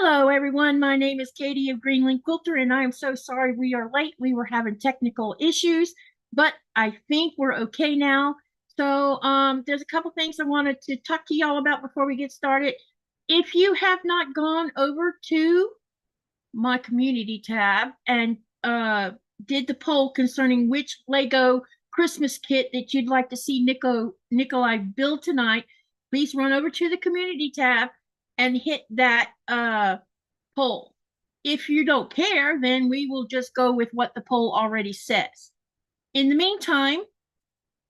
Hello, everyone. My name is Katy of Greenland Quilter, and I am so sorry we are late. We were having technical issues, but I think we're okay now. So there's a couple things I wanted to talk to y'all about before we get started. If you have not gone over to my community tab and did the poll concerning which Lego Christmas kit that you'd like to see Nikolai build tonight, please run over to the community tab and hit that poll. If you don't care, then we will just go with what the poll already says. In the meantime,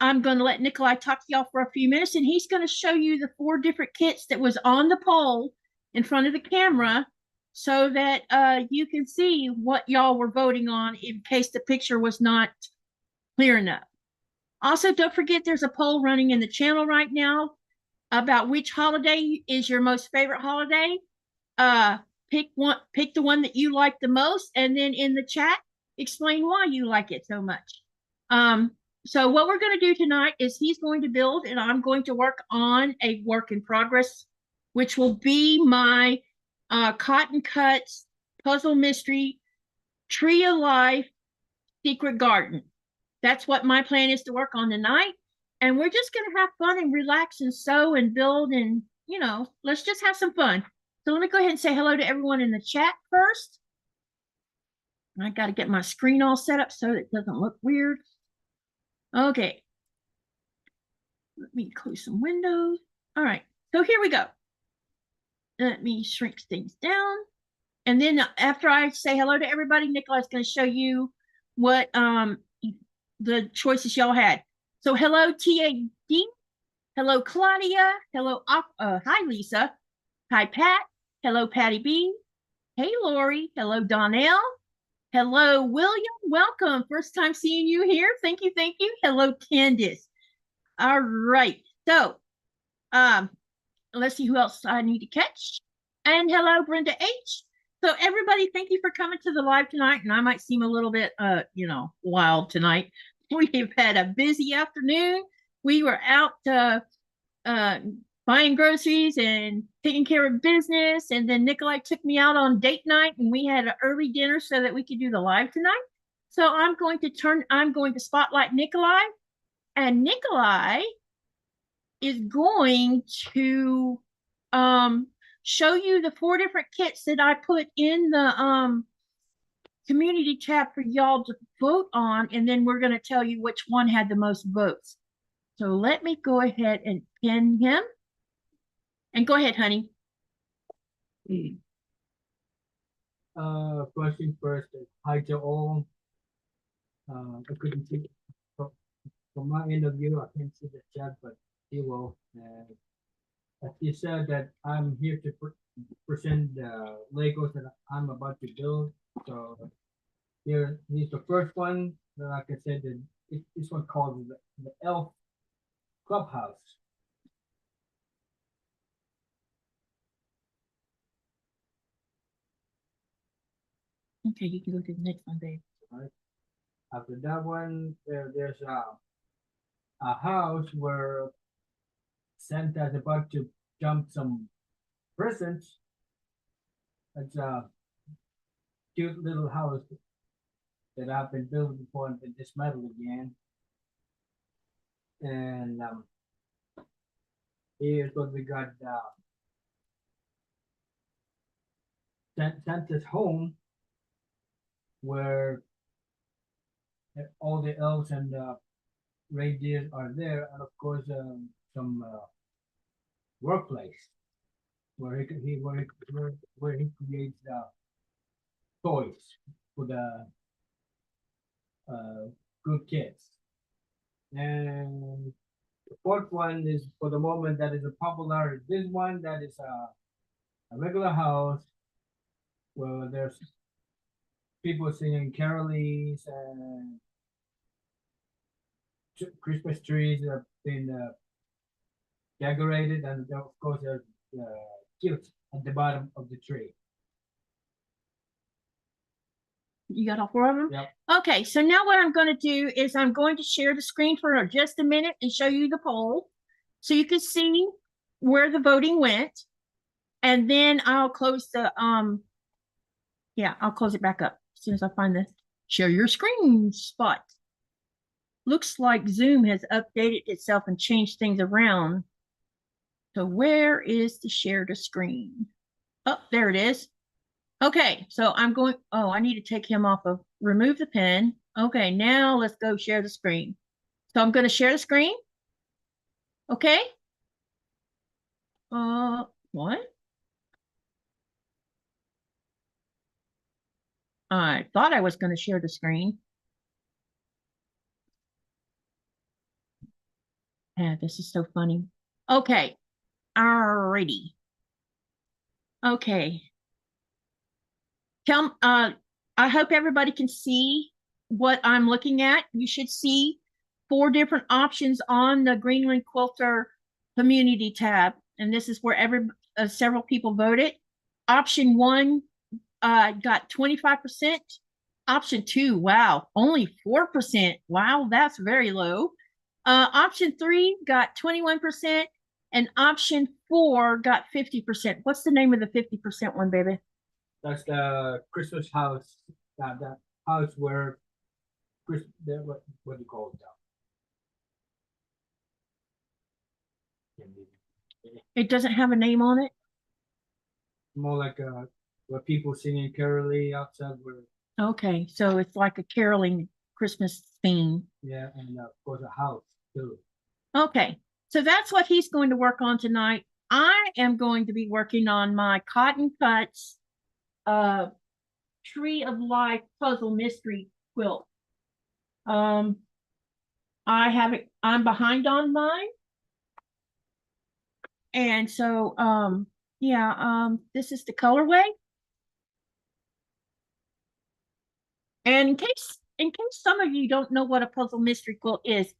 I'm going to let Nikolai talk to y'all for a few minutes, and he's going to show you the 4 different kits that was on the poll in front of the camera so that you can see what y'all were voting on in case the picture was not clear enough. Also, don't forget there's a poll running in the channel right now about which holiday is your most favorite holiday. Pick the one that you like the most, and then in the chat, explain why you like it so much. So what we're going to do tonight is he's going to build, and I'm going to work on a work in progress, which will be my Cotton Cuts Puzzle Mystery Tree of Life Secret Garden. That's what my plan is to work on tonight. And we're just going to have fun and relax and sew and build and, you know, let's just have some fun. So let me go ahead and say hello to everyone in the chat first. I got to get my screen all set up so it doesn't look weird. Okay. Let me close some windows. All right. So here we go. Let me shrink things down. And then after I say hello to everybody, Nikolai's going to show you what the choices y'all had. So hello, TAD. Hello, Claudia. Hello, hi, Lisa. Hi, Pat. Hello, Patty B. Hey, Lori. Hello, Donnell. Hello, William. Welcome. First time seeing you here. Thank you. Thank you. Hello, Candice. All right. So let's see who else I need to catch. And hello, Brenda H. So everybody, thank you for coming to the live tonight. And I might seem a little bit, wild tonight. We've had a busy afternoon. We were out buying groceries and taking care of business. And then Nikolai took me out on date night, and we had an early dinner so that we could do the live tonight. So I'm going to spotlight Nikolai, and Nikolai is going to show you the 4 different kits that I put in the community tab for y'all to vote on, and then we're going to tell you which one had the most votes. So let me go ahead and pin him. And go ahead, honey. Question first. Hi to all. I couldn't see from my end of view. I can't see the chat, but you will. As you said, that I'm here to present the Legos that I'm about to build. So here's the first one. Like I said, this one called the Elf Clubhouse. Okay, you can go to the next one, babe. All right. After that one, there's a house where Santa's about to dump some presents. It's a cute little house that I've been building before and been dismantled again. And here's what we got. Santa's home, where all the elves and reindeer are there, and of course some workplace where he creates toys for the good kids. And the 4th one is, for the moment, that is a popular. This one, that is a regular house where there's people singing carols and Christmas trees have been decorated, and of course there's gifts at the bottom of the tree. You got all 4 of them? Yep. Okay, so now what I'm going to do is I'm going to share the screen for just a minute and show you the poll so you can see where the voting went. And then I'll close the, yeah, I'll close it back up as soon as I find the share your screen spot. Looks like Zoom has updated itself and changed things around. So where is the share the screen? Oh, there it is. Okay, so I'm going, oh, I need to take him off of, remove the pen. Okay, now let's go share the screen. So I'm going to share the screen. Okay. What? I thought I was going to share the screen. Yeah, this is so funny. Okay. Alrighty. Okay. I hope everybody can see what I'm looking at. You should see 4 different options on the Greenland Quilter community tab. And this is where several people voted. Option 1 got 25%. Option 2, wow, only 4%. Wow, that's very low. Option 3 got 21%, and option 4 got 50%. What's the name of the 50% one, baby? That's the Christmas house. That house where what do you call it now? It doesn't have a name on it? More like where people singing caroling outside where. Okay, so it's like a caroling Christmas theme. Yeah, and of course a house too. Okay, so that's what he's going to work on tonight. I am going to be working on my Cotton Cuts Tree of Life puzzle mystery quilt. I'm behind on mine. And so this is the colorway. And in case some of you don't know what a puzzle mystery quilt is,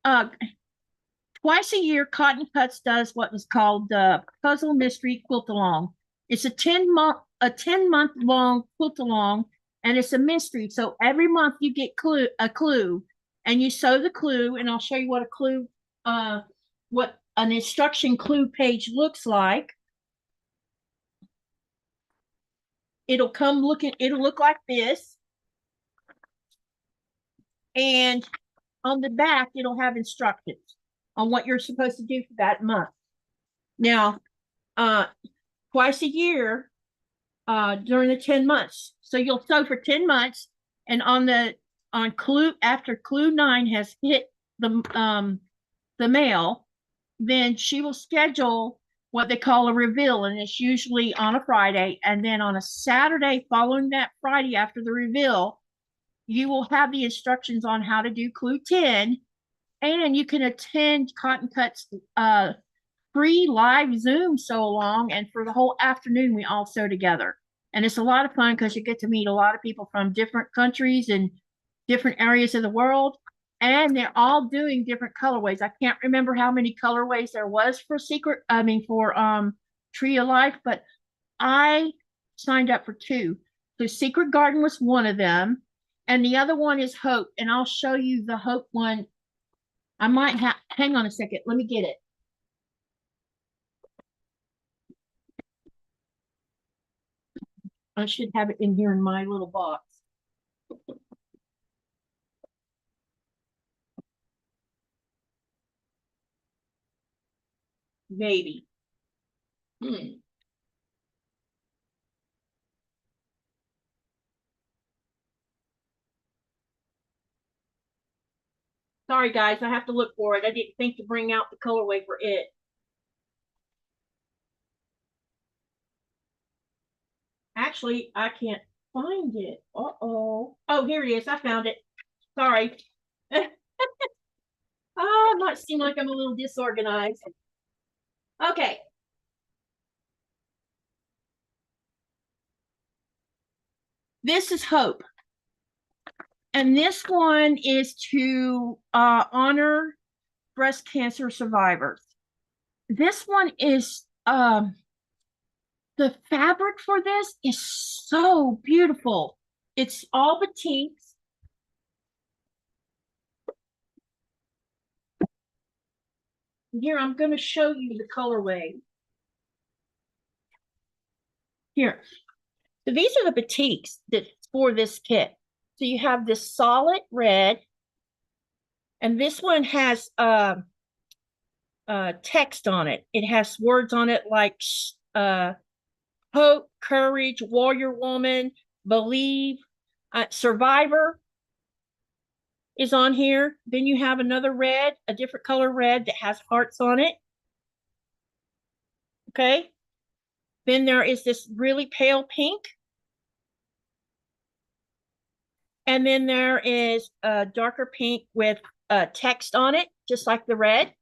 twice a year Cotton Cuts does what is called the Puzzle Mystery Quilt Along. It's a 10-month long quilt along, and it's a mystery. So every month you get a clue, and you sew the clue, and I'll show you what a clue, what an instruction clue page looks like. It'll look like this. And on the back, it'll have instructions on what you're supposed to do for that month. Now, twice a year, during the 10 months. So you'll sew for 10 months, and after clue 9 has hit the mail, then she will schedule what they call a reveal, and it's usually on a Friday. And then on a Saturday following that Friday after the reveal, you will have the instructions on how to do clue 10, and you can attend Cotton Cuts free live Zoom sew along, and for the whole afternoon we all sew together. And it's a lot of fun because you get to meet a lot of people from different countries and different areas of the world, and they're all doing different colorways. I can't remember how many colorways there was for Tree of Life, but I signed up for 2. So Secret Garden was one of them, and the other one is Hope, and I'll show you the Hope one. I might have, hang on a second, let me get it. I should have it in here in my little box. Maybe. Sorry, guys, I have to look for it. I didn't think to bring out the colorway for it. Actually, I can't find it. Uh-oh. Oh, here it is. I found it. Sorry. Oh, it might seem like I'm a little disorganized. Okay. This is Hope. And this one is to honor breast cancer survivors. This one is, the fabric for this is so beautiful. It's all batiks. Here, I'm going to show you the colorway. Here. So these are the batiks that's for this kit. So you have this solid red, and this one has text on it. It has words on it like hope, courage, warrior woman, believe, survivor is on here. Then you have another red, a different color red that has hearts on it. Okay. Then there is this really pale pink. And then there is a darker pink with text on it, just like the red.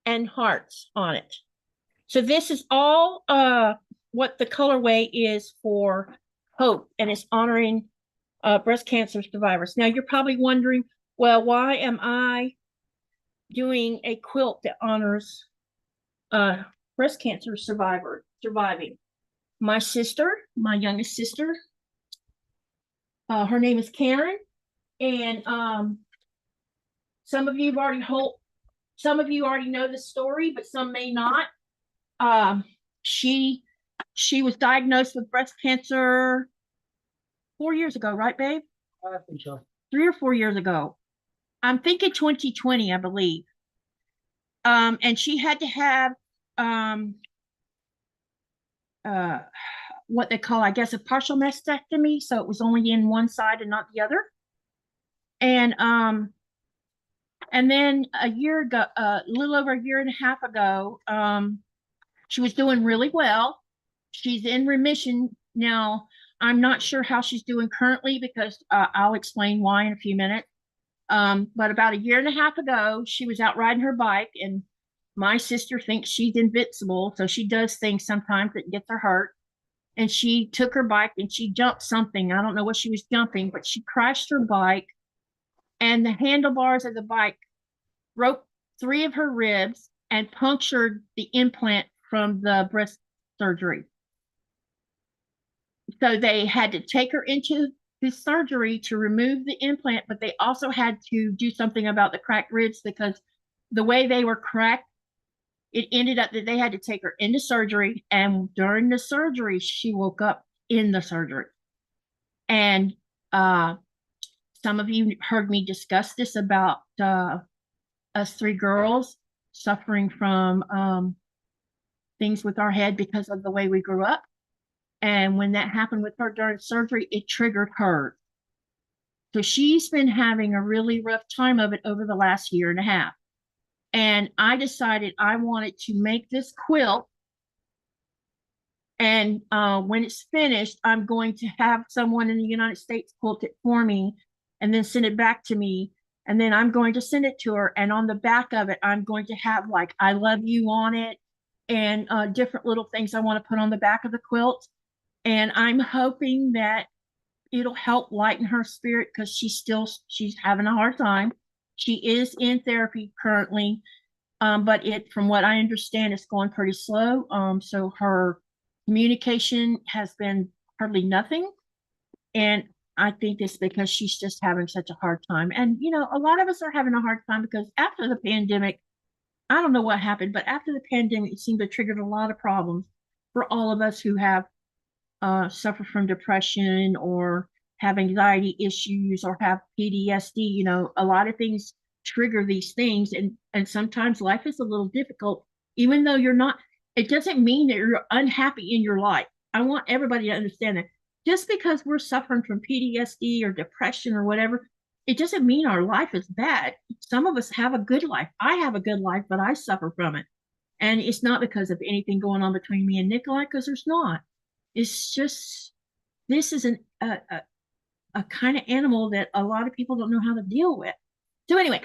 And hearts on it. So this is all what the colorway is for hope, and it's honoring breast cancer survivors. Now you're probably wondering, well, why am I doing a quilt that honors breast cancer surviving? My sister, my youngest sister, her name is Karen, and some of you already know the story, but some may not. She was diagnosed with breast cancer 4 years ago, right, babe? I think so. 3 or 4 years ago. I'm thinking 2020, I believe. And she had to have what they call, I guess, a partial mastectomy, so it was only in one side and not the other. And then a year ago, a little over a year and a half ago, she was doing really well. She's in remission now. I'm not sure how she's doing currently because I'll explain why in a few minutes. But about a year and a half ago, she was out riding her bike, and my sister thinks she's invincible, so she does things sometimes that gets her hurt. And she took her bike and she jumped something. I don't know what she was jumping, but she crashed her bike, and the handlebars of the bike broke 3 of her ribs and punctured the implant from the breast surgery. So they had to take her into the surgery to remove the implant, but they also had to do something about the cracked ribs because the way they were cracked, it ended up that they had to take her into surgery. And during the surgery, she woke up in the surgery. And some of you heard me discuss this about us 3 girls suffering from things with our head because of the way we grew up. And when that happened with her during surgery, it triggered her. So she's been having a really rough time of it over the last year and a half. And I decided I wanted to make this quilt. And when it's finished, I'm going to have someone in the United States quilt it for me and then send it back to me. And then I'm going to send it to her. And on the back of it, I'm going to have like, I love you on it and different little things I want to put on the back of the quilt. And I'm hoping that it'll help lighten her spirit because she's having a hard time. She is in therapy currently, but from what I understand, it's going pretty slow. So her communication has been hardly nothing. And I think it's because she's just having such a hard time. And, a lot of us are having a hard time because after the pandemic, I don't know what happened, but after the pandemic, it seemed to trigger a lot of problems for all of us who have suffer from depression or have anxiety issues or have PTSD. A lot of things trigger these things, and sometimes life is a little difficult, even though you're not. It doesn't mean that you're unhappy in your life. I want everybody to understand that just because we're suffering from PTSD or depression or whatever, it doesn't mean our life is bad. Some of us have a good life. I have a good life, but I suffer from it. And it's not because of anything going on between me and Nikolai, because there's not. It's just, this is a kind of animal that a lot of people don't know how to deal with. So anyway,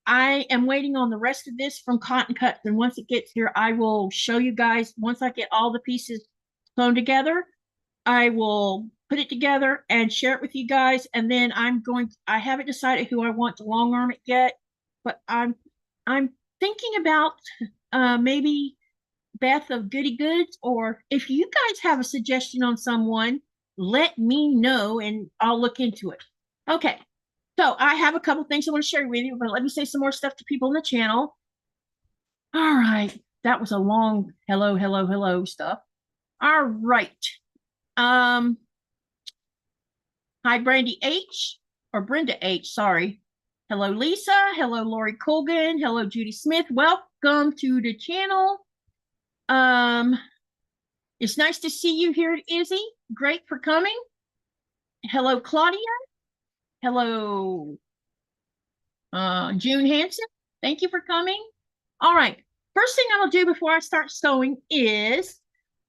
I am waiting on the rest of this from Cotton Cuts, and once it gets here, I will show you guys. Once I get all the pieces sewn together, I will put it together and share it with you guys. And then I haven't decided who I want to long arm it yet, but I'm thinking about maybe Beth of Goody Goods, or if you guys have a suggestion on someone, let me know and I'll look into it. Okay, so I have a couple things I want to share with you, but let me say some more stuff to people in the channel. All right. That was a long hello, hello, hello stuff. All right. Um, Hi, Brandy H. or Brenda H. Sorry. Hello, Lisa. Hello, Lori Colgan. Hello, Judy Smith. Welcome to the channel. It's nice to see you here, Izzy. Great for coming. Hello, Claudia. Hello, June Hanson. Thank you for coming. All right. First thing I'll do before I start sewing is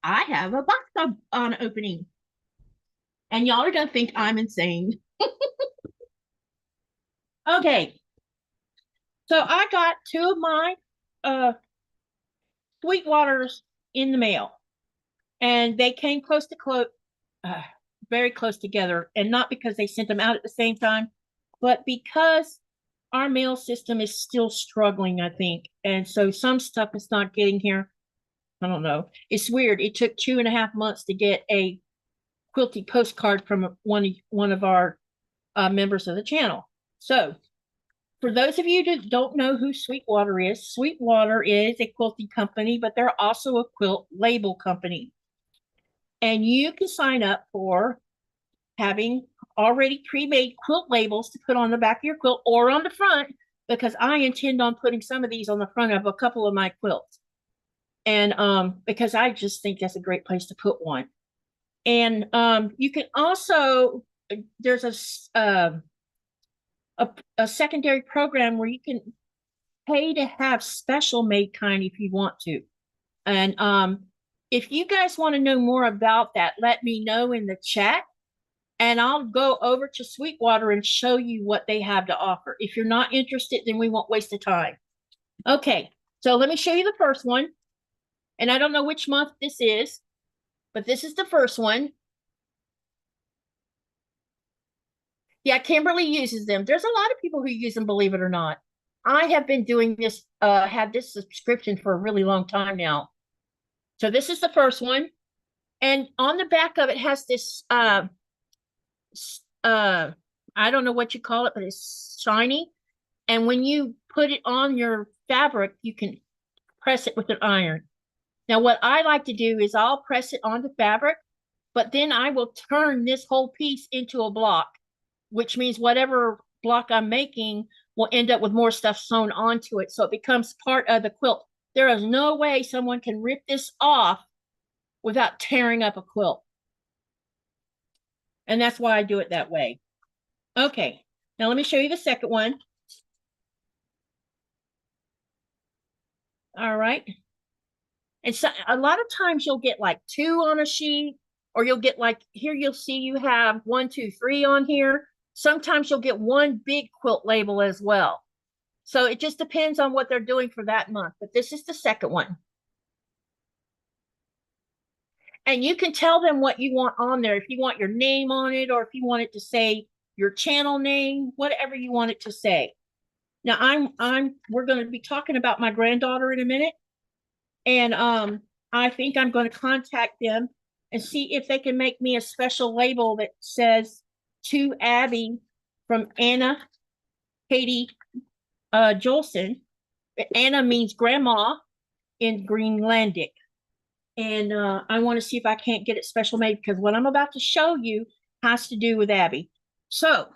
I have a box on opening. And y'all are going to think I'm insane. Okay. So I got two of my Sweetwaters in the mail. And they came very close together. And not because they sent them out at the same time, but because our mail system is still struggling, I think. And so some stuff is not getting here. I don't know. It's weird. It took 2.5 months to get a quilty postcard from one of our members of the channel. So for those of you that don't know who Sweetwater is a quilting company, but they're also a quilt label company. And you can sign up for having already pre-made quilt labels to put on the back of your quilt or on the front, because I intend on putting some of these on the front of a couple of my quilts. And because I just think that's a great place to put one. And you can also, there's a secondary program where you can pay to have special made kind if you want to. And if you guys want to know more about that, let me know in the chat. And I'll go over to Sweetwater and show you what they have to offer. If you're not interested, then we won't waste the time. Okay, so let me show you the first one. And I don't know which month this is, but this is the first one. Yeah, Kimberly uses them. There's a lot of people who use them, believe it or not. I have been doing this, had this subscription for a really long time now. So this is the first one. And on the back of it has this, I don't know what you call it, but it's shiny. And when you put it on your fabric, you can press it with an iron. Now, what I like to do is I'll press it onto fabric, but then I will turn this whole piece into a block, which means whatever block I'm making will end up with more stuff sewn onto it. So it becomes part of the quilt. There is no way someone can rip this off without tearing up a quilt. And that's why I do it that way. Okay, now let me show you the second one. All right. And so a lot of times you'll get like 2 on a sheet, or you'll get like, here you'll see you have 1, 2, 3 on here. Sometimes you'll get one big quilt label as well. So it just depends on what they're doing for that month. But this is the second one. And you can tell them what you want on there. If you want your name on it, or if you want it to say your channel name, whatever you want it to say. Now we're going to be talking about my granddaughter in a minute. And I think I'm going to contact them and see if they can make me a special label that says to Abby from Anna, Katy, Joelsen. Anna means grandma in Greenlandic. And I want to see if I can't get it special made, because what I'm about to show you has to do with Abby. So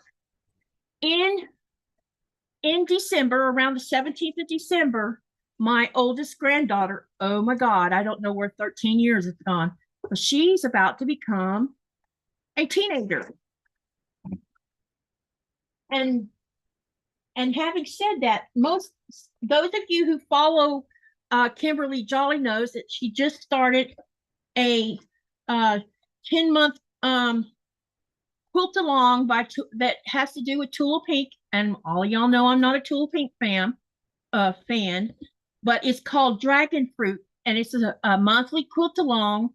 in December, around the 17th of December, my oldest granddaughter, oh my God, I don't know where 13 years it's gone, but she's about to become a teenager. And having said that, those of you who follow Kimberly Jolly knows that she just started a 10-month quilt along that has to do with Tula Pink. And all y'all know I'm not a Tula Pink fan, but it's called Dragon Fruit, and it's a monthly quilt along.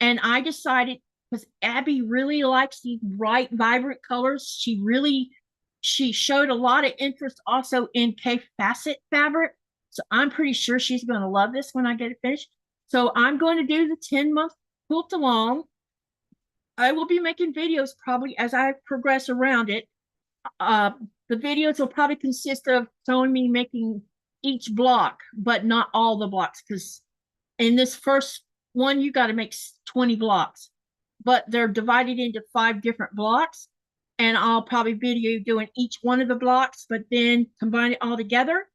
And I decided, because Abby really likes these bright, vibrant colors, she showed a lot of interest also in K-Facet fabric. So I'm pretty sure she's going to love this when I get it finished. So I'm going to do the 10-month quilt along. I will be making videos probably as I progress around it. The videos will probably consist of showing me making each block, but not all the blocks, because in this first one, you got to make 20 blocks, but they're divided into 5 different blocks. And I'll probably video doing each one of the blocks, but then combine it all together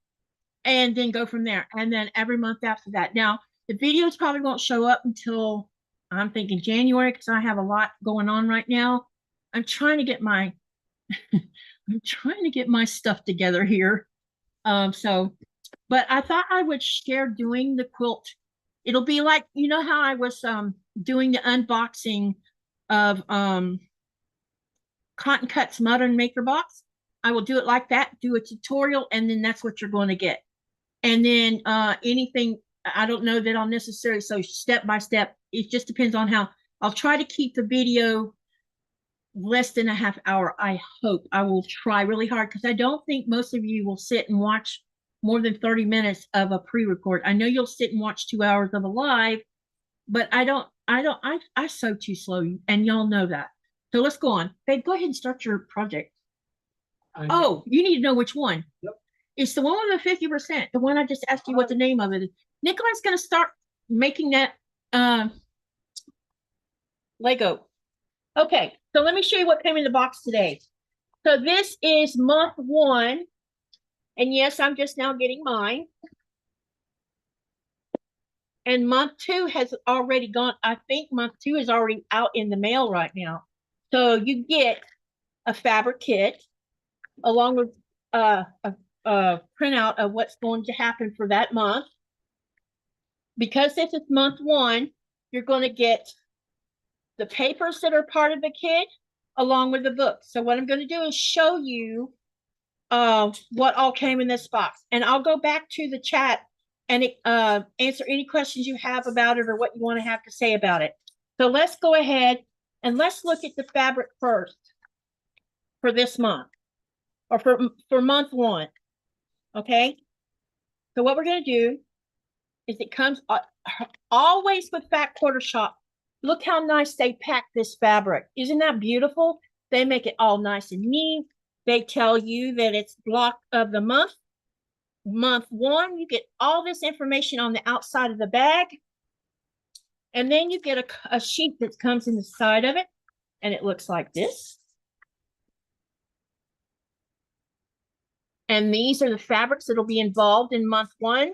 and then go from there. And then every month after that. Now, the videos probably won't show up until I'm thinking January, because I have a lot going on right now. I'm trying to get my stuff together here. But I thought I would share doing the quilt. It'll be like, you know how I was doing the unboxing of Cotton Cuts Modern Maker Box. I will do it like that, do a tutorial, and then that's what you're going to get. And then anything, I don't know that I'll necessarily, so step by step, it just depends on how. I'll try to keep the video less than a half hour. I hope. I will try really hard, because I don't think most of you will sit and watch more than 30 minutes of a pre-record. I know you'll sit and watch 2 hours of a live, but I sew too slow, and y'all know that. So let's go on. Babe, go ahead and start your project. Oh, you need to know which one. Yep. It's the one with the 50%, the one I just asked you what the name of it is. Nikolai's going to start making that Lego. Okay, so let me show you what came in the box today. So this is month 1. And yes, I'm just now getting mine. And month 2 has already gone. I think month 2 is already out in the mail right now. So you get a fabric kit along with a printout of what's going to happen for that month. Because this is month 1, you're going to get the papers that are part of the kit along with the book. So what I'm going to do is show you what all came in this box. And I'll go back to the chat and answer any questions you have about it or what you want to have to say about it. So let's go ahead and let's look at the fabric first for this month, or for month 1. Okay. So what we're going to do is, it comes always with Fat Quarter Shop. Look how nice they pack this fabric. Isn't that beautiful? They make it all nice and neat. They tell you that it's block of the month. Month 1, you get all this information on the outside of the bag. And then you get a sheet that comes in the side of it. And it looks like this. And these are the fabrics that will be involved in month 1.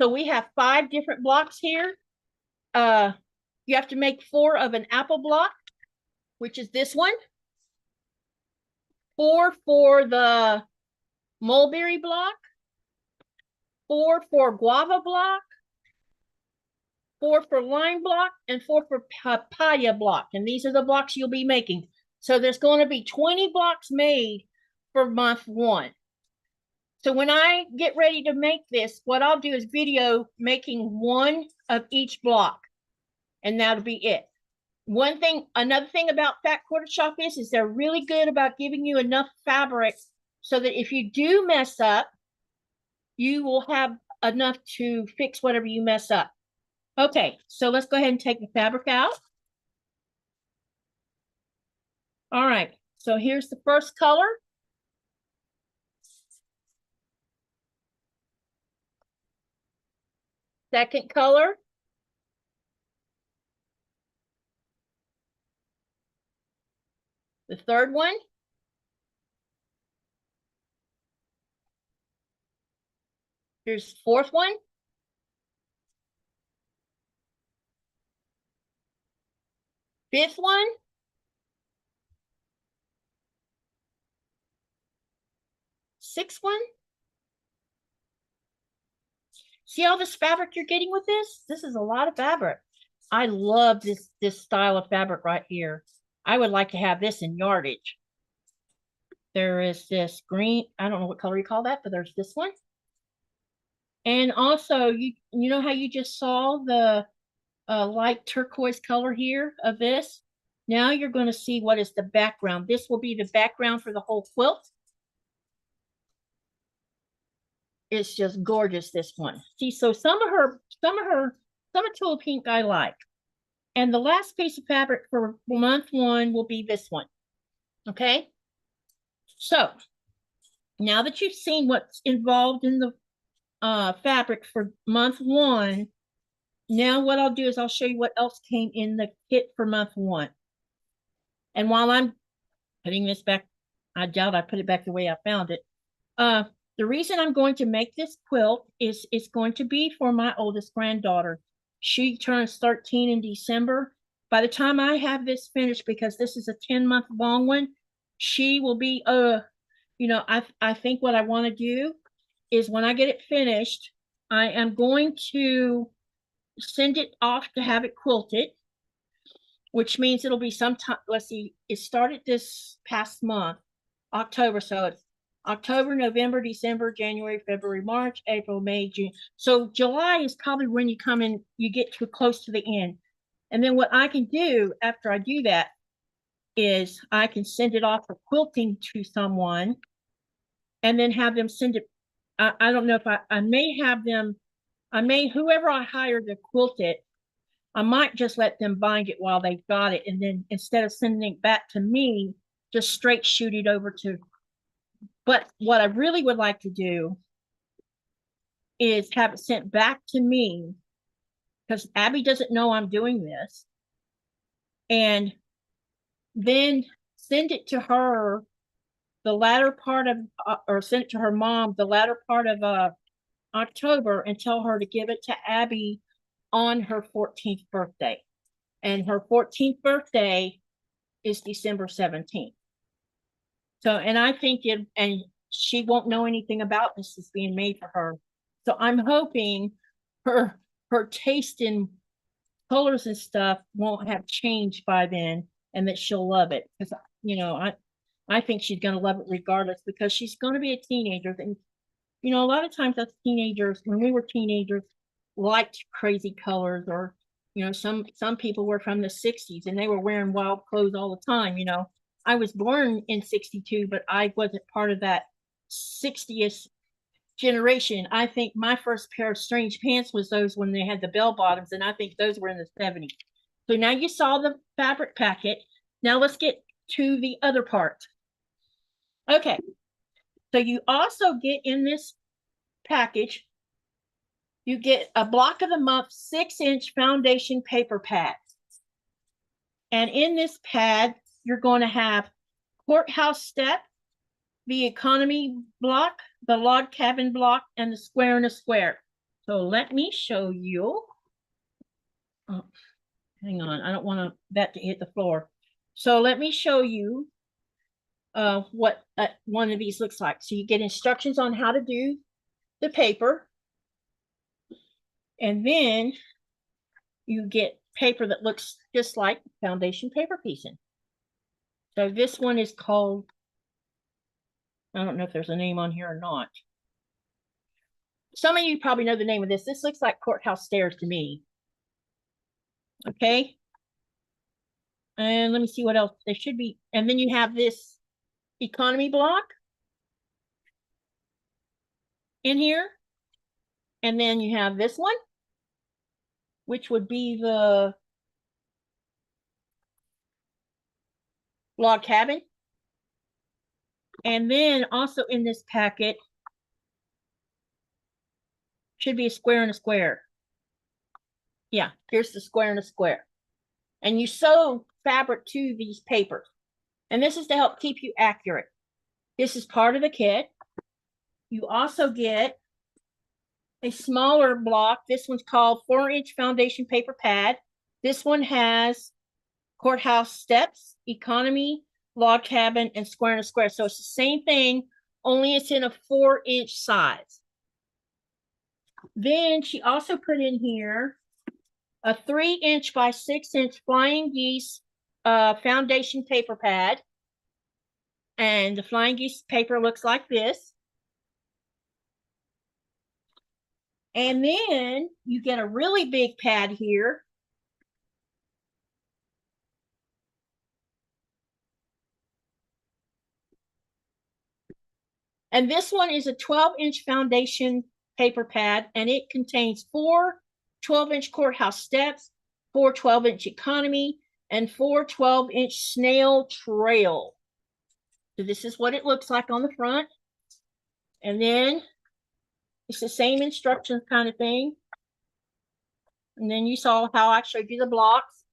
So we have 5 different blocks here. You have to make 4 of an apple block, which is this one. 4 for the mulberry block. 4 for guava block. 4 for lime block, and 4 for papaya block. And these are the blocks you'll be making. So there's going to be 20 blocks made for month 1. So when I get ready to make this, what I'll do is video making 1 of each block. And that'll be it. Another thing about Fat Quarter Shop is they're really good about giving you enough fabric so that if you do mess up, you will have enough to fix whatever you mess up. Okay, so let's go ahead and take the fabric out. All right, so here's the first color. Second color. The third one. Here's the fourth one. Fifth one. Sixth one. See all this fabric you're getting with this? This is a lot of fabric. I love this style of fabric right here. I would like to have this in yardage. There is this green, I don't know what color you call that, but there's this one. And also, you know how you just saw the light turquoise color here of this? Now you're going to see what is the background. This will be the background for the whole quilt. It's just gorgeous, this one. See, so some of Tulip Pink I like. And the last piece of fabric for month 1 will be this one. Okay? So, now that you've seen what's involved in the fabric for month 1. Now what I'll do is I'll show you what else came in the kit for month 1. And while I'm putting this back, I doubt I put it back the way I found it. The reason I'm going to make this quilt is it's going to be for my oldest granddaughter. She turns 13 in December. By the time I have this finished, because this is a 10-month long one, she will be, you know, I think what I want to do is when I get it finished, I am going to send it off to have it quilted, which means it'll be sometime, let's see, it started this past month, October, so it's October, November, December, January, February, March, April, May, June. So July is probably when you come in, you get too close to the end. And then what I can do after I do that is I can send it off for quilting to someone and then have them send it. I don't know if I may have them, whoever I hire to quilt it, I might just let them bind it while they've got it. And then instead of sending it back to me, just straight shoot it over to. But what I really would like to do is have it sent back to me, because Abby doesn't know I'm doing this, and then send it to her the latter part of, or send it to her mom the latter part of October, and tell her to give it to Abby on her 14th birthday. And her 14th birthday is December 17th. So, and I think it, and she won't know anything about this is being made for her. So I'm hoping her taste in colors and stuff won't have changed by then, and that she'll love it. Because, you know, I think she's going to love it regardless, because she's going to be a teenager. And, you know, a lot of times us teenagers, when we were teenagers, liked crazy colors, or, you know, some people were from the 60s and they were wearing wild clothes all the time. You know, I was born in 62, but I wasn't part of that 60th generation. I think my first pair of strange pants was those when they had the bell bottoms, and I think those were in the 70s. So now you saw the fabric packet. Now let's get to the other part. Okay, so you also get in this package, you get a block of the month 6-inch foundation paper pad. And in this pad, you're going to have courthouse step, the economy block, the log cabin block, and the square and a square. So let me show you. Oh, hang on, I don't want that to hit the floor. So let me show you what one of these looks like. So you get instructions on how to do the paper. And then you get paper that looks just like foundation paper piecing. So this one is called, I don't know if there's a name on here or not. Some of you probably know the name of this. This looks like courthouse stairs to me. Okay. And let me see what else there should be. And then you have this economy block in here. And then you have this one, which would be the log cabin. And then also in this packet should be a square and a square. Yeah, here's the square and a square. And you sew fabric to these papers. And this is to help keep you accurate. This is part of the kit. You also get a smaller block. This one's called 4-inch foundation paper pad. This one has courthouse steps, economy, log cabin, and square and a square. So it's the same thing, only it's in a 4-inch size. Then she also put in here a 3-inch by 6-inch flying geese foundation paper pad. And the flying geese paper looks like this. And then you get a really big pad here. And this one is a 12-inch foundation paper pad, and it contains 4 12-inch courthouse steps, 4 12-inch economy, and 4 12-inch snail trail. So this is what it looks like on the front. And then It's the same instructions kind of thing. And then you saw how I showed you the blocks.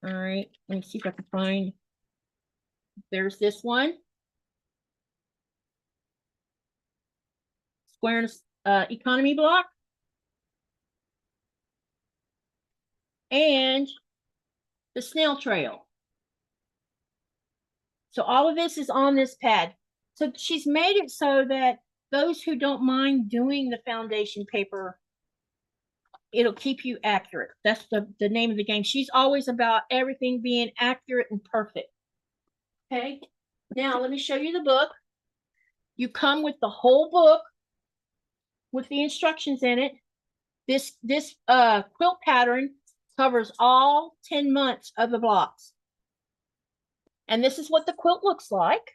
All right, let me see if I can find. There's this one. Squareness economy block. And the snail trail. So all of this is on this pad. So she's made it so that those who don't mind doing the foundation paper, it'll keep you accurate. That's the name of the game. She's always about everything being accurate and perfect. Okay, now let me show you the book. You come with the whole book with the instructions in it. This quilt pattern covers all 10 months of the blocks. And this is what the quilt looks like.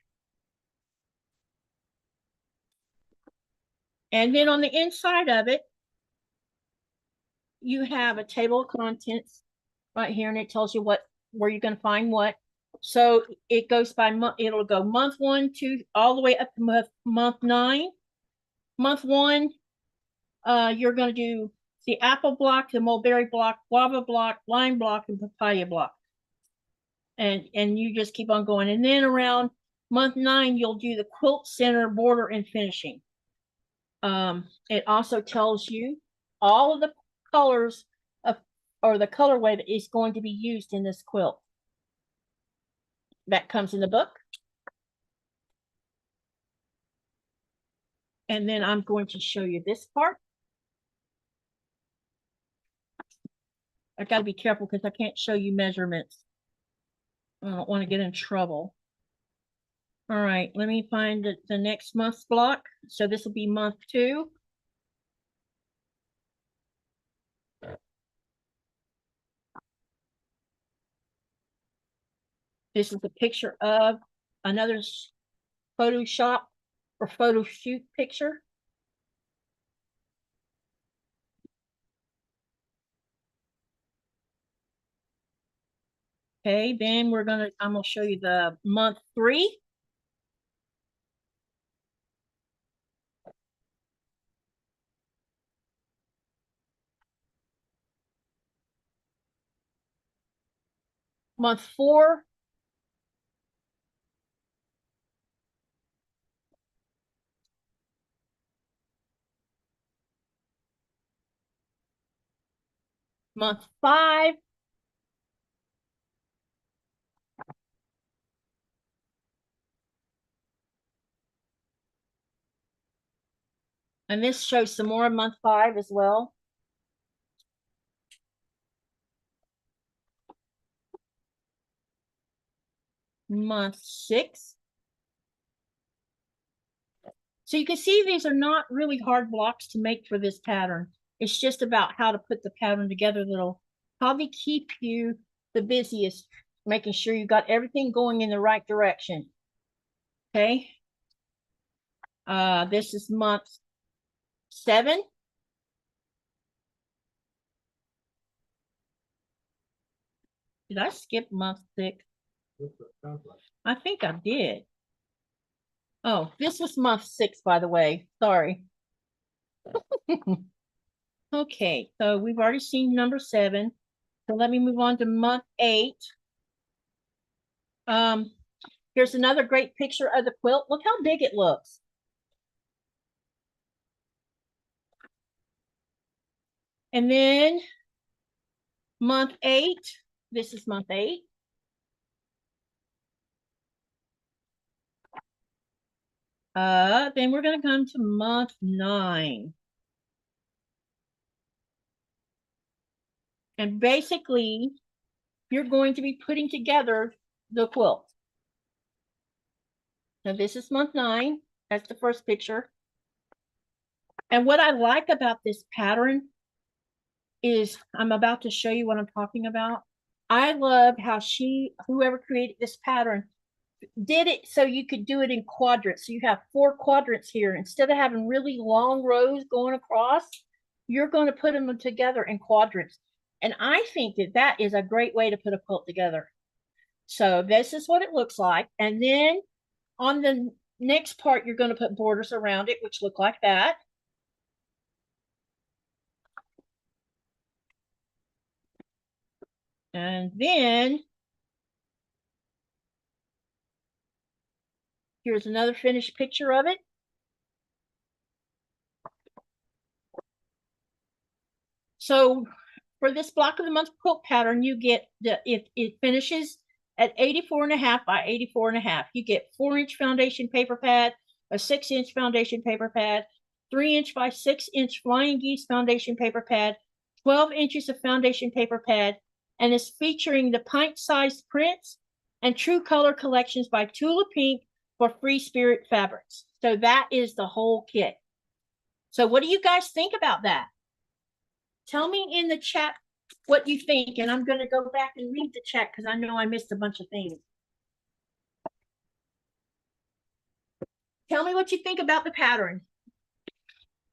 And then on the inside of it, you have a table of contents right here, and it tells you where you're going to find what. So it goes by month. It'll go month 1, 2, all the way up to month 9. Month 1, you're going to do the apple block, the mulberry block, guava block, lime block, and papaya block. And you just keep on going. And then around month 9, you'll do the quilt center, border, and finishing. It also tells you all of the colors or the colorway that is going to be used in this quilt. That comes in the book. And then I'm going to show you this part. I got to be careful because I can't show you measurements. I don't want to get in trouble. All right, let me find the next month's block. So this will be month 2. This is a picture of another Photoshop or photo shoot picture. Okay, then I'm gonna show you the month 3. Month 4. Month 5. And this shows some more of month 5 as well. Month 6. So you can see these are not really hard blocks to make for this pattern. It's just about how to put the pattern together that'll probably keep you the busiest, making sure you got everything going in the right direction. Okay. This is month 7. Did I skip month 6? I think I did. Oh, this was month 6, by the way. Sorry. Okay, so we've already seen number 7. So let me move on to month 8. Here's another great picture of the quilt. Look how big it looks. And then month 8, this is month 8. Then we're going to come to month 9. And basically, you're going to be putting together the quilt. Now this is month 9. That's the first picture. And what I like about this pattern is I'm about to show you what I'm talking about. I love how whoever created this pattern did it so you could do it in quadrants. So you have 4 quadrants here. Instead of having really long rows going across, you're going to put them together in quadrants. And I think that that is a great way to put a quilt together. So this is what it looks like. And then on the next part, you're going to put borders around it, which look like that. And then here's another finished picture of it. So for this block of the month quilt pattern, you get it finishes at 84.5 by 84.5. You get 4-inch foundation paper pad, a 6-inch foundation paper pad, 3-inch by 6-inch flying geese foundation paper pad, 12 inches of foundation paper pad, and is featuring the pint-sized prints and true color collections by Tula Pink for Free Spirit Fabrics. So that is the whole kit. So what do you guys think about that? Tell me in the chat what you think, and I'm going to go back and read the chat because I know I missed a bunch of things. Tell me what you think about the pattern.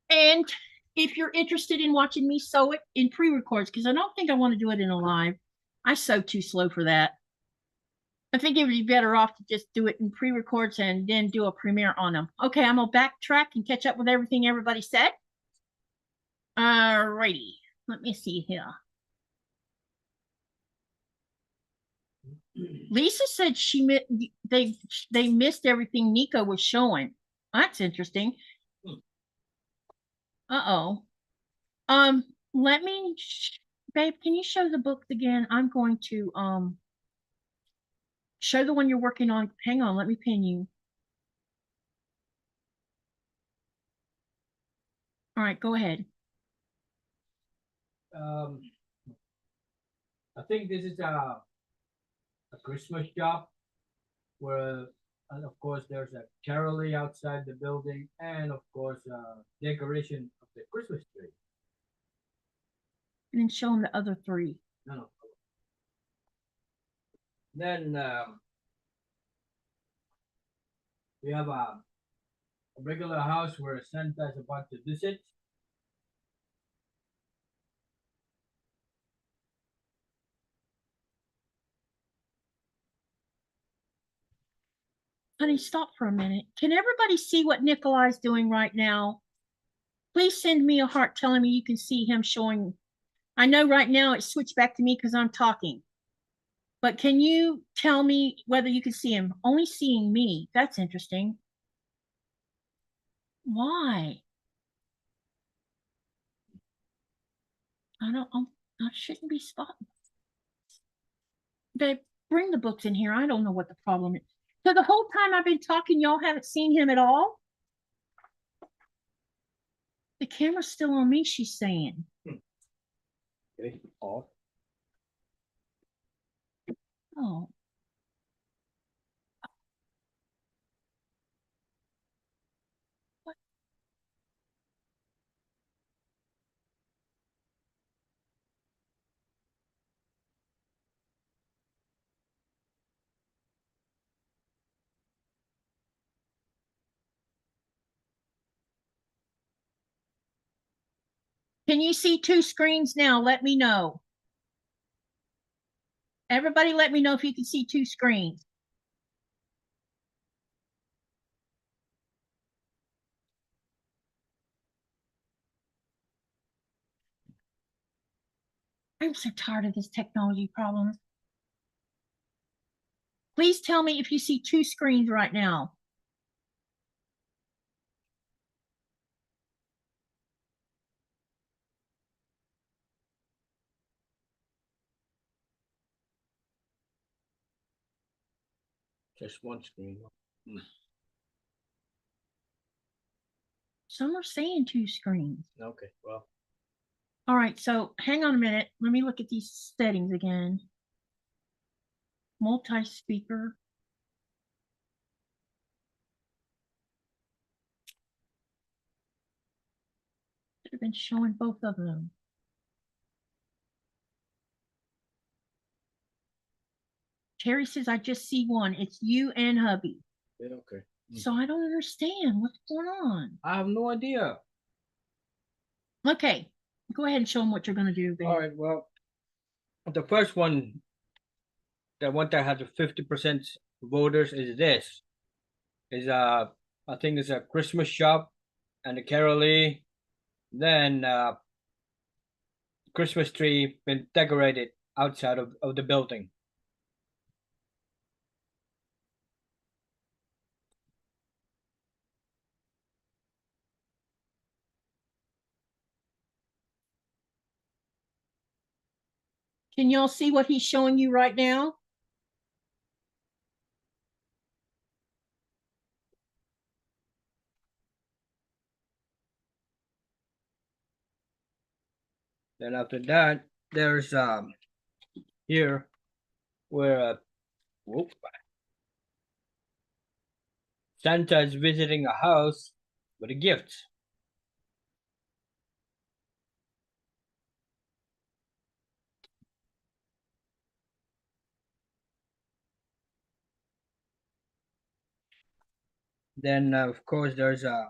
And if you're interested in watching me sew it in pre-records, because I don't think I want to do it in a live. I sew too slow for that. I think it would be better off to just do it in pre-records and then do a premiere on them. Okay, I'm going to backtrack and catch up with everything everybody said. Alrighty, let me see here. Lisa said they missed everything Niko was showing. That's interesting. Uh-oh. Let me, babe, can you show the books again? I'm going to show the one you're working on. Hang on, let me pin you. All right, go ahead. I think this is a Christmas job where, and of course, there's a caroling outside the building, and of course, decoration of the Christmas tree. And then show them the other three. No. Then we have a regular house where Santa is about to visit. Honey, stop for a minute. Can everybody see what Nikolai's doing right now? Please send me a heart telling me you can see him showing. I know right now it switched back to me because I'm talking. But can you tell me whether you can see him? Only seeing me. That's interesting. Why? I shouldn't be spotting. Babe, bring the books in here. I don't know what the problem is. So the whole time I've been talking, y'all haven't seen him at all? The camera's still on me, she's saying. Okay, off. Oh. What? Can you see two screens now? Let me know. Everybody let me know if you can see two screens. I'm so tired of this technology problem. Please tell me if you see two screens right now. Just one screen. Some are saying two screens. Okay, well. All right, so hang on a minute. Let me look at these settings again. Multi-speaker. Should have been showing both of them. Terry says, I just see one. It's you and hubby. Yeah, okay. So I don't understand what's going on. I have no idea. Okay, go ahead and show them what you're going to do. All right, well, the first one, the one that has the 50% voters is this. Is I think it's a Christmas shop and a carolee. Then Christmas tree been decorated outside of the building. Can y'all see what he's showing you right now? Then after that, there's here where whoop, Santa is visiting a house with a gift. Then of course there's a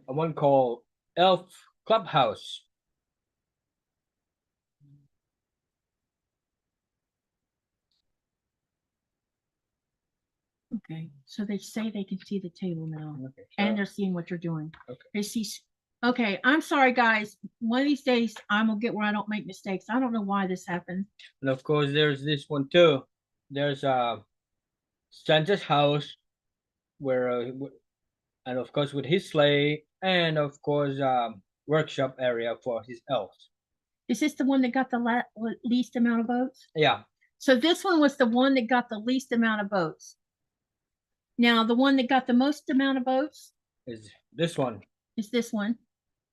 one called Elf Clubhouse. Okay, so they say they can see the table now, Okay, and they're seeing what you're doing. Okay. They see. Okay, I'm sorry, guys. One of these days, I'm gonna get where I don't make mistakes. I don't know why this happened. And of course there's this one too. There's Santa's house where and of course with his sleigh, and of course workshop area for his elves. Is this the one that got the least amount of votes? Yeah. So this one was the one that got the least amount of votes. Now, the one that got the most amount of votes Is this one. is this one.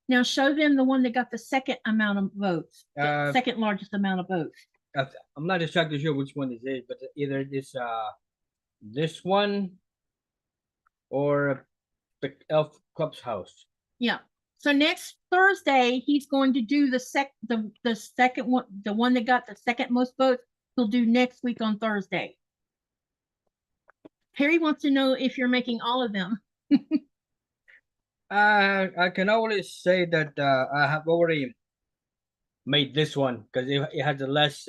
Now, show them the one that got the second amount of votes, the second largest amount of votes. I'm not exactly sure which one this is, but either this one or the Elf Club's house. Yeah. So next Thursday, he's going to do the second one, the one that got the second most votes. He'll do next week on Thursday. Harry wants to know if you're making all of them. I can only say that I have already made this one because it has the less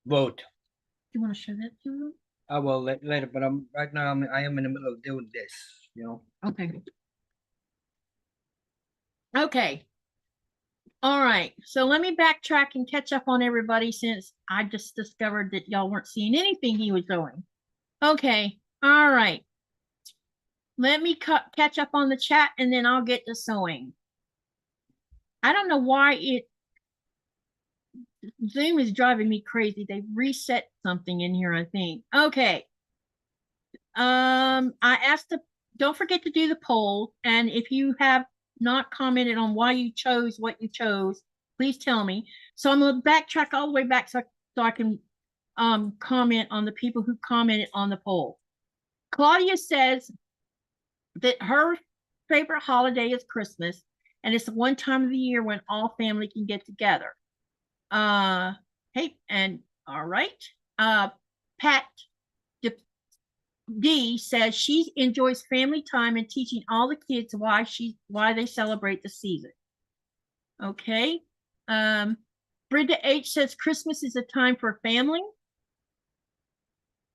vote. Do you want to show that to him? I will later, but right now I am in the middle of doing this. You know. Okay. Okay. All right. So let me backtrack and catch up on everybody since I just discovered that y'all weren't seeing anything he was doing. Okay. All right. Let me catch up on the chat and then I'll get to sewing. I don't know why Zoom is driving me crazy. They reset something in here, I think. Okay. I asked don't forget to do the poll. And if you have not commented on why you chose what you chose, please tell me. So I'm going to backtrack all the way back so I can comment on the people who commented on the poll. Claudia says that her favorite holiday is Christmas, and it's the one time of the year when all family can get together. Hey, and all right. Pat D says she enjoys family time and teaching all the kids why they celebrate the season. Okay. Brenda H says Christmas is a time for family.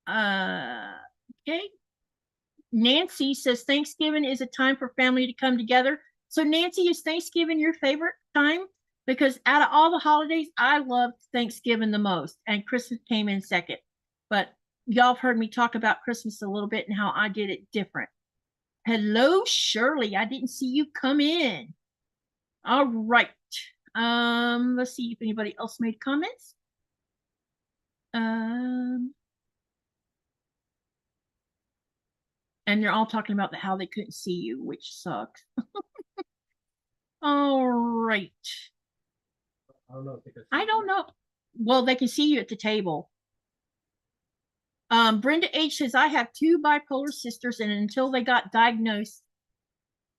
Okay. Nancy says Thanksgiving is a time for family to come together. So Nancy, is Thanksgiving your favorite time? Because out of all the holidays, I loved Thanksgiving the most, and Christmas came in second. But y'all have heard me talk about Christmas a little bit and how I did it different. Hello, Shirley. I didn't see you come in. All right. Let's see if anybody else made comments. And they're all talking about how they couldn't see you, which sucks. All right. I don't know. Well, they can see you at the table. Brenda H says, I have 2 bipolar sisters, and until they got diagnosed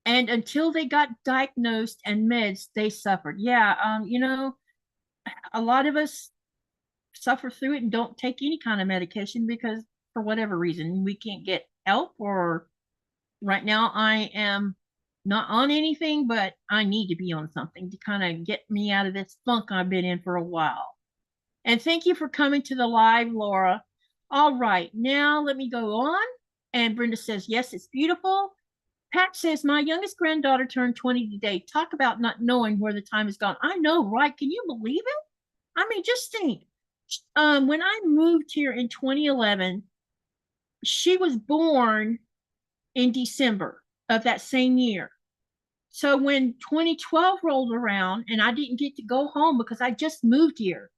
and meds, they suffered. Yeah, you know, a lot of us suffer through it and don't take any kind of medication because for whatever reason, we can't get help, or right now I am not on anything, but I need to be on something to kind of get me out of this funk I've been in for a while. And thank you for coming to the live, Laura. All right, now let me go on And Brenda says, yes, it's beautiful. Pat says, my youngest granddaughter turned 20 today. Talk about not knowing where the time has gone. I know, right? Can you believe it? I mean, just think. When I moved here in 2011, she was born in December of that same year. So when 2012 rolled around and I didn't get to go home because I just moved here.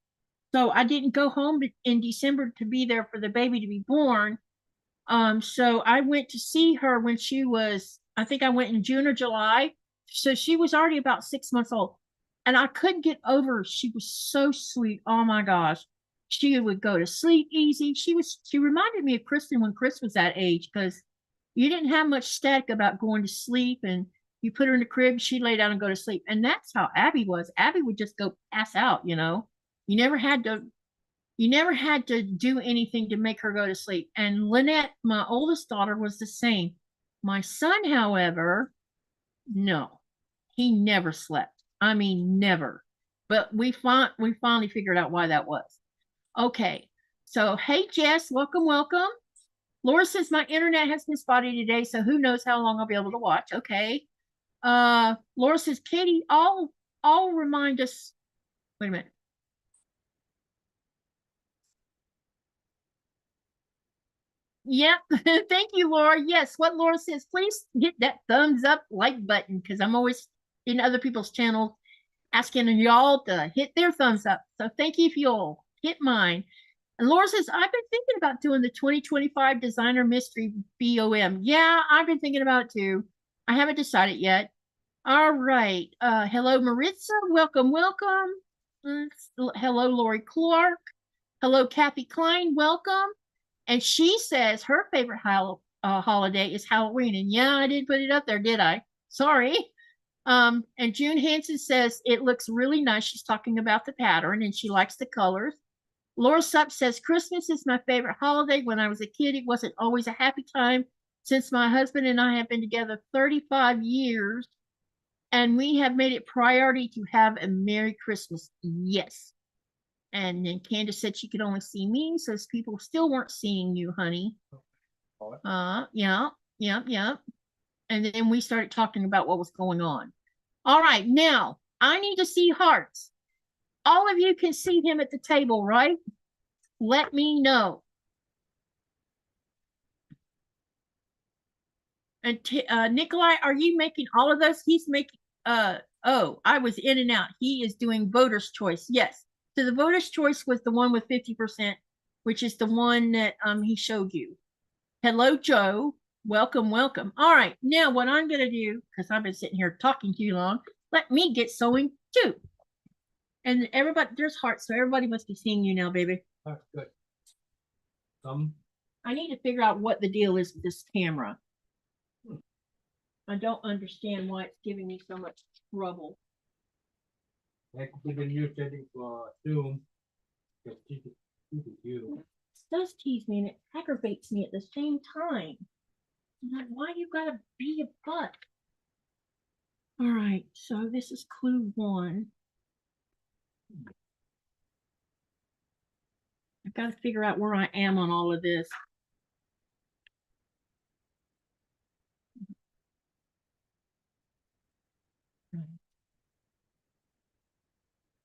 So I didn't go home in December to be there for the baby to be born. So I went to see her when she was, I think I went in June or July. So she was already about 6 months old. And I couldn't get over her. She was so sweet. Oh my gosh. She would go to sleep easy. She reminded me of Kristen when Chris was that age, because you didn't have much static about going to sleep, and you put her in the crib, she'd lay down and go to sleep. And that's how Abby was. Abby would just go pass out, you know. You never had to do anything to make her go to sleep. And Lynette, my oldest daughter, was the same. My son, however, no, he never slept. I mean, never. But we finally figured out why that was. Okay, so hey, Jess, welcome, welcome. Laura says my internet has been spotty today, so who knows how long I'll be able to watch. Okay. Laura says, Katy, I'll remind us. Wait a minute. Yep. Thank you, Laura. Yes, what Laura says, please hit that thumbs up like button, because I'm always in other people's channels asking y'all to hit their thumbs up. So thank you if you'll hit mine. And Laura says, I've been thinking about doing the 2025 Designer Mystery BOM. Yeah, I've been thinking about it too. I haven't decided yet. All right. Hello, Maritza. Welcome, welcome. Hello, Lori Clark. Hello, Kathy Klein. Welcome. And she says her favorite holiday is Halloween. And yeah, I did put it up there, did I? Sorry. And June Hansen says it looks really nice. She's talking about the pattern and she likes the colors. Laura Supp says Christmas is my favorite holiday. When I was a kid, it wasn't always a happy time. Since my husband and I have been together 35 years, and we have made it priority to have a Merry Christmas. Yes. And then Candace said she could only see me, so people still weren't seeing you, honey. Yeah. And then we started talking about what was going on. All right, now I need to see hearts. All of you can see him at the table, right? Let me know. And Nikolai, are you making all of those? He's making, oh, I was in and out. He is doing voter's choice. Yes. So the voter's choice was the one with 50%, which is the one that he showed you. Hello, Joe. Welcome, welcome. All right, now what I'm going to do, because I've been sitting here talking too long, let me get sewing too. And everybody, there's hearts, so everybody must be seeing you now, baby. That's good. I need to figure out what the deal is with this camera. I don't understand why it's giving me so much trouble. Like with the new setting for Zoom, you. It does tease me and it aggravates me at the same time. I'm like, why you gotta be a butt? All right, so this is clue 1. I've got to figure out where I am on all of this.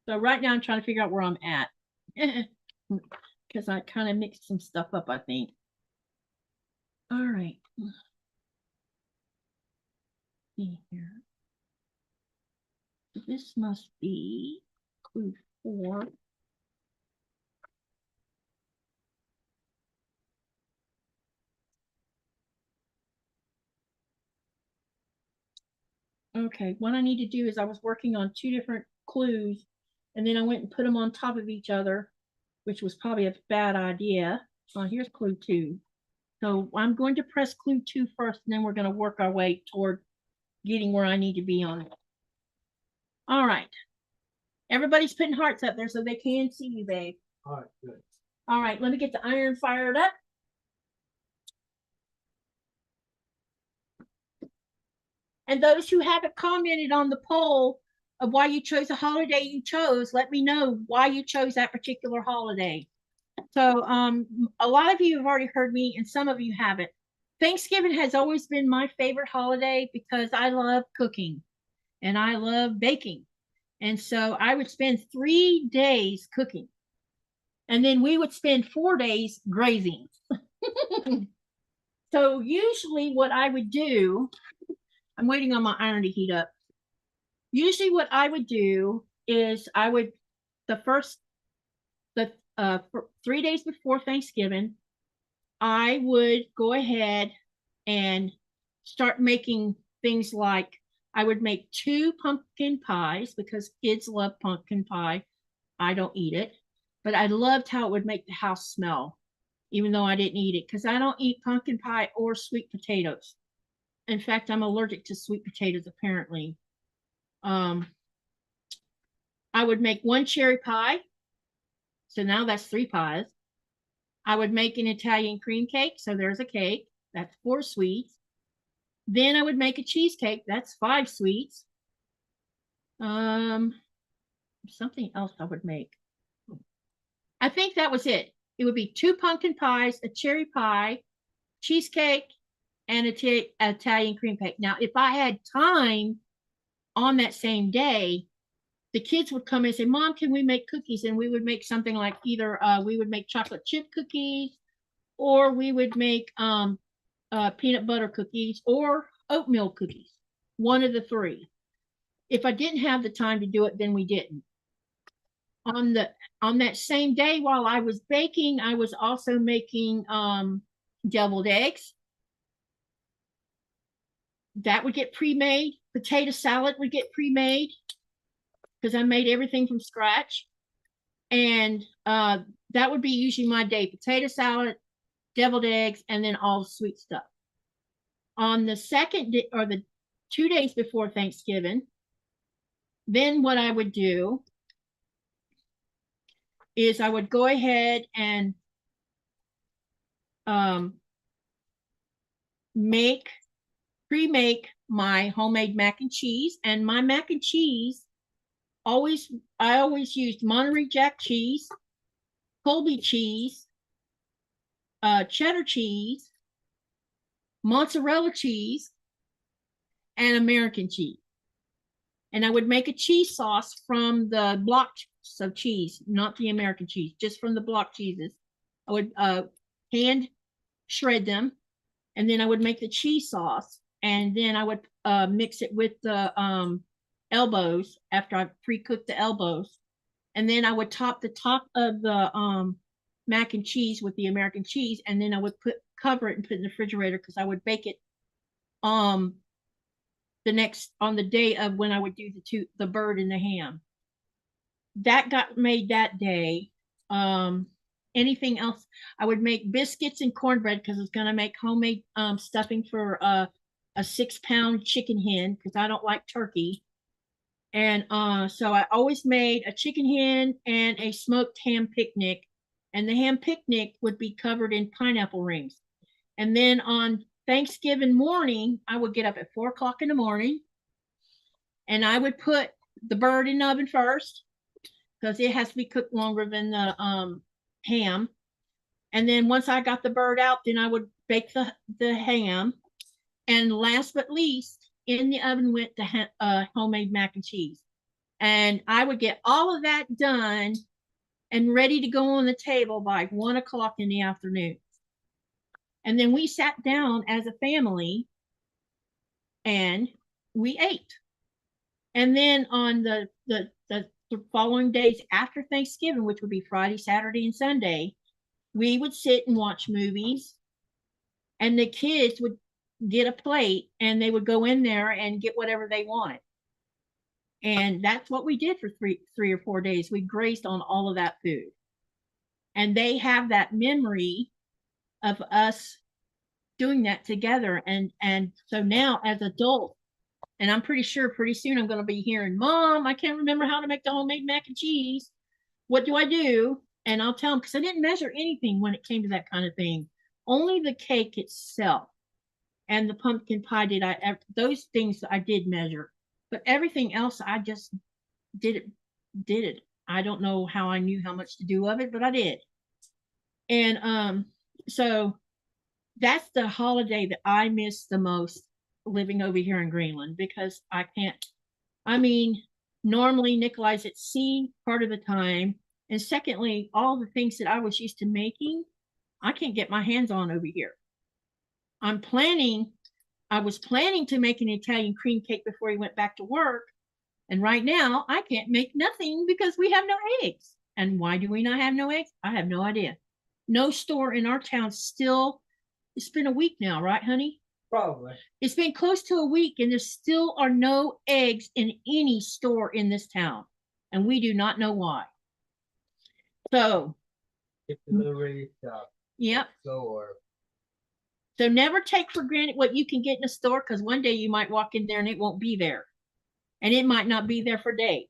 So right now I'm trying to figure out where I'm at. Because I kind of mixed some stuff up, I think. All right. See here. This must be clue 4. Okay, what I need to do is I was working on 2 different clues, and then I went and put them on top of each other, which was probably a bad idea. Here's clue 2. So I'm going to press clue 2 first, and then we're going to work our way toward getting where I need to be on it. All right. Everybody's putting hearts up there so they can see you, babe. All right, good. All right, let me get the iron fired up. And those who haven't commented on the poll of why you chose the holiday you chose, let me know why you chose that particular holiday. So a lot of you have already heard me and some of you haven't. Thanksgiving has always been my favorite holiday because I love cooking and I love baking. And so I would spend 3 days cooking. And then we would spend 4 days grazing. So usually what I would do, I'm waiting on my iron to heat up. Usually what I would do is I would, for 3 days before Thanksgiving, I would go ahead and start making things like I would make 2 pumpkin pies because kids love pumpkin pie. I don't eat it, but I loved how it would make the house smell, even though I didn't eat it because I don't eat pumpkin pie or sweet potatoes. In fact, I'm allergic to sweet potatoes, apparently. I would make 1 cherry pie. So now that's 3 pies. I would make an Italian cream cake. So there's a cake. That's 4 sweets. Then I would make a cheesecake. That's 5 sweets. Something else I would make. I think that was it. It would be 2 pumpkin pies, a cherry pie, cheesecake, and an Italian cream cake. Now, if I had time on that same day, the kids would come and say, Mom, can we make cookies? And we would make something like either we would make chocolate chip cookies, or we would make peanut butter cookies or oatmeal cookies. One of the 3. If I didn't have the time to do it, then we didn't. On that same day while I was baking, I was also making deviled eggs. That would get pre-made. Potato salad would get pre-made because I made everything from scratch. And that would be usually my day: potato salad, deviled eggs, and then all the sweet stuff. On the second day, or the 2 days before Thanksgiving, then what I would do is I would go ahead and pre-make my homemade mac and cheese. And my mac and cheese, I always used Monterey Jack cheese, Colby cheese, cheddar cheese, mozzarella cheese, and American cheese. And I would make a cheese sauce from the block of cheese, not the American cheese, just from the block cheeses. I would hand shred them, and then I would make the cheese sauce, and then I would mix it with the elbows after I pre-cooked the elbows. And then I would top the top of the mac and cheese with the American cheese, and then I would cover it and put it in the refrigerator because I would bake it on the day of when I would do the bird and the ham. That got made that day. Anything else? I would make biscuits and cornbread because I was going to make homemade stuffing for a 6-pound chicken hen because I don't like turkey. And so I always made a chicken hen and a smoked ham picnic. And the ham picnic would be covered in pineapple rings. And then on Thanksgiving morning, I would get up at 4 o'clock in the morning, and I would put the bird in the oven first because it has to be cooked longer than the ham. And then once I got the bird out, then I would bake the ham. And last but least, in the oven went the homemade mac and cheese. And I would get all of that done and ready to go on the table by 1 o'clock in the afternoon. And then we sat down as a family and we ate. And then on the following days after Thanksgiving, which would be Friday, Saturday, and Sunday, we would sit and watch movies, and the kids would get a plate and they would go in there and get whatever they wanted. And that's what we did for three or 4 days. We grazed on all of that food. And they have that memory of us doing that together. And so now as adults, and I'm pretty sure pretty soon I'm going to be hearing, Mom, I can't remember how to make the homemade mac and cheese. What do I do? And I'll tell them, because I didn't measure anything when it came to that kind of thing. Only the cake itself and the pumpkin pie those things I did measure. But everything else, I just did it. I don't know how I knew how much to do of it, but I did. And so that's the holiday that I miss the most living over here in Greenland because I can't. I mean, normally Nikolai's at sea part of the time. And secondly, all the things that I was used to making, I can't get my hands on over here. I was planning to make an Italian cream cake before he went back to work. And right now, I can't make nothing because we have no eggs. And why do we not have no eggs? I have no idea. No store in our town still, it's been a week now, right, honey? Probably. It's been close to a week and there still are no eggs in any store in this town. And we do not know why. So, If delivery is yep. slow or So never take for granted what you can get in a store because one day you might walk in there and it won't be there. And it might not be there for days.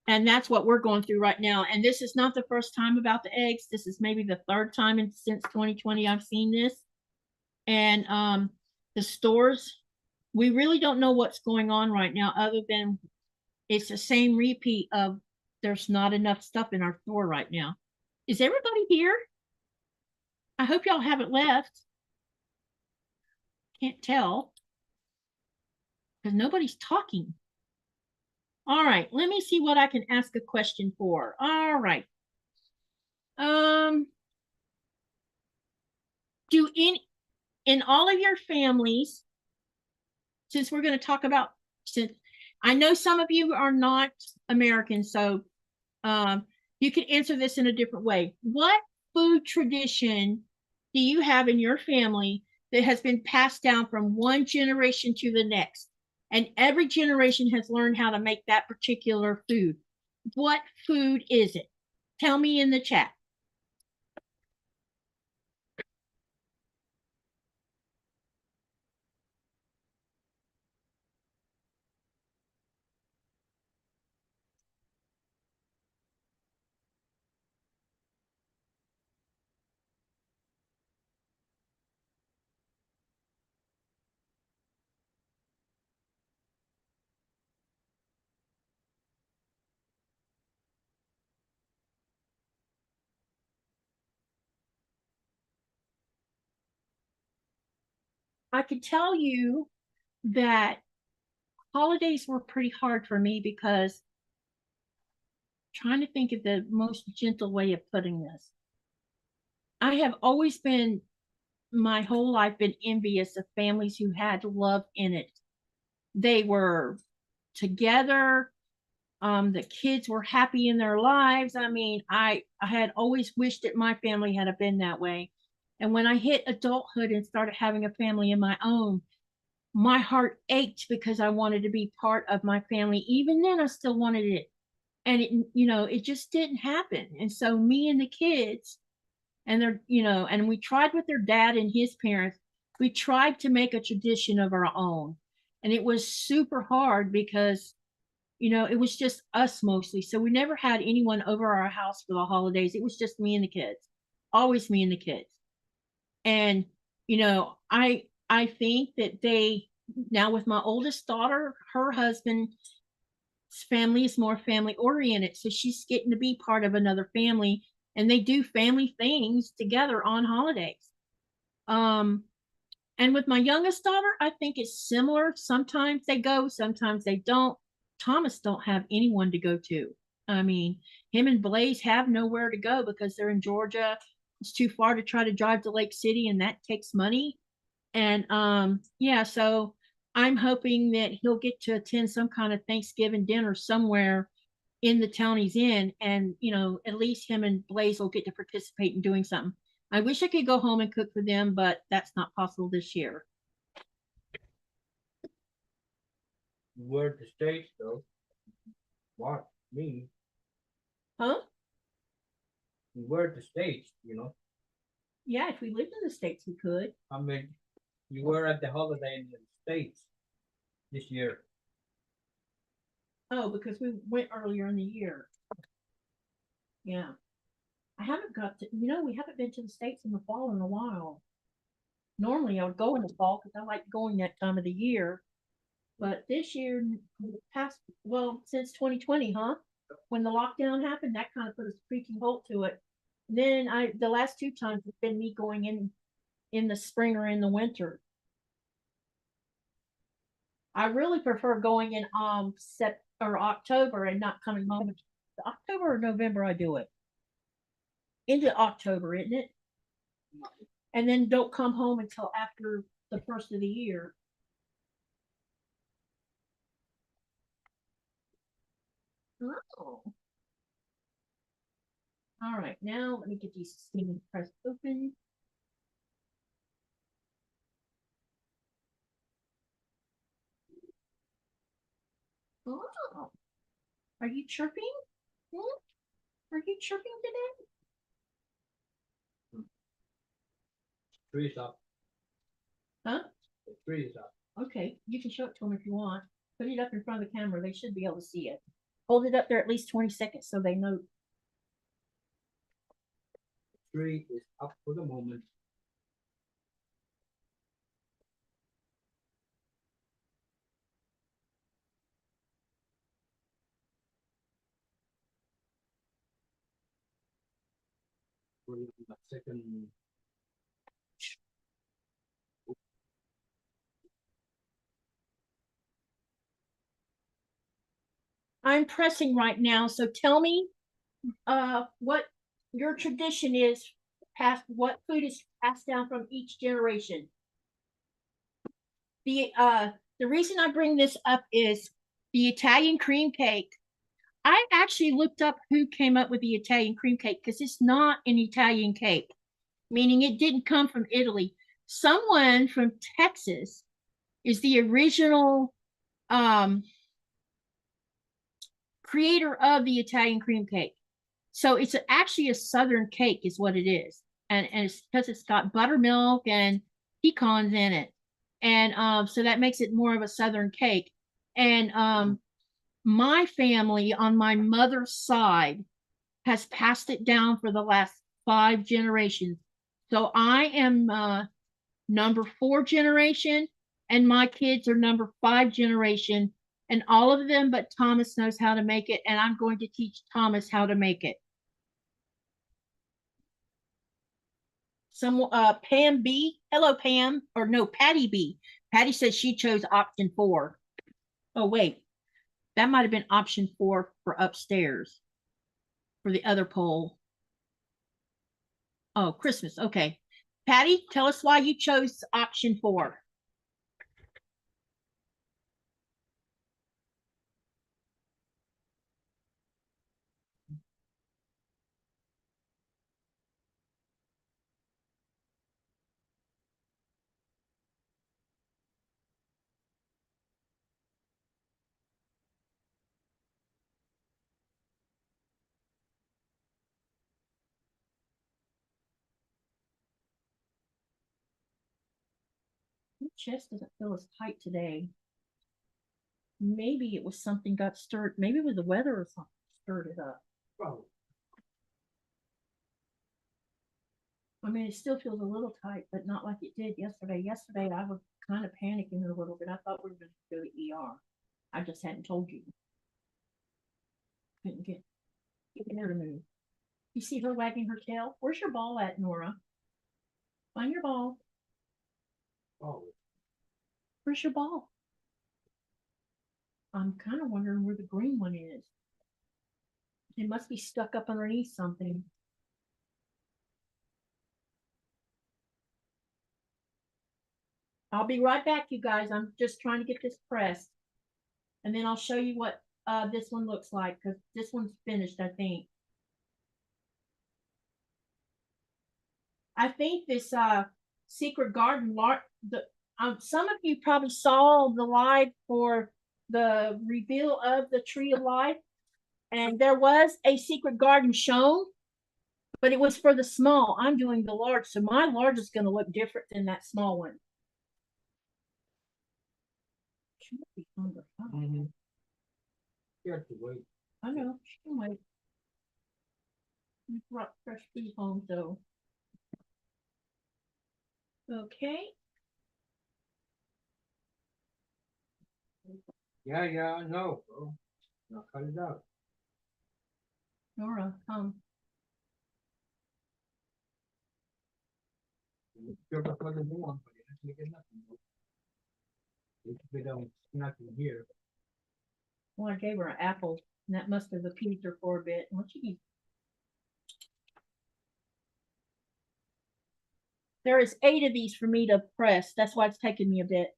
And that's what we're going through right now. And this is not the first time about the eggs. This is maybe the third time since 2020 I've seen this. And the stores, we really don't know what's going on right now other than it's the same repeat of there's not enough stuff in our store right now. Is everybody here? I hope y'all haven't left. Can't tell because nobody's talking. All right, let me see what I can ask a question for. All right. Do in all of your families, since we're going to talk about, since I know some of you are not American, so you can answer this in a different way. What food tradition do you have in your family that has been passed down from one generation to the next? And every generation has learned how to make that particular food. What food is it? Tell me in the chat. I could tell you that holidays were pretty hard for me because trying to think of the most gentle way of putting this. I have always been, my whole life, been envious of families who had love in it. They were together. The kids were happy in their lives. I mean, I had always wished that my family had been that way. And when I hit adulthood and started having a family of my own, my heart ached because I wanted to be part of my family. Even then, I still wanted it. And it just didn't happen. And so me and the kids, and and we tried with their dad and his parents, we tried to make a tradition of our own. And it was super hard because, it was just us mostly. So we never had anyone over our house for the holidays. It was just me and the kids, always me and the kids. And, I think that now with my oldest daughter, her husband's family is more family oriented. So she's getting to be part of another family and they do family things together on holidays. And with my youngest daughter, I think it's similar. Sometimes they go, sometimes they don't. Thomas don't have anyone to go to. I mean, him and Blaze have nowhere to go because they're in Georgia. It's too far to try to drive to Lake City, and that takes money. And yeah, so I'm hoping that he'll get to attend some kind of Thanksgiving dinner somewhere in the town he's in, and at least him and Blaze will get to participate in doing something. I wish I could go home and cook for them, but that's not possible this year. We're at the States though. Watch me. Huh? We're at the States, Yeah, if we lived in the States, we could. I mean, you were at the holiday in the States this year. Oh, because we went earlier in the year. Yeah. I haven't got to, we haven't been to the States in the fall in a while. Normally I would go in the fall because I like going that time of the year. But this year, since 2020, huh? When the lockdown happened, that kind of put a screeching halt to it. Then the last 2 times it's been me going in the spring or in the winter. I really prefer going in October and not coming home until October or November. I do it into October, isn't it? And then don't come home until after the first of the year. Oh. All right, now let me get these steaming press open. Oh, are you chirping? Are you chirping today? Tree's up. Huh? The tree is up. Okay, you can show it to them if you want. Put it up in front of the camera. They should be able to see it. Hold it up there at least 20 seconds so they know. The tree is up for the moment. We're in the second. I'm pressing right now, so tell me what your tradition is, what food is passed down from each generation. The reason I bring this up is the Italian cream cake. I actually looked up who came up with the Italian cream cake because it's not an Italian cake, meaning it didn't come from Italy. Someone from Texas is the original creator of the Italian cream cake. So it's actually a Southern cake is what it is. And it's because it's got buttermilk and pecans in it. And so that makes it more of a Southern cake. And my family on my mother's side has passed it down for the last 5 generations. So I am number 4 generation, and my kids are number 5 generation, and all of them but Thomas knows how to make it, and I'm going to teach Thomas how to make it. Some Pam B, hello Pam, or no, Patty B. Patty says she chose option 4. Oh wait, that might have been option 4 for upstairs for the other poll. Oh, Christmas. Okay. Patty, tell us why you chose option 4. My chest doesn't feel as tight today. Maybe it was something got stirred. Maybe it was the weather or something stirred it up. Probably. I mean, it still feels a little tight, but not like it did yesterday. Yesterday, I was kind of panicking a little bit. I thought we were going to go to ER. I just hadn't told you. Couldn't get her to move. You see her wagging her tail? Where's your ball at, Nora? Find your ball. Oh. Where's your ball? I'm kind of wondering where the green one is. It must be stuck up underneath something. I'll be right back, you guys. I'm just trying to get this pressed. And then I'll show you what this one looks like, because this one's finished, I think. I think this Secret Garden, some of you probably saw the live for the reveal of the Tree of Life. And there was a Secret Garden shown, but it was for the small. I'm doing the large, so my large is going to look different than that small one. She might be hungry. Mm-hmm. You have to wait. I know, she can wait. We brought fresh food home, so. Okay. Yeah, I know, bro. I'll cut it out. Nora, come. Sure, that's what they want, but you actually get nothing. If they don't, nothing here. Well, I gave her an apple, and that must have appeased her for a bit. What you need? There is 8 of these for me to press. That's why it's taking me a bit.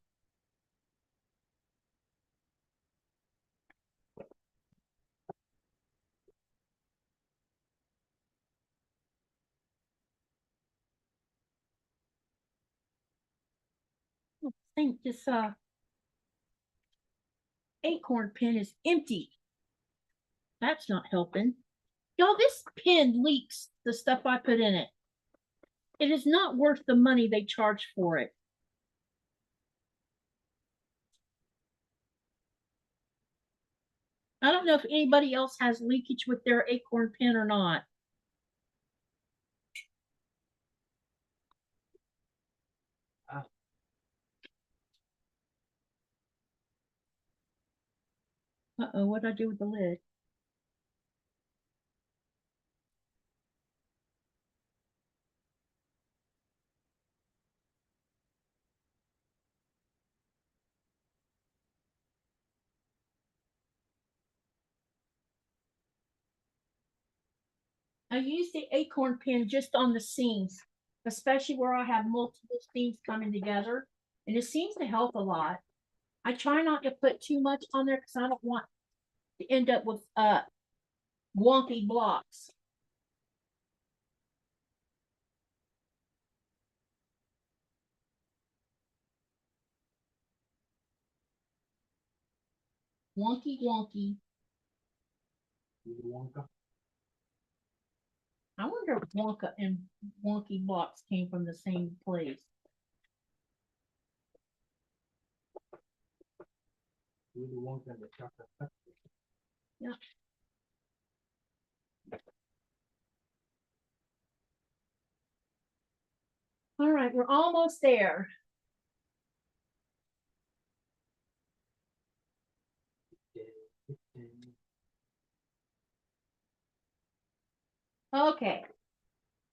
I think this acorn pen is empty. That's not helping. Y'all, this pen leaks the stuff I put in it. It is not worth the money they charge for it. I don't know if anybody else has leakage with their acorn pen or not. Uh-oh, what did I do with the lid? I use the acorn pen just on the seams, especially where I have multiple seams coming together, and it seems to help a lot. I try not to put too much on there because I don't want to end up with wonky blocks. Wonky, wonky. Wonka. I wonder if Wonka and wonky blocks came from the same place. Willy Wonka and the Chocolate Factory. Yeah. All right, we're almost there. Okay.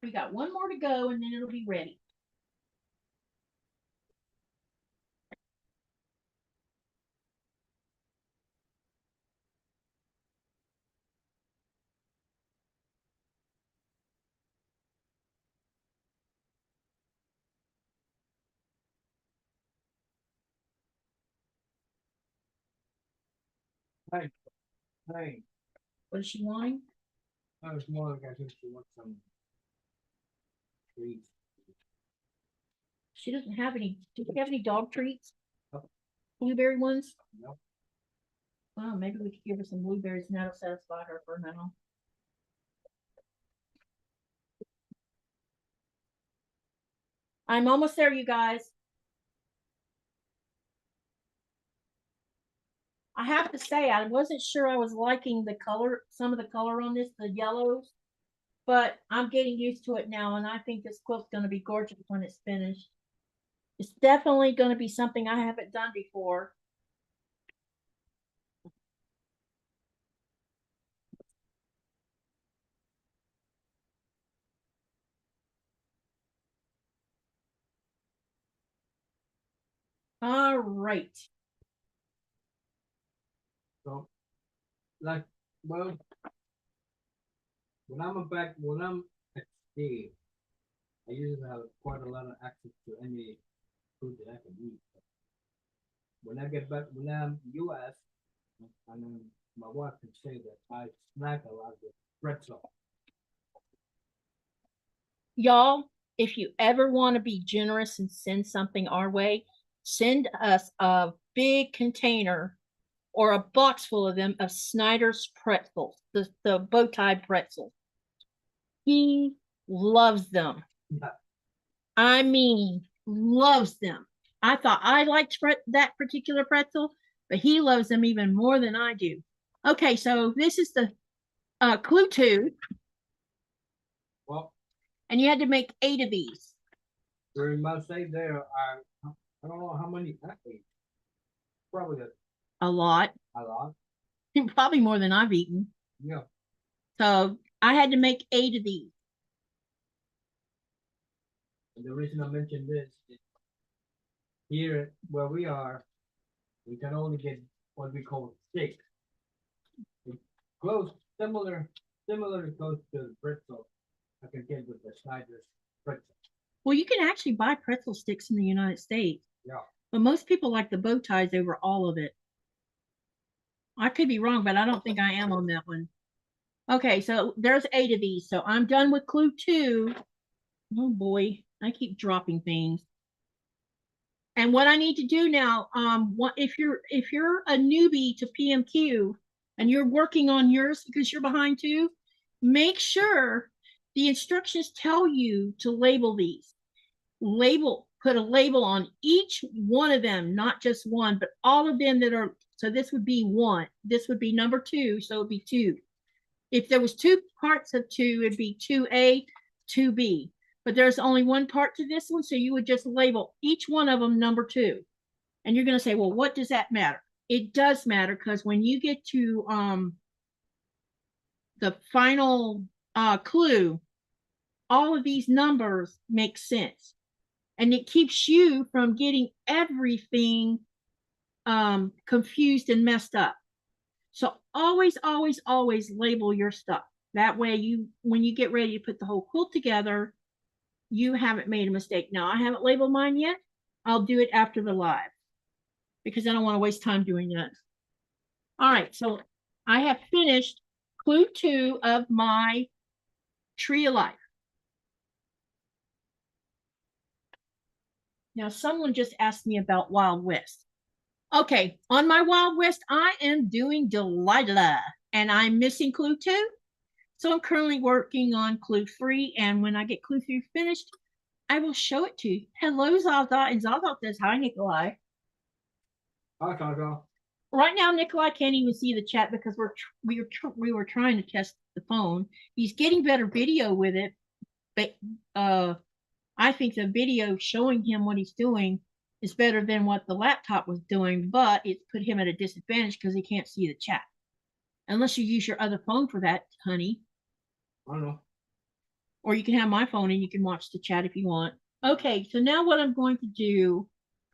We got one more to go and then it'll be ready. Hey, hey. What is she wanting? I was more like I think she wants some treats. She doesn't have any. Do you have any dog treats? Nope. Blueberry ones? Nope. Well, maybe we could give her some blueberries and that'll satisfy her for now. I'm almost there, you guys. I have to say, I wasn't sure I was liking the color, some of the color on this, the yellows, but I'm getting used to it now, and I think this quilt's going to be gorgeous when it's finished. It's definitely going to be something I haven't done before. All right. So, like, well, when I'm at sea, I usually have quite a lot of access to any food that I can eat. When I get back, when I'm US, and then my wife can say that I snack a lot with pretzel. Y'all, if you ever want to be generous and send something our way, send us a big container or a box full of them of Snyder's pretzels, the bow tie pretzels. He loves them. Yeah. I mean, loves them. I thought I liked that particular pretzel, but he loves them even more than I do. Okay, so this is the clue 2. Well, and you had to make 8 of these. very much say there, I don't know how many I ate. Probably A lot. a lot. Probably more than I've eaten. Yeah. So I had to make 8 of these. And the reason I mentioned this is here where we are, we can only get what we call stick. It's close, similar close to the pretzel I can get with the Snyder's pretzel. Well, you can actually buy pretzel sticks in the United States. Yeah. But most people like the bow ties over all of it. I could be wrong, but I don't think I am on that one. Okay, so there's 8 of these. So I'm done with clue 2. Oh boy, I keep dropping things. And what I need to do now, if you're a newbie to PMQ and you're working on yours because you're behind too, make sure the instructions tell you to label these. Put a label on each one of them, not just one, but all of them that are. So this would be 1. This would be number 2, so it'd be 2. If there was 2 parts of 2, it'd be 2A, 2B. But there's only 1 part to this one, so you would just label each one of them number 2. And you're going to say, well, what does that matter? It does matter, because when you get to the final clue, all of these numbers make sense. And it keeps you from getting everything confused and messed up. So always, always, always label your stuff. That way when you get ready to put the whole quilt together, you haven't made a mistake. Now, I haven't labeled mine yet. I'll do it after the live because I don't want to waste time doing that. All right, so I have finished clue 2 of my Tree of Life. Now, someone just asked me about Wild West. Okay, on my Wild West, I am doing Delilah, and I'm missing clue 2. So I'm currently working on clue 3, and when I get clue 3 finished, I will show it to you. Hello, Zaza, and Zaza says, hi, Nikolai. Hi, Zaza. Right now, Nikolai can't even see the chat because we were trying to test the phone. He's getting better video with it, but I think the video showing him what he's doing is better than what the laptop was doing, but it's put him at a disadvantage because he can't see the chat. Unless you use your other phone for that, honey. I don't know. Or you can have my phone and you can watch the chat if you want. Okay, so now what I'm going to do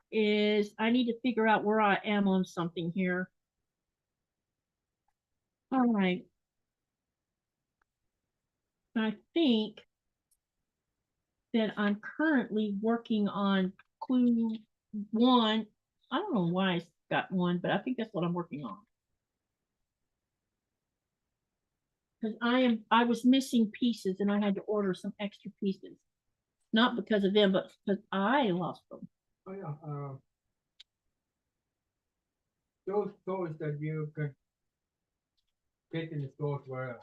is I need to figure out where I am on something here. All right. I think that I'm currently working on clue 1. I don't know why I got 1, but I think that's what I'm working on. Because I was missing pieces and I had to order some extra pieces. Not because of them, but because I lost them. Oh yeah. Those toys that you can get in the stores where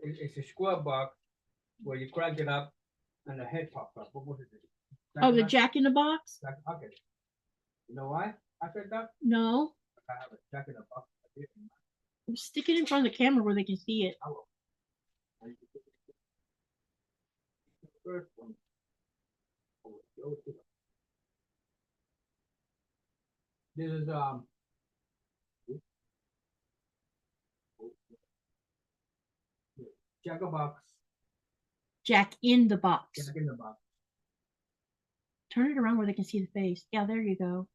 it's a square box where you crank it up and the head pops up. What was it? Oh, the Jack in the Box? Okay. You know why I said that? No. I have a Jack in the Box. Stick it in front of the camera where they can see it. I will. First one. This is Jack in the Box. Jack in the Box. Jack in the Box. Turn it around where they can see the face. Yeah, there you go.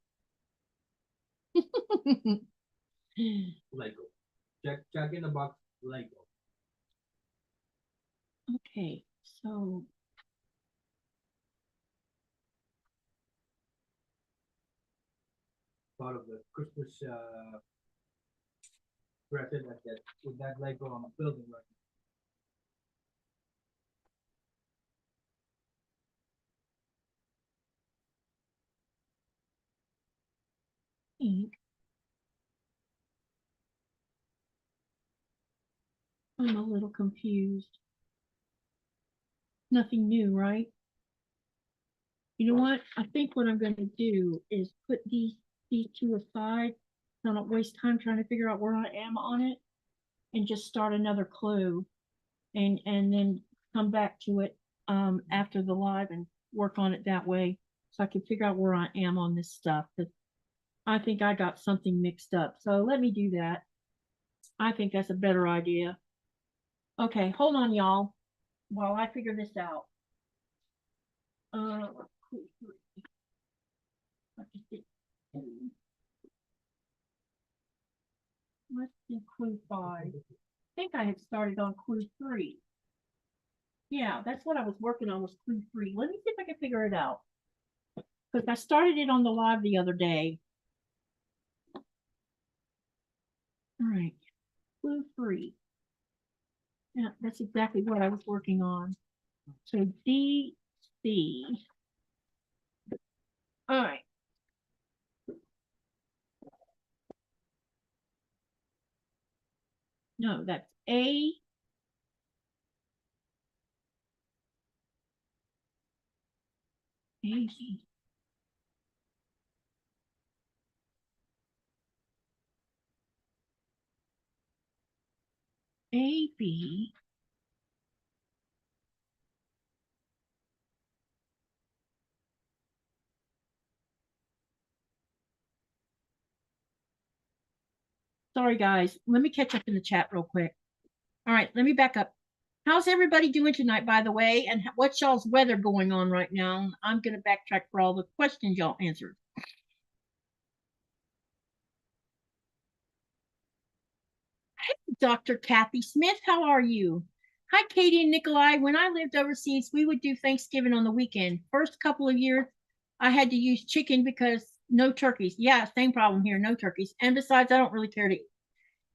Lego. Jack in the Box Lego. Okay, so part of the Christmas present with that Lego on the building right ink. I'm a little confused. Nothing new, right? You know what? I think what I'm going to do is put these 2 aside. So I don't waste time trying to figure out where I am on it, and just start another clue, and then come back to it after the live and work on it that way, so I can figure out where I am on this stuff. Because I think I got something mixed up. So let me do that. I think that's a better idea. Okay, hold on, y'all, while I figure this out. Clue 3. What is it? Let's do clue 5. I think I had started on clue 3. Yeah, that's what I was working on, was clue 3. Let me see if I can figure it out. Because I started it on the live the other day. All right, clue 3. Yeah, that's exactly what I was working on. So DC. All right. No, that's A. AB. AB. Sorry, guys. Let me catch up in the chat real quick. All right, let me back up. How's everybody doing tonight, by the way? And what's y'all's weather going on right now? I'm going to backtrack for all the questions y'all answered. Hey, Dr. Kathy Smith, how are you? Hi, Katie and Nikolai. When I lived overseas, we would do Thanksgiving on the weekend. First couple of years, I had to use chicken because no turkeys. Yeah, same problem here, no turkeys. And besides, I don't really care to eat.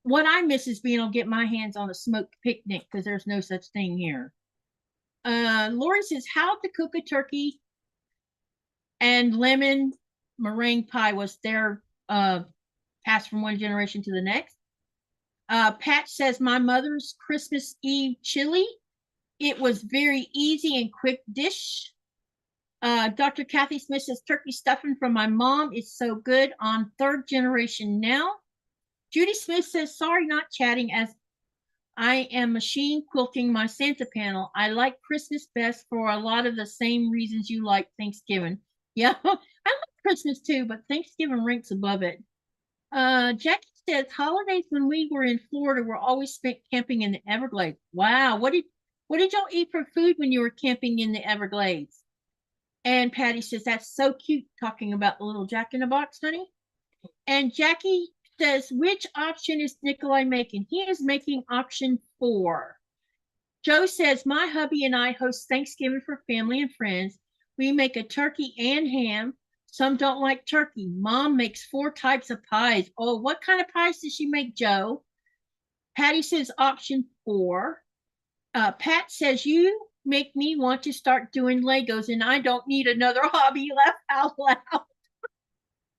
What I miss is being able to get my hands on a smoked picnic because there's no such thing here. Lori says, how to cook a turkey and lemon meringue pie was their passed from one generation to the next. Pat says, my mother's Christmas Eve chili. It was very easy and quick dish. Dr. Kathy Smith says, turkey stuffing from my mom is so good, on 3rd generation now. Judy Smith says, sorry, not chatting, as I am machine quilting my Santa panel. I like Christmas best for a lot of the same reasons you like Thanksgiving. Yeah, I like Christmas too, but Thanksgiving ranks above it. Jackie says, holidays when we were in Florida were always spent camping in the Everglades. Wow, what did y'all eat for food when you were camping in the Everglades? And Patty says, that's so cute, talking about the little Jack-in-the-Box, honey. And Jackie says, which option is Nikolai making? He is making option 4. Joe says, my hubby and I host Thanksgiving for family and friends. We make a turkey and ham. Some don't like turkey. Mom makes 4 types of pies. Oh, what kind of pies does she make, Joe? Patty says option 4. Pat says, you make me want to start doing Legos and I don't need another hobby. Laugh out loud.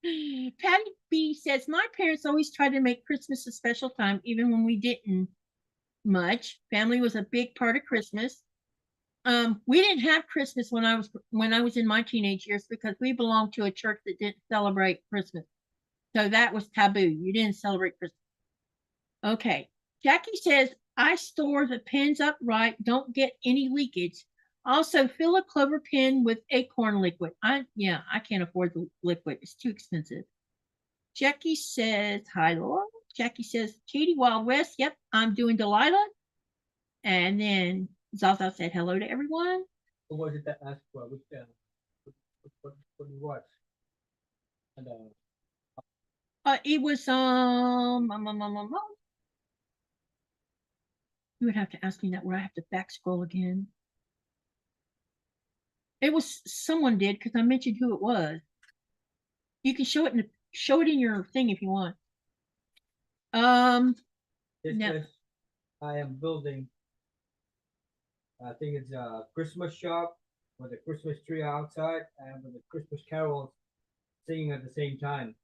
Patty B says, my parents always tried to make Christmas a special time, even when we didn't much. Family was a big part of Christmas. We didn't have Christmas when I was in my teenage years because we belonged to a church that didn't celebrate Christmas. So that was taboo. You didn't celebrate Christmas. Okay. Jackie says, I store the pens upright, don't get any leakage. Also, fill a clover pen with acorn liquid. I can't afford the liquid. It's too expensive. Jackie says, hi, Laura. Jackie says, Katie Wild West. Yep, I'm doing Delilah. And then Zaza said hello to everyone. What was it that asked for? What you watch? And It was you would have to ask me that where I have to back scroll again. It was someone did because I mentioned who it was. You can show it in your thing if you want. this No. is, I am building. I think it's a Christmas shop with a Christmas tree outside and with the Christmas carols singing at the same time.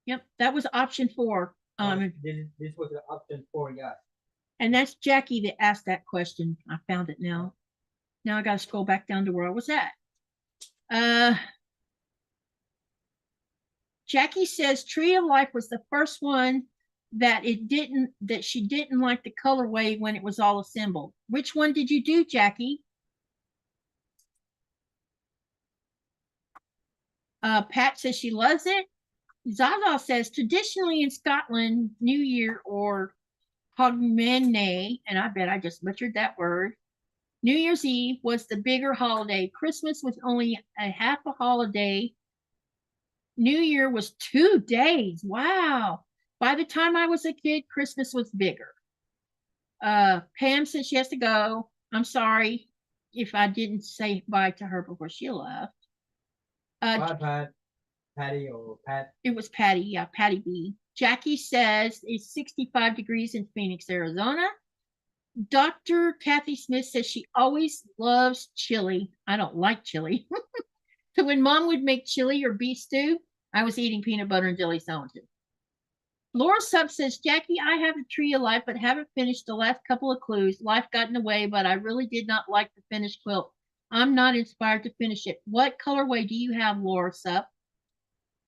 Yep, that was option 4. This was option 4, yes. And that's Jackie that asked that question. I found it now. Now I got to scroll back down to where I was at. Jackie says Tree of Life was the first one that she didn't like the colorway when it was all assembled. Which one did you do, Jackie? Pat says she loves it. Zaza says traditionally in Scotland, New Year or Hogmanay, and I bet I just butchered that word, New Year's Eve was the bigger holiday. Christmas was only a half a holiday. New Year was 2 days. Wow. By the time I was a kid, Christmas was bigger. Pam says she has to go. I'm sorry if I didn't say bye to her before she left. Bye, Pat. Patty or Pat. It was Patty. Yeah, Patty B. Jackie says it's 65 degrees in Phoenix, Arizona. Dr. Kathy Smith says she always loves chili. I don't like chili. So when mom would make chili or beef stew, I was eating peanut butter and jelly sandwiches. Laura Sub says, Jackie, I have a tree of life, but haven't finished the last couple of clues. Life got in the way, but I really did not like the finished quilt. I'm not inspired to finish it. What colorway do you have, Laura Sub?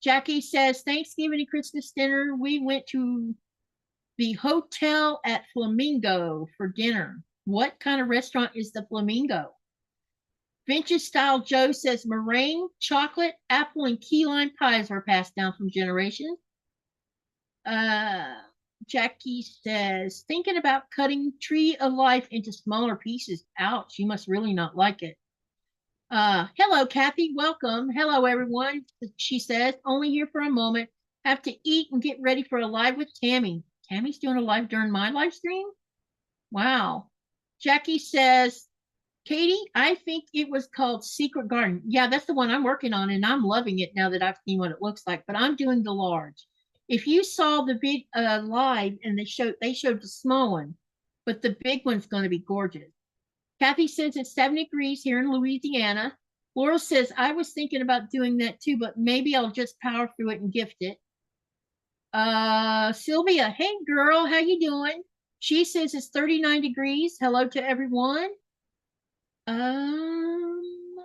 Jackie says, Thanksgiving and Christmas dinner, we went to the hotel at Flamingo for dinner. What kind of restaurant is the Flamingo? Vintage Style Joe says meringue, chocolate, apple, and key lime pies are passed down from generations. Jackie says, thinking about cutting Tree of Life into smaller pieces. Ouch, you must really not like it. Hello, Kathy. Welcome. Hello, everyone. She says, only here for a moment. Have to eat and get ready for a live with Tammy. Tammy's doing a live during my live stream? Wow. Jackie says, Katy, I think it was called Secret Garden. Yeah, that's the one I'm working on, and I'm loving it now that I've seen what it looks like, but I'm doing the large. If you saw the big live and they showed the small one, but the big one's going to be gorgeous. Kathy says it's 7 degrees here in Louisiana. Laura says, I was thinking about doing that too, but maybe I'll just power through it and gift it. Sylvia, hey girl, how you doing? She says it's 39 degrees. Hello to everyone. And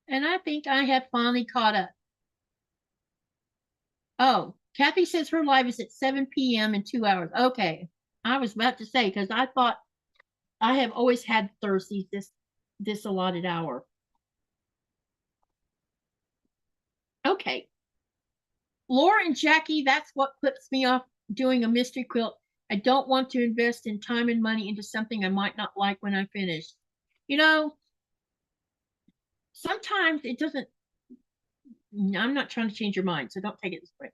I think I have finally caught up. Oh, Kathy says her live is at 7 p.m. in 2 hours. Okay. I was about to say, because I thought I have always had Thursdays this allotted hour. Okay. Laura and Jackie, that's what puts me off doing a mystery quilt. I don't want to invest in time and money into something I might not like when I finish. You know, sometimes it doesn't, I'm not trying to change your mind, so don't take it this way.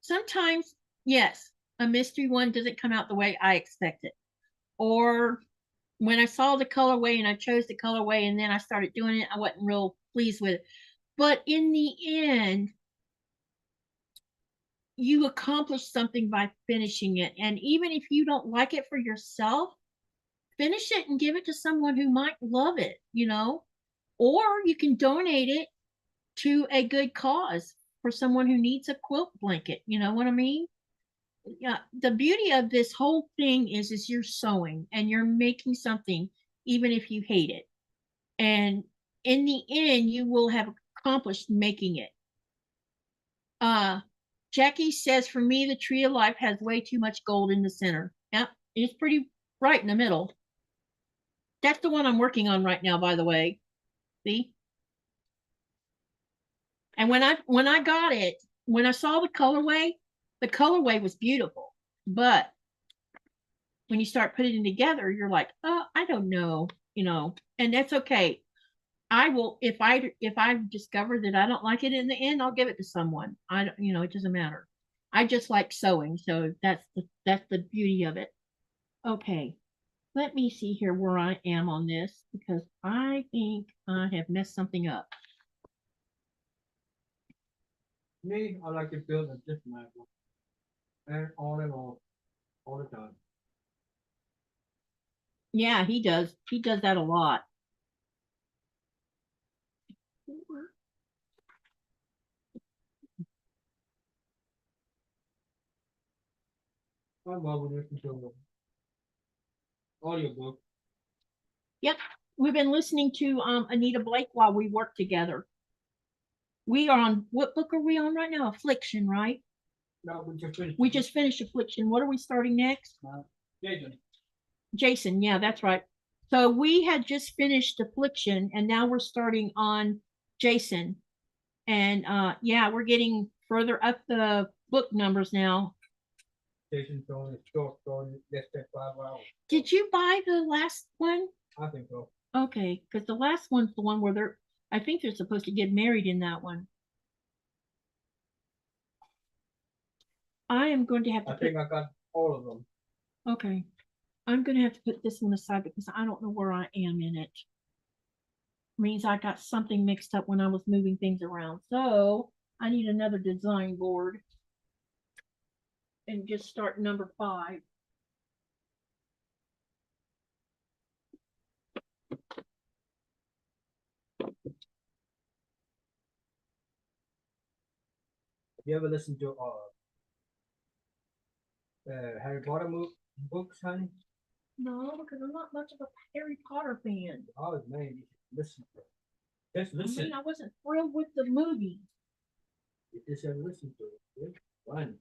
Sometimes, yes, a mystery one doesn't come out the way I expect it. Or when I saw the colorway and I chose the colorway and then I started doing it, I wasn't real pleased with it. But in the end, you accomplish something by finishing it. And even if you don't like it for yourself, finish it and give it to someone who might love it, you know, or you can donate it to a good cause for someone who needs a quilt blanket. You know what I mean? Yeah. The beauty of this whole thing is you're sewing and you're making something, even if you hate it. And in the end, you will have accomplished making it. Jackie says, for me, the Tree of Life has way too much gold in the center. Yeah, it's pretty bright in the middle. That's the one I'm working on right now, by the way. See? And when I got it, when I saw the colorway was beautiful. But when you start putting it together, you're like, oh, I don't know, you know, and that's okay. I will, if I discover that I don't like it in the end, I'll give it to someone. You know, it doesn't matter. I just like sewing, so that's the beauty of it. Okay, let me see here where I am on this, because I think I have messed something up. Me, I like to build a dismantle. And all the time. Yeah, he does. He does that a lot. I love listening to audiobook. Yep, we've been listening to Anita Blake while we work together. We are on, what book are we on right now? Affliction, right? No, we just finished. We just finished Affliction. What are we starting next? Jason. Jason, yeah, that's right. So we had just finished Affliction, and now we're starting on Jason. And yeah, we're getting further up the book numbers now. Jason's only short story less than 5 hours. Did you buy the last one? I think so. Okay, because the last one's the one where I think they're supposed to get married in that one. I am going to have to I think I got all of them. okay. I'm going to have to put this one aside because I don't know where I am in it. Means I got something mixed up when I was moving things around. So I need another design board. And just start number 5. You ever listen to Harry Potter books, honey? No, because I'm not much of a Harry Potter fan. Oh man, you should listen to it. Just I listen. mean, I wasn't thrilled with the movie. You just have to listen to it. It's fun.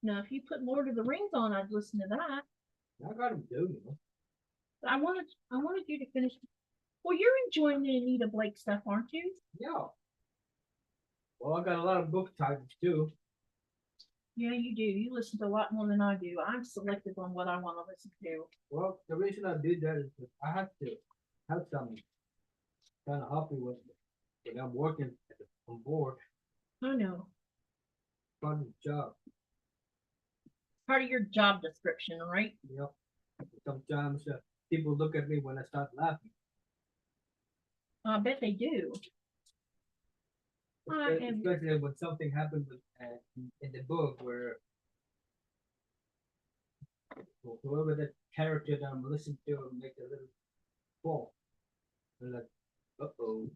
Now, if you put Lord of the Rings on, I'd listen to that. I got them too, you know. But I wanted you to finish. Well, you're enjoying the Anita Blake stuff, aren't you? Yeah. Well, I got a lot of book titles too. Yeah, you do. You listen to a lot more than I do. I'm selective on what I want to listen to. Well, the reason I do that is that I have to have some kind of hobby with it when I'm working on board. I know. Part of the job. Part of your job description, right? Yep. Sometimes people look at me when I start laughing. I bet they do. Especially when something happens in the book where whoever that character that I'm listening to make a little fall. They're like, uh-oh.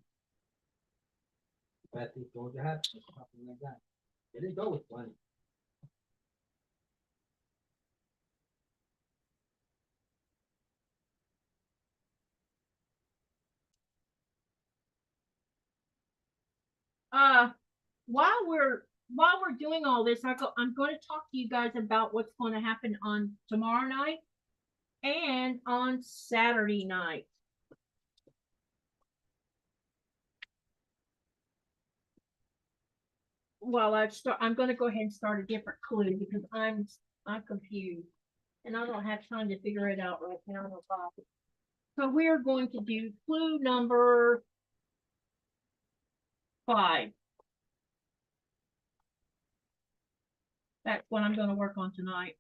Bad thing's going to happen, or something like that. It is always funny. While we're doing all this, I'm going to talk to you guys about what's going to happen on tomorrow night and on Saturday night. Well, I'm going to go ahead and start a different clue because I'm confused and I don't have time to figure it out right now. So we're going to do clue number 5. That's what I'm going to work on tonight.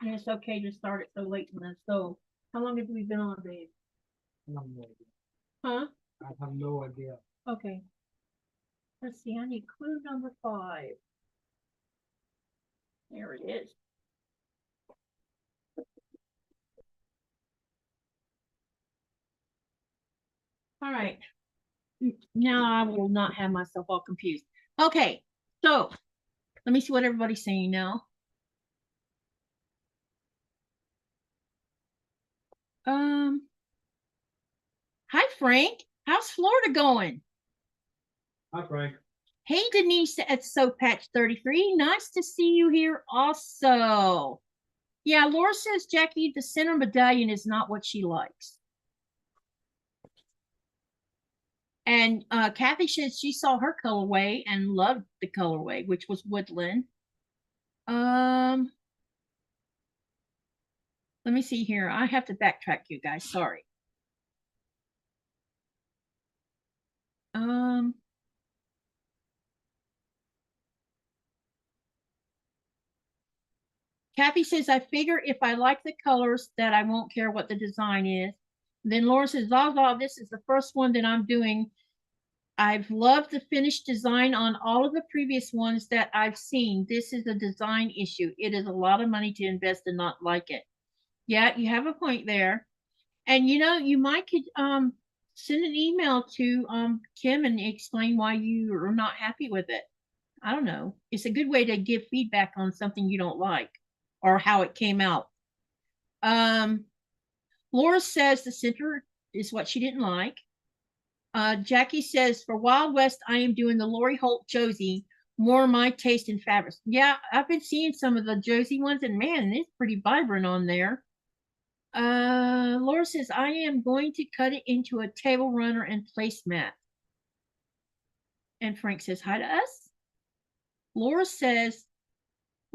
And it's okay to start it so late in the stove. How long have we been on, babe? I have no idea. Huh? I have no idea. Okay. Let's see, I need clue number 5. There it is. All right. Now I will not have myself all confused. Okay, so let me see what everybody's saying now. Hi Frank. How's Florida going? Hi, Frank. Hey Denise at Patch33. Nice to see you here also. Yeah, Laura says, Jackie, the center medallion is not what she likes. And Kathy says she saw her colorway and loved the colorway, which was woodland. Let me see here. I have to backtrack you guys. Sorry. Kathy says, I figure if I like the colors that I won't care what the design is. Then Laura says, Zaza, this is the first one that I'm doing. I've loved the finished design on all of the previous ones that I've seen. This is a design issue. It is a lot of money to invest and not like it. Yeah, you have a point there. And you know, you might could send an email to Kim and explain why you are not happy with it. I don't know. It's a good way to give feedback on something you don't like or how it came out. Laura says the center is what she didn't like. Jackie says, for Wild West, I am doing the Lori Holt Josie, more my taste in fabrics. Yeah, I've been seeing some of the Josie ones, and man, it's pretty vibrant on there. Laura says, I am going to cut it into a table runner and placemat. And Frank says, hi to us. Laura says,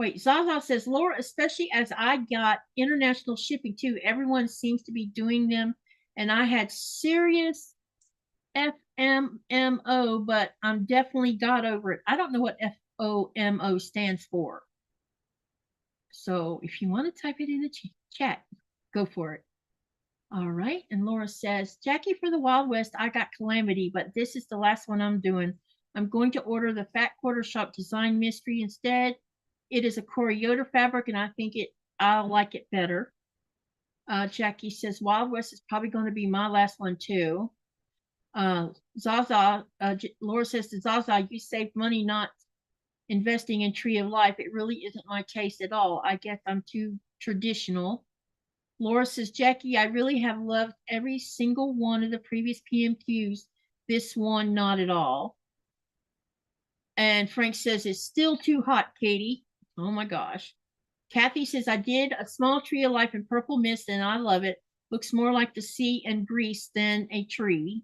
Wait, Zaza says, Laura, especially as I got international shipping too, everyone seems to be doing them. And I had serious FMMO, but I'm definitely got over it. I don't know what FOMO stands for. So if you want to type it in the chat, go for it. All right. And Laura says, Jackie, for the Wild West, I got Calamity, but this is the last one I'm doing. I'm going to order the Fat Quarter Shop Design Mystery instead. It is a Coriota fabric, and I think I'll like it better. Jackie says, Wild West is probably going to be my last one too. Zaza, Laura says to Zaza, you saved money not investing in Tree of Life. It really isn't my taste at all. I guess I'm too traditional. Laura says, Jackie, I really have loved every single one of the previous PMQs. This one, not at all. And Frank says, it's still too hot, Katy. Oh my gosh. Kathy says, I did a small Tree of Life in Purple Mist, and I love it. Looks more like the sea and Greece than a tree.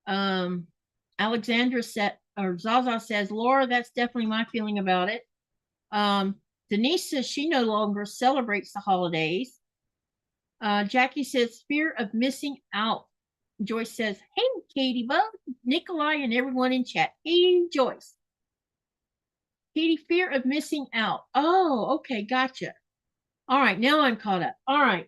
Alexandra said, or Zaza says, Laura, that's definitely my feeling about it. Denise says she no longer celebrates the holidays. Jackie says, fear of missing out. Joyce says, hey, Katy, Bug, Nikolai, and everyone in chat. Hey, Joyce. Katy, fear of missing out. Oh, okay, gotcha. All right, now I'm caught up. All right.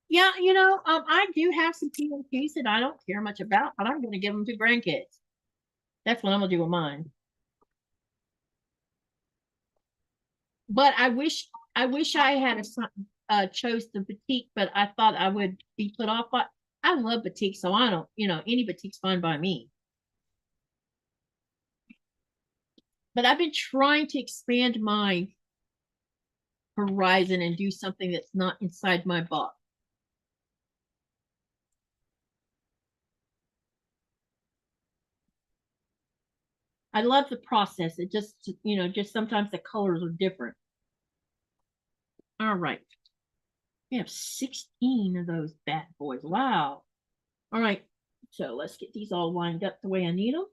Yeah, you know, I do have some PMQs that I don't care much about, but I'm going to give them to grandkids. That's what I'm going to do with mine. But I wish I had chose the batik, but I thought I would be put off by. I love batik, so I don't, you know, any batik's fine by me. But I've been trying to expand my horizon and do something that's not inside my box. I love the process. It just, you know, just sometimes the colors are different. All right. We have 16 of those bad boys. Wow. All right. So let's get these all lined up the way I need them.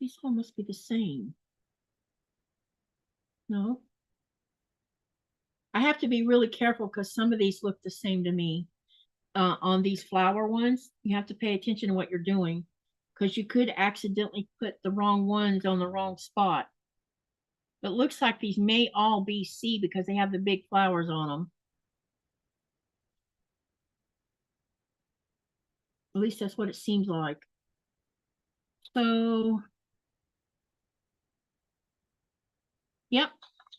These all must be the same. No. I have to be really careful because some of these look the same to me. On these flower ones, you have to pay attention to what you're doing because you could accidentally put the wrong ones on the wrong spot. But it looks like these may all be C because they have the big flowers on them. At least that's what it seems like. So, yep,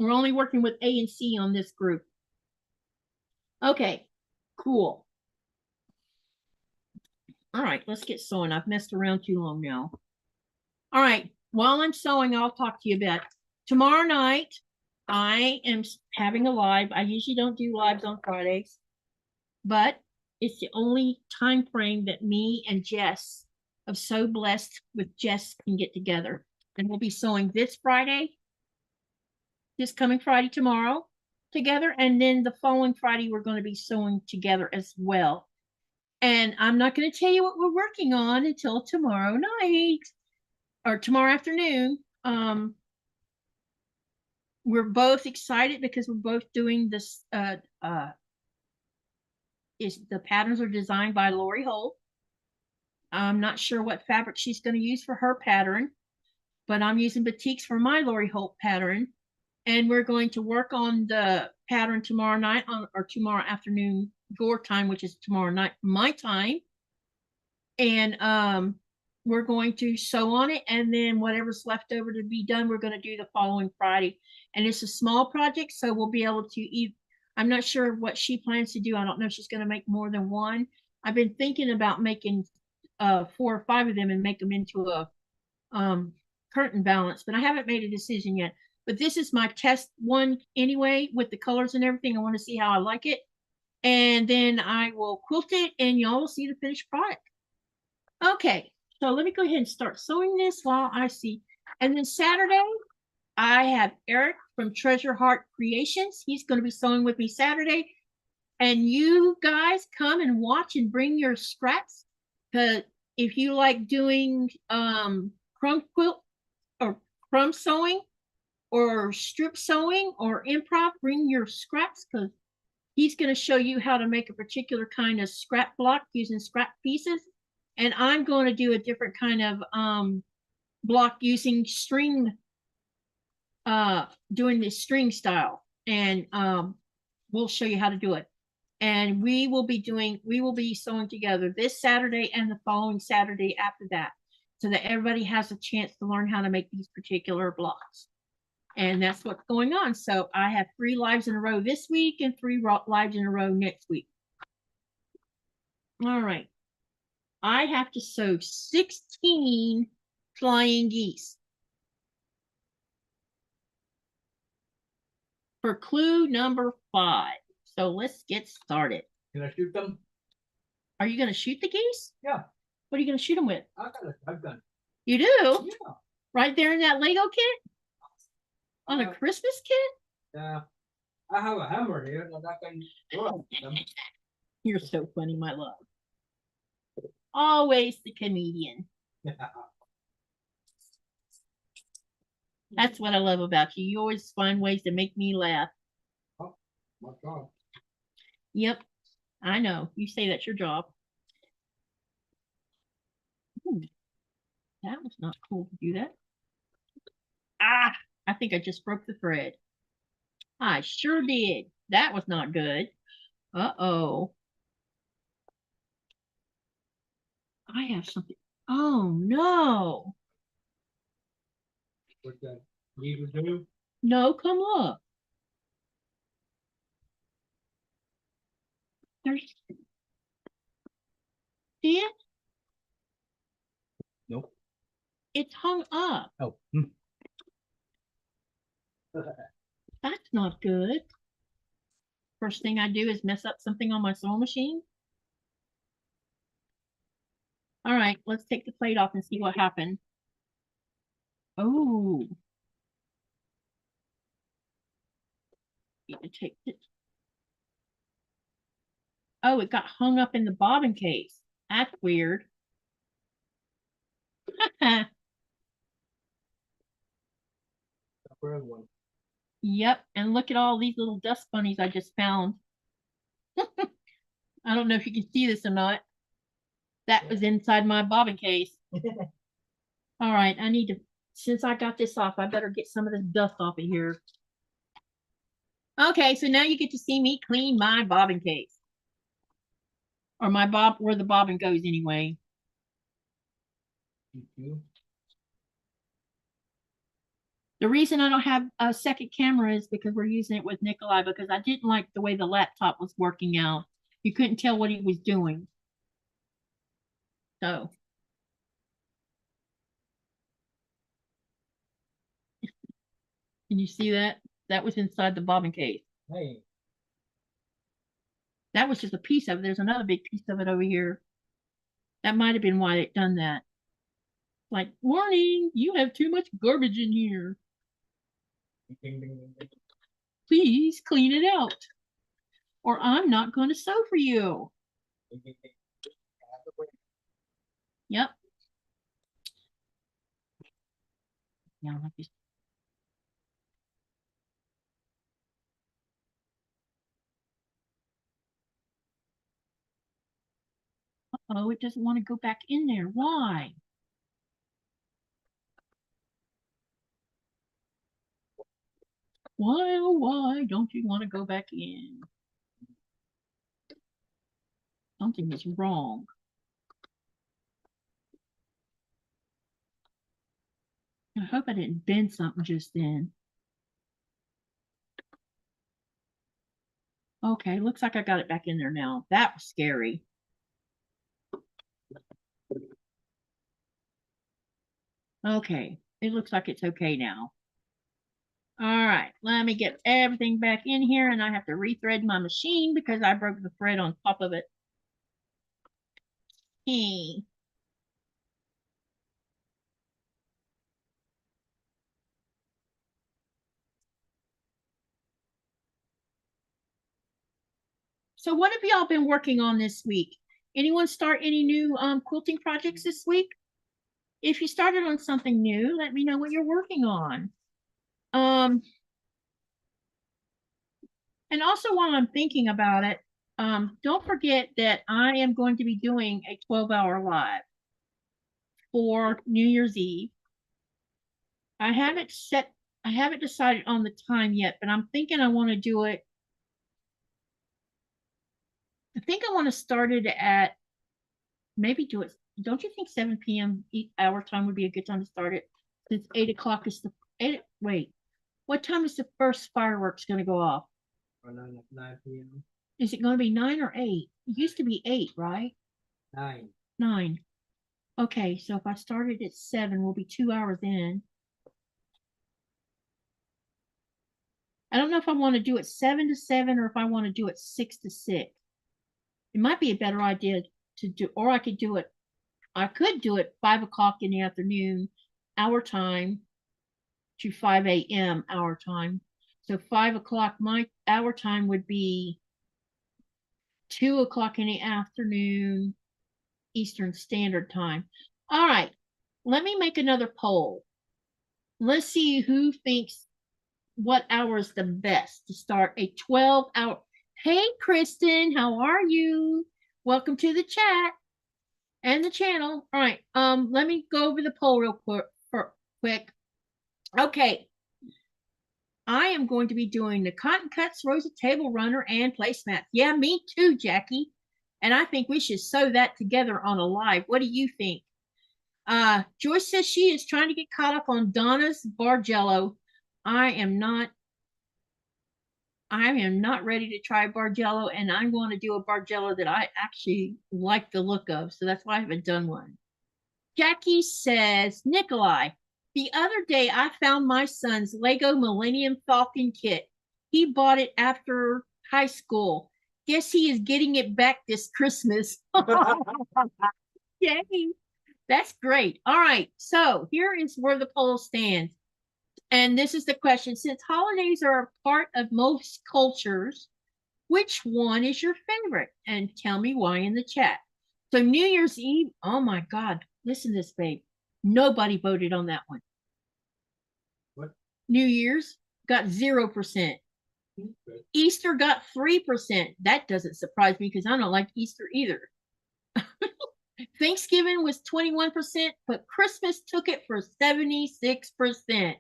we're only working with A and C on this group. Okay, cool. All right, let's get sewing. I've messed around too long now. All right, while I'm sewing, I'll talk to you about tomorrow night. I am having a live. I usually don't do lives on Fridays, but it's the only time frame that me and Jess of So Blessed with Jess can get together. And we'll be sewing this Friday, this coming Friday tomorrow together. And then the following Friday, we're going to be sewing together as well. And I'm not going to tell you what we're working on until tomorrow night or tomorrow afternoon. We're both excited because we're both doing this. The patterns are designed by Lori Holt. I'm not sure what fabric she's going to use for her pattern, but I'm using batiks for my Lori Holt pattern. And we're going to work on the pattern tomorrow night or tomorrow afternoon your time, which is tomorrow night my time. And we're going to sew on it, and then whatever's left over to be done, we're going to do the following Friday. And it's a small project, so we'll be able to eat. I'm not sure what she plans to do. I don't know if she's going to make more than one. I've been thinking about making 4 or 5 of them and make them into a curtain balance, but I haven't made a decision yet. But this is my test one anyway with the colors and everything. I want to see how I like it. And then I will quilt it, and y'all will see the finished product. Okay, so let me go ahead and start sewing this while I see. And then Saturday, I have Eric from Treasure Heart Creations. He's going to be sewing with me Saturday. And you guys come and watch and bring your scraps. Because if you like doing crumb quilt or crumb sewing or strip sewing or improv, bring your scraps because he's going to show you how to make a particular kind of scrap block using scrap pieces. And I'm going to do a different kind of block using string, doing this string style. And we'll show you how to do it. And we will be sewing together this Saturday and the following Saturday after that, so that everybody has a chance to learn how to make these particular blocks. And that's what's going on. So I have 3 lives in a row this week and 3 lives in a row next week. All right. I have to sew 16 flying geese. For clue number 5. So let's get started. Can I shoot them? Are you going to shoot the geese? Yeah. What are you going to shoot them with? I got a shotgun. You do? Yeah. Right there in that Lego kit? On a Christmas kit? I have a hammer here that I can throw at them. You're so funny, my love. Always the comedian. That's what I love about you. You always find ways to make me laugh. Oh, my God. Yep, I know. You say that's your job. Ooh, that was not cool to do that. Ah, I think I just broke the thread. I sure did. That was not good. Uh-oh. I have something. Oh, no. What that need to do? No, come look. There's. See it? Nope. It's hung up. Oh. That's not good. First thing I do is mess up something on my sewing machine. All right, let's take the plate off and see what happened. Oh. Need to take it. Oh, it got hung up in the bobbin case. That's weird. Yep, and look at all these little dust bunnies I just found. I don't know if you can see this or not. That was inside my bobbin case. All right, I need to, since I got this off, I better get some of this dust off of here. Okay, so now you get to see me clean my bobbin case. Or my where the bobbin goes anyway. The reason I don't have a second camera is because we're using it with Nikolai, because I didn't like the way the laptop was working out. You couldn't tell what he was doing. So. Can you see that? That was inside the bobbin case. Hey. That was just a piece of it. There's another big piece of it over here. That might have been why it done that. Like, warning, you have too much garbage in here. Please clean it out, or I'm not going to sew for you. Yep. Now let me. Uh-oh, it doesn't want to go back in there. Why? Why, oh, why don't you want to go back in? Something is wrong. I hope I didn't bend something just then. Okay, looks like I got it back in there now. That was scary. Okay, it looks like it's okay now. All right, let me get everything back in here, and I have to rethread my machine because I broke the thread on top of it. Hey. So what have y'all been working on this week? Anyone start any new quilting projects this week? If you started on something new, let me know what you're working on. And also while I'm thinking about it, don't forget that I am going to be doing a 12-hour live for New Year's Eve. I haven't decided on the time yet, but I'm thinking I want to do it. I think I want to start it at maybe do it. Don't you think 7 p.m. our time would be a good time to start it? Since 8 o'clock is the 8. Wait, what time is the first fireworks going to go off? Or 9 p.m. Is it going to be 9 or 8? It used to be 8, right? 9. 9. Okay, so if I started at 7, we'll be 2 hours in. I don't know if I want to do it 7 to 7 or if I want to do it 6 to 6. It might be a better idea to do, or I could do it 5 o'clock in the afternoon, our time, to 5 a.m. our time. So 5 o'clock our time would be 2 o'clock in the afternoon, Eastern Standard Time. All right, let me make another poll. Let's see who thinks what hour is the best to start a 12-hour. Hey, Kristen, how are you? Welcome to the chat and the channel. All right, let me go over the poll real quick. Okay, I am going to be doing the Cotton Cuts, Rosa Table Runner, and Placemat. Yeah, me too, Jackie. And I think we should sew that together on a live. What do you think? Joyce says she is trying to get caught up on Donna's Bargello. I am not ready to try Bargello, and I'm going to do a Bargello that I actually like the look of. So that's why I haven't done one. Jackie says, Nikolai, the other day I found my son's Lego Millennium Falcon kit. He bought it after high school. Guess he is getting it back this Christmas. Yay. That's great. All right. So here is where the poll stands. And this is the question. Since holidays are a part of most cultures, which one is your favorite? And tell me why in the chat. So New Year's Eve, oh my God, listen to this, babe. Nobody voted on that one. What? New Year's got 0%. Okay. Easter got 3%. That doesn't surprise me because I don't like Easter either. Thanksgiving was 21%, but Christmas took it for 76%.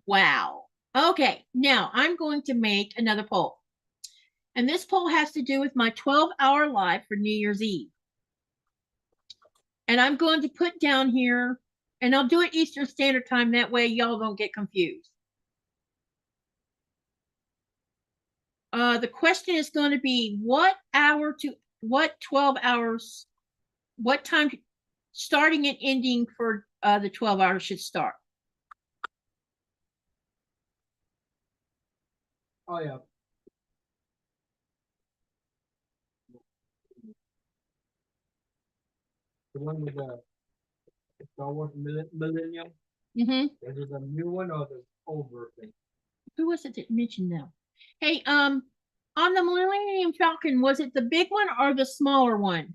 Wow. Okay, now I'm going to make another poll. And this poll has to do with my 12-hour live for New Year's Eve. And I'm going to put down here, and I'll do it Eastern Standard Time. That way y'all don't get confused. The question is going to be what 12 hours, what time starting and ending for the 12 hours should start. Oh, yeah. The one with the Star Wars Millennium. Mm-hmm. Is it the new one or the old version? Who was it that mentioned that? Hey, on the Millennium Falcon, was it the big one or the smaller one?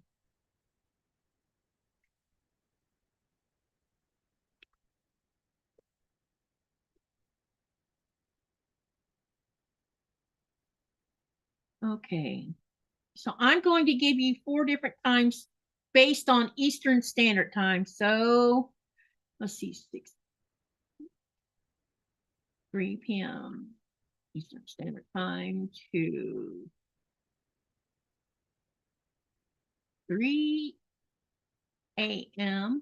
Okay, so I'm going to give you 4 different times based on Eastern Standard Time. So let's see, 3 p.m. Eastern Standard Time to 3 a.m.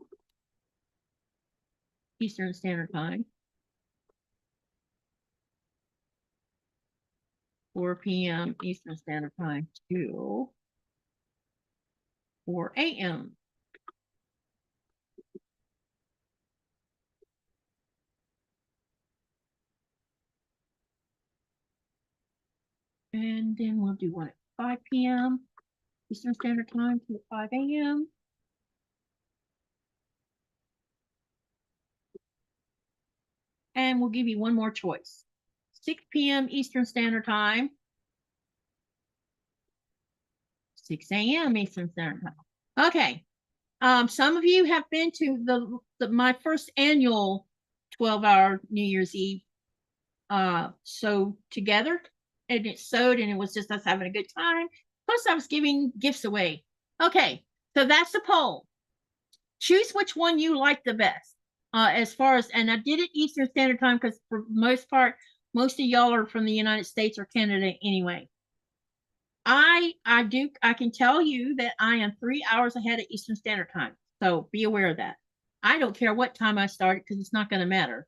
Eastern Standard Time, 4 p.m. Eastern Standard Time to 4 a.m. And then we'll do one at 5 p.m. Eastern Standard Time to 5 a.m. And we'll give you one more choice. 6 p.m. Eastern Standard Time 6 a.m. Eastern Standard Time. Okay. Some of you have been to my first annual 12-hour New Year's Eve sew together, and it sewed, and it was just us having a good time. Plus, I was giving gifts away. Okay, so that's the poll. Choose which one you like the best. As far as, and I did it Eastern Standard Time because for the most part, most of y'all are from the United States or Canada anyway. I can tell you that I am 3 hours ahead of Eastern Standard Time. So be aware of that. I don't care what time I start because it's not going to matter.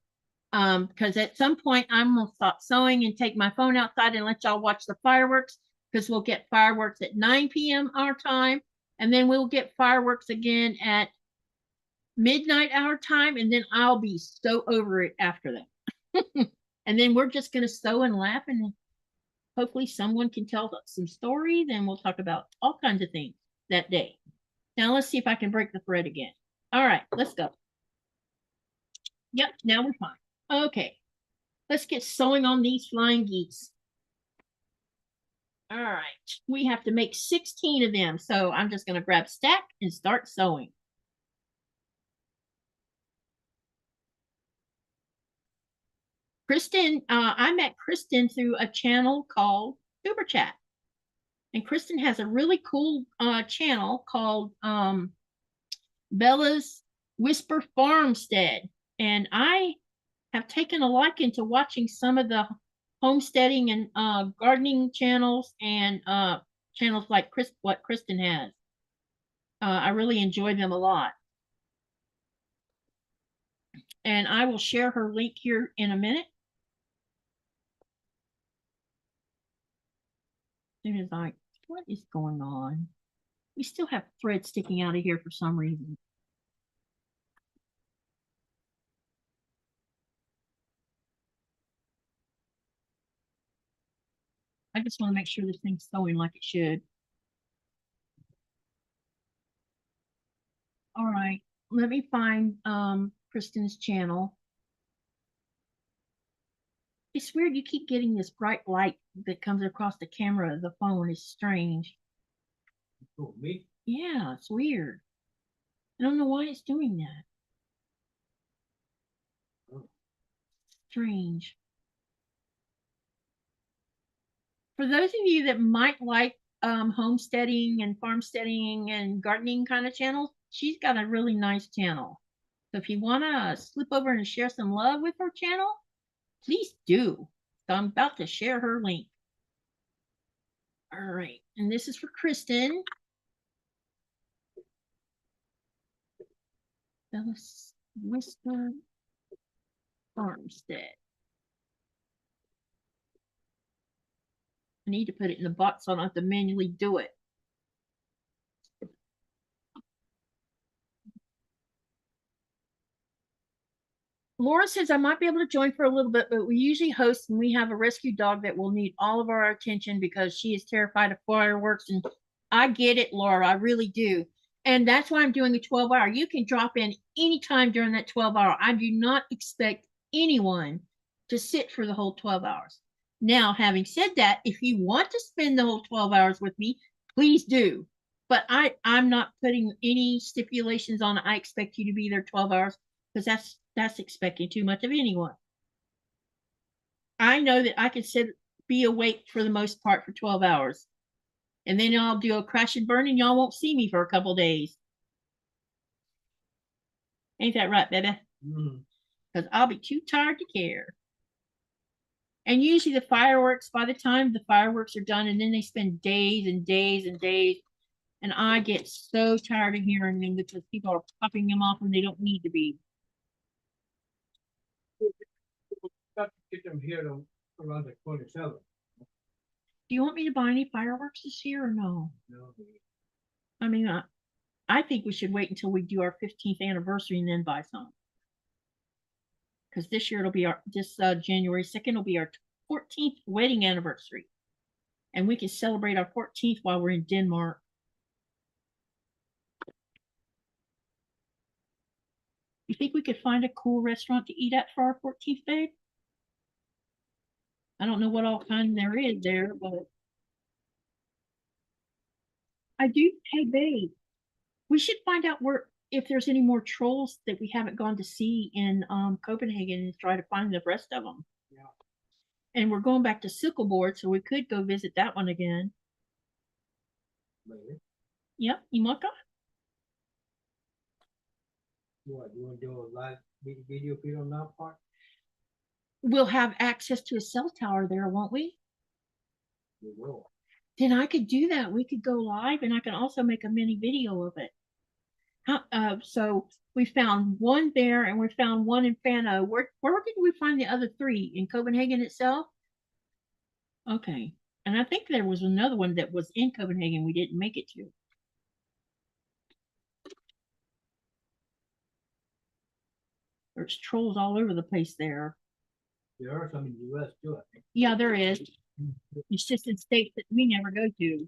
Because at some point I'm going to stop sewing and take my phone outside and let y'all watch the fireworks, because we'll get fireworks at 9 p.m. our time. And then we'll get fireworks again at midnight our time. And then I'll be so over it after that. And then we're just going to sew and laugh, and hopefully someone can tell some stories, and we'll talk about all kinds of things that day. Now let's see if I can break the thread again. All right, let's go. Yep, now we're fine. Okay, let's get sewing on these flying geese. All right, we have to make 16 of them. So I'm just going to grab stack and start sewing. Kristen, I met Kristen through a channel called Super Chat. And Kristen has a really cool channel called Bella's Whisper Farmstead. And I have taken a liking to watching some of the homesteading and gardening channels and channels like what Kristen has. I really enjoy them a lot. And I will share her link here in a minute. Soon as what is going on? We still have thread sticking out of here for some reason. I just want to make sure this thing's sewing like it should. All right, let me find Kristen's channel. It's weird, you keep getting this bright light that comes across the camera of the phone. It's strange. Oh, me? Yeah, it's weird. I don't know why it's doing that. Oh. Strange. For those of you that might like homesteading and farmsteading and gardening kind of channels, she's got a really nice channel. So if you want to slip over and share some love with her channel, please do. So I'm about to share her link. All right, and this is for Kristen. Bella's Whisper Farmstead. I need to put it in the box so I don't have to manually do it. Laura says I might be able to join for a little bit, but we usually host and we have a rescue dog that will need all of our attention because she is terrified of fireworks. And I get it, Laura, I really do. And that's why I'm doing a 12-hour. You can drop in anytime during that 12-hour. I do not expect anyone to sit for the whole 12 hours. Now, having said that, if you want to spend the whole 12 hours with me, please do. But I'm not putting any stipulations on I expect you to be there 12 hours because that's expecting too much of anyone. I know that I can be awake for the most part for 12 hours. And then I'll do a crash and burn and y'all won't see me for a couple days. Ain't that right, baby? Because I'll be too tired to care. And usually the fireworks, by the time the fireworks are done, and then they spend days and days and days. And I get so tired of hearing them because people are popping them off when they don't need to be. Get them here around the corner seller. Do you want me to buy any fireworks this year or no? No. I mean, I think we should wait until we do our 15th anniversary and then buy some. Because this year it'll be this January 2nd will be our 14th wedding anniversary. And we can celebrate our 14th while we're in Denmark. You think we could find a cool restaurant to eat at for our 14th, babe? I don't know what all kind there is there, but I do. Hey, babe, we should find out if there's any more trolls that we haven't gone to see in Copenhagen and try to find the rest of them. Yeah. And we're going back to Sickleboard, so we could go visit that one again. Maybe. Yep, Imaka. What, you want to do a live video feed on that part? We'll have access to a cell tower there, won't we? We will. Then I could do that. We could go live, and I can also make a mini video of it. So we found one there, and we found one in Fano. Where did we find the other 3? In Copenhagen itself? Okay. And I think there was another one that was in Copenhagen we didn't make it to. There's trolls all over the place there. There are some in the US too, I think. Yeah, there is. It's just in states that we never go to.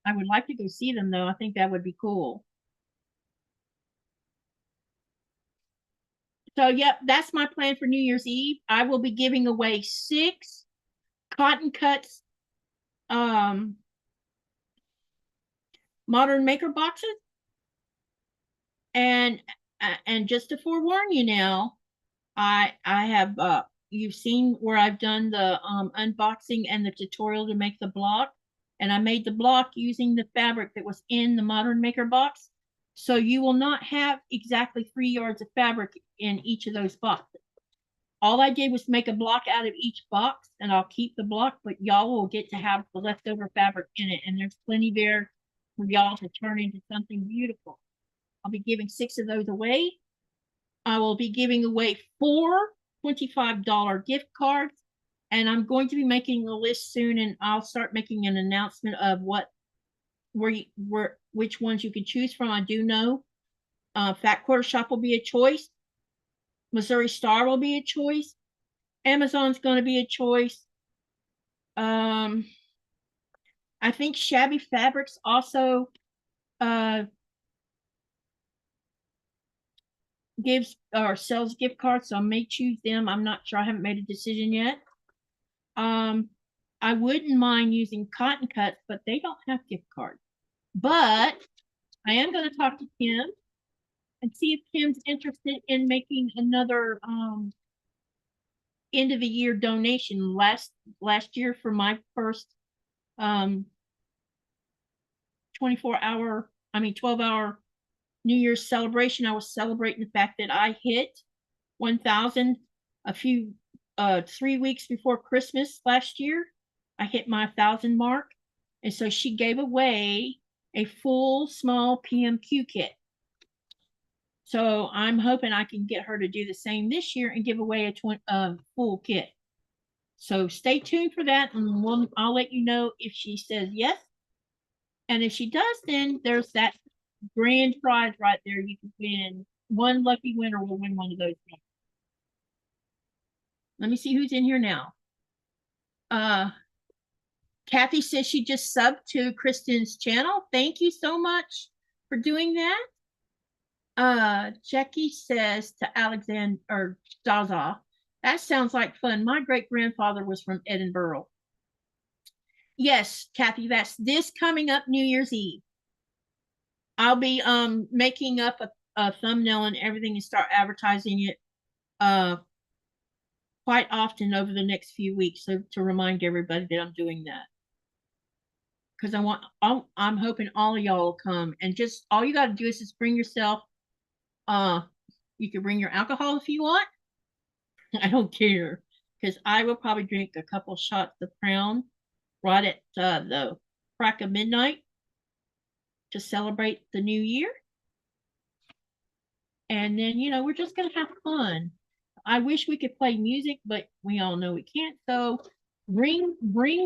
I would like to go see them, though. I think that would be cool. So, yep, that's my plan for New Year's Eve. I will be giving away 6 cotton cuts modern maker boxes. And just to forewarn you now, I have you've seen where I've done the unboxing and the tutorial to make the block, and I made the block using the fabric that was in the modern maker box. So you will not have exactly 3 yards of fabric in each of those boxes. All I did was make a block out of each box, and I'll keep the block, but y'all will get to have the leftover fabric in it, and there's plenty there for y'all to turn into something beautiful. I'll be giving 6 of those away. I will be giving away 4 $25 gift cards, and I'm going to be making a list soon, and I'll start making an announcement of which ones you can choose from. I do know Fat Quarter Shop will be a choice. Missouri Star will be a choice. Amazon's going to be a choice. I think Shabby Fabrics also gives or sells gift cards, so I may choose them. I'm not sure. I haven't made a decision yet. I wouldn't mind using Cotton Cuts, but they don't have gift cards. But I am going to talk to Kim and see if Kim's interested in making another end of the year donation. Last year for my first 12-hour New Year's celebration, I was celebrating the fact that I hit 1,000 3 weeks before Christmas last year. I hit my 1,000 mark, and so she gave away a full small PMQ kit. So I'm hoping I can get her to do the same this year and give away a full kit. So stay tuned for that, and I'll let you know if she says yes. And if she does, then there's that grand prize right there. You can win. One lucky winner will win one of those things. Let me see who's in here now. Kathy says she just subbed to Kristen's channel. Thank you so much for doing that. Jackie says to Alexander or Zaza, that sounds like fun. My great-grandfather was from Edinburgh. Yes, Kathy, that's this coming up New Year's Eve. I'll be making up a thumbnail and everything and start advertising it quite often over the next few weeks, so to remind everybody that I'm doing that. Because I'm hoping all of y'all will come, and just all you got to do is just bring yourself. You can bring your alcohol if you want. I don't care, because I will probably drink a couple shots of Crown right at the crack of midnight to celebrate the new year. And then, we're just going to have fun. I wish we could play music, but we all know we can't. So bring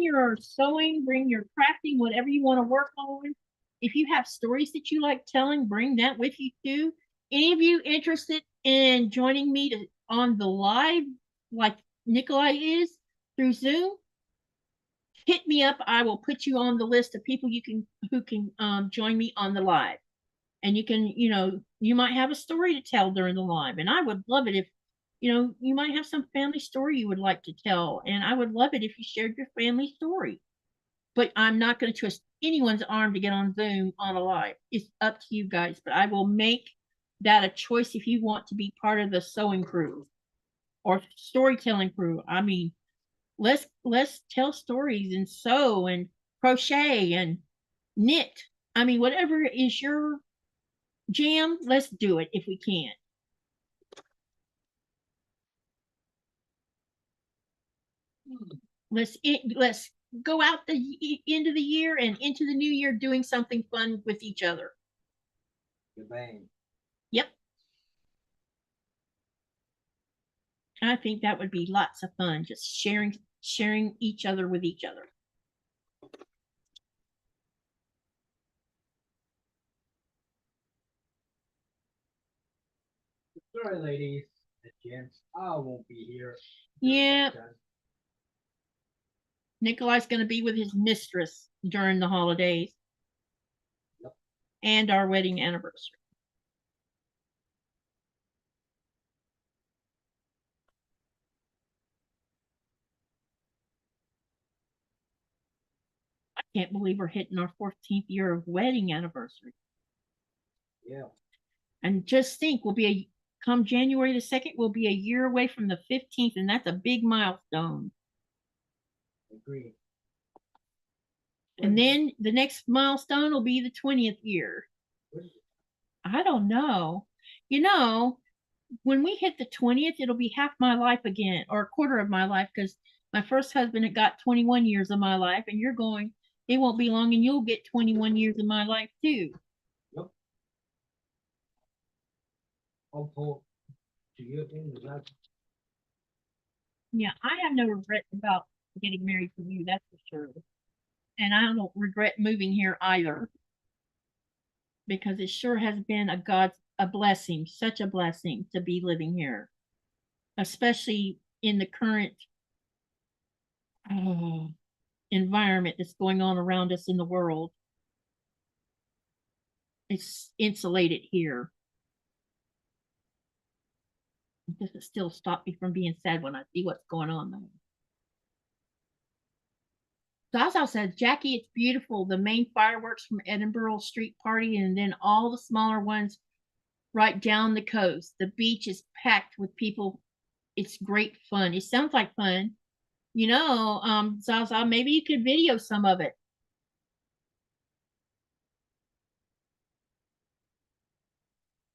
your sewing, bring your crafting, whatever you want to work on. If you have stories that you like telling, bring that with you too. Any of you interested in joining me on the live, like Nikolai is through Zoom, hit me up. I will put you on the list of people who can join me on the live. And you can, you might have a story to tell during the live. And I would love it if, you might have some family story you would like to tell. And I would love it if you shared your family story. but I'm not going to twist anyone's arm to get on Zoom on a live. It's up to you guys, but I will make that a choice if you want to be part of the sewing crew or storytelling crew. I mean, let's tell stories and sew and crochet and knit. I mean, whatever is your jam, let's do it if we can. Let's go out the end of the year and into the new year doing something fun with each other. Good bang. Yep. I think that would be lots of fun, just sharing each other with each other. Sorry, ladies and gents, I won't be here. Yeah. Nikolai's going to be with his mistress during the holidays. Yep. And our wedding anniversary. I can't believe we're hitting our 14th year of wedding anniversary. Yeah. And just think, come January the 2nd, we'll be a year away from the 15th, and that's a big milestone. Agree. And then the next milestone will be the 20th year. I don't know. You know, when we hit the 20th, it'll be half my life again, or a quarter of my life, because my first husband had got 21 years of my life, and you're going, it won't be long, and you'll get 21 years of my life too. Yep. I'll pull to you in the last. Yeah, I have no regrets about getting married to you, that's for sure. And I don't regret moving here either, because it sure has been a blessing, such a blessing to be living here, especially in the current environment that's going on around us in the world. It's insulated here. It doesn't still stop me from being sad when I see what's going on though. Zaza said, Jackie, it's beautiful. The main fireworks from Edinburgh Street Party and then all the smaller ones right down the coast. The beach is packed with people. It's great fun. It sounds like fun. You know, Zaza, maybe you could video some of it.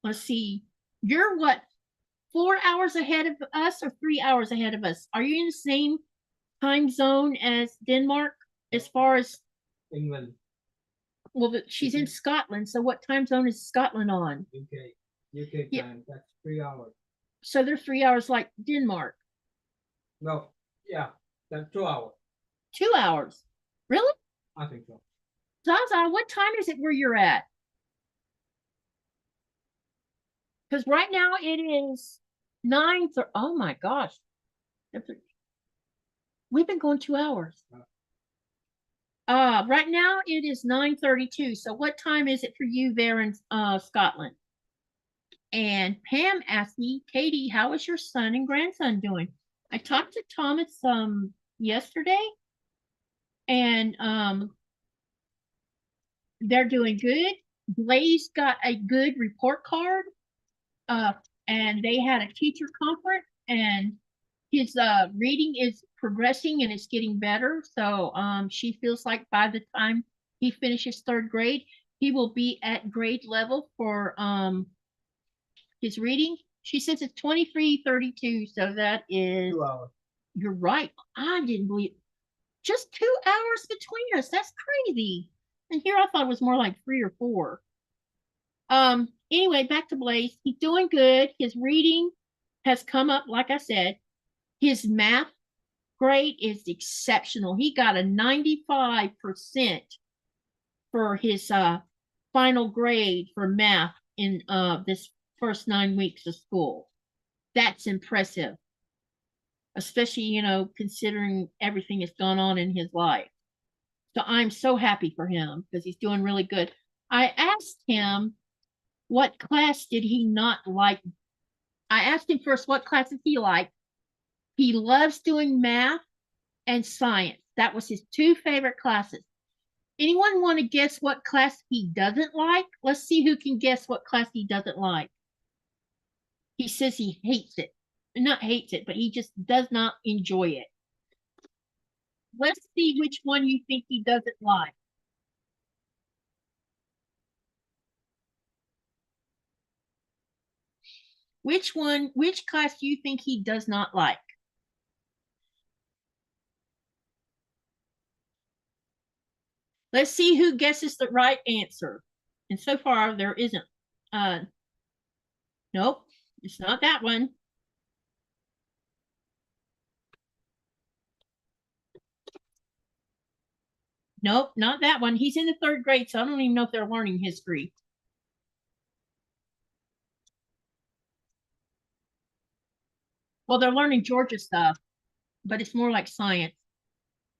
Let's see. You're what, 4 hours ahead of us or 3 hours ahead of us? Are you in the same time zone as Denmark as far as England? Well, she's in Scotland, so what time zone is Scotland on? UK time. Yeah. That's 3 hours. So they're 3 hours like Denmark. No, yeah, that's 2 hours. 2 hours, really? I think so. Zaza, what time is it where you're at? Because right now it is 9:30. Oh my gosh, we've been going 2 hours. Right now it is 9:32. So what time is it for you there in Scotland? And Pam asked me, Katy, how is your son and grandson doing? I talked to Thomas yesterday, and they're doing good. Blaze got a good report card, and they had a teacher conference, and his reading is progressing and it's getting better. So she feels like by the time he finishes 3rd grade, he will be at grade level for his reading. She says it's 23:32, so that is 2 hours. You're right. I didn't believe just 2 hours between us. That's crazy. And here I thought it was more like 3 or 4. Anyway, back to Blaze. He's doing good. His reading has come up, like I said. His math grade is exceptional. He got a 95% for his final grade for math in this first 9 weeks of school. That's impressive, especially, you know, considering everything that's gone on in his life. So I'm so happy for him because he's doing really good. I asked him what class did he not like. I asked him first what classes he liked. He loves doing math and science. That was his 2 favorite classes. Anyone want to guess what class he doesn't like? Let's see who can guess what class he doesn't like. He says he hates it. Not hates it, but he just does not enjoy it. Let's see which one you think he doesn't like. Which class do you think he does not like? Let's see who guesses the right answer. And so far, there isn't. Nope, it's not that one. Nope, not that one. He's in the 3rd grade, so I don't even know if they're learning history. Well, they're learning Georgia stuff, but it's more like science.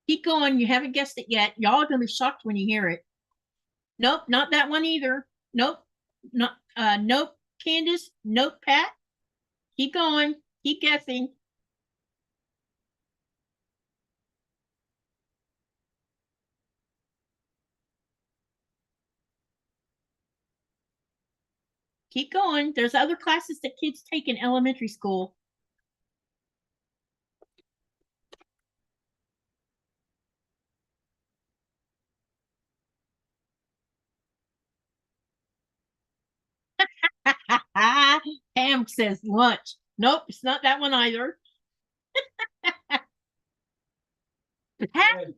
Keep going. You haven't guessed it yet. Y'all are going to be shocked when you hear it. Nope, not that one either. Nope, nope, Candace. Nope, Pat. Keep going. Keep guessing. Keep going. There's other classes that kids take in elementary school. Pam says lunch. Nope, it's not that one either. Pat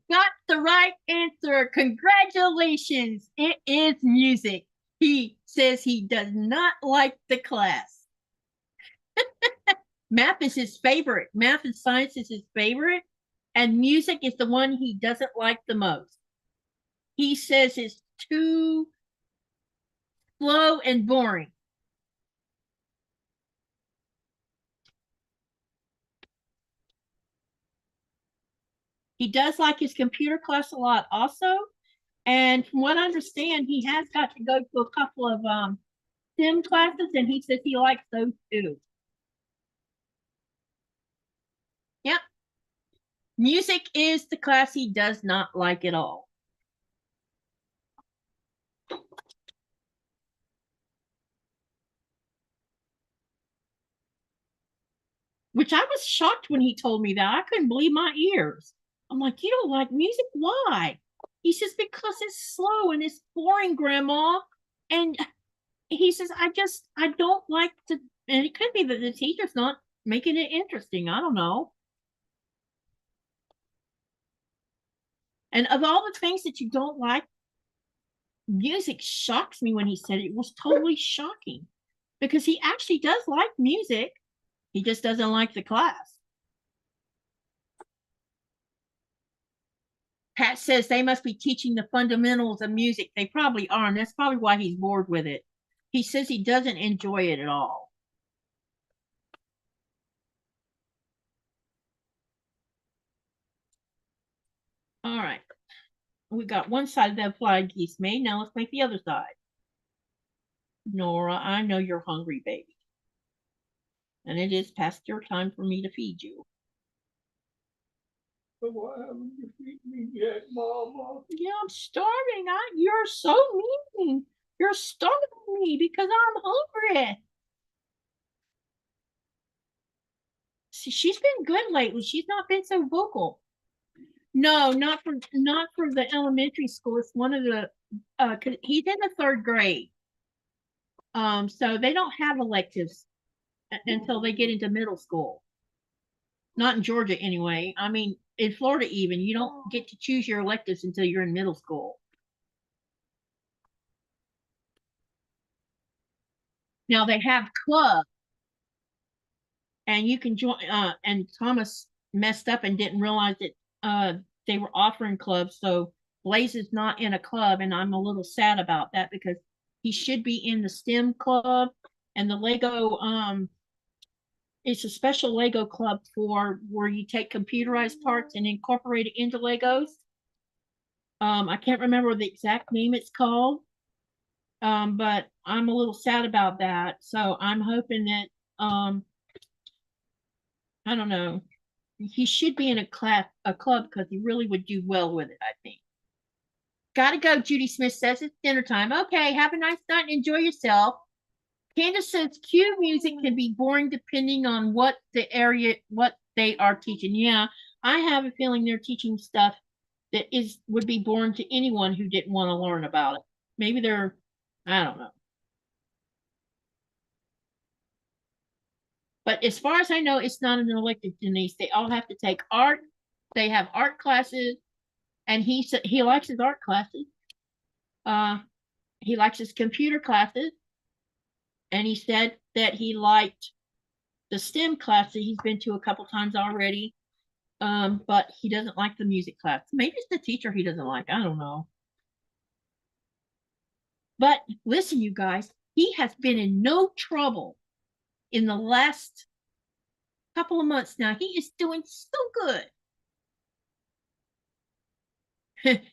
got the right answer. Congratulations. It is music. He says he does not like the class. Math is his favorite. Math and science is his favorite. And music is the one he doesn't like the most. He says it's too slow and boring. He does like his computer class a lot also. And from what I understand, he has got to go to a couple of STEM classes, and he says he likes those too. Yep. Music is the class he does not like at all. Which I was shocked when he told me that. I couldn't believe my ears. I'm like, you don't like music? Why? He says, because it's slow and it's boring, Grandma. And he says, I don't like to, and it could be that the teacher's not making it interesting. I don't know. And of all the things that you don't like, music shocks me when he said it. It was totally shocking because he actually does like music. He just doesn't like the class. Pat says they must be teaching the fundamentals of music. They probably are, and that's probably why he's bored with it. He says he doesn't enjoy it at all. All right. We got one side of the fly geese made. Now let's make the other side. Nora, I know you're hungry, baby. And it is past your time for me to feed you. But why haven't you feed me yet, Mama? Yeah, I'm starving. You're so mean. You're starving me because I'm hungry. See, she's been good lately. She's not been so vocal. No, not for the elementary school. It's one of the he's in the 3rd grade. So they don't have electives until they get into middle school. Not in Georgia anyway. I mean, in Florida even, you don't get to choose your electives until you're in middle school. Now they have clubs, and you can join. And Thomas messed up and didn't realize that they were offering clubs. So Blaze is not in a club, and I'm a little sad about that because he should be in the STEM club and the Lego. It's a special Lego club for where you take computerized parts and incorporate it into Legos. I can't remember the exact name it's called. But I'm a little sad about that. So I'm hoping that I don't know. He should be in a club because he really would do well with it, I think. Gotta go, Judy Smith says it's dinner time. Okay, have a nice night and enjoy yourself. Candace says cue music can be boring depending on what they are teaching. Yeah, I have a feeling they're teaching stuff that would be boring to anyone who didn't want to learn about it. Maybe I don't know. But as far as I know, it's not an elective, Denise. They all have to take art. They have art classes, and he said he likes his art classes. He likes his computer classes, and he said that he liked the STEM class that he's been to a couple times already. But he doesn't like the music class. Maybe it's the teacher he doesn't like. I don't know. But listen, you guys, he has been in no trouble in the last couple of months now. He is doing so good.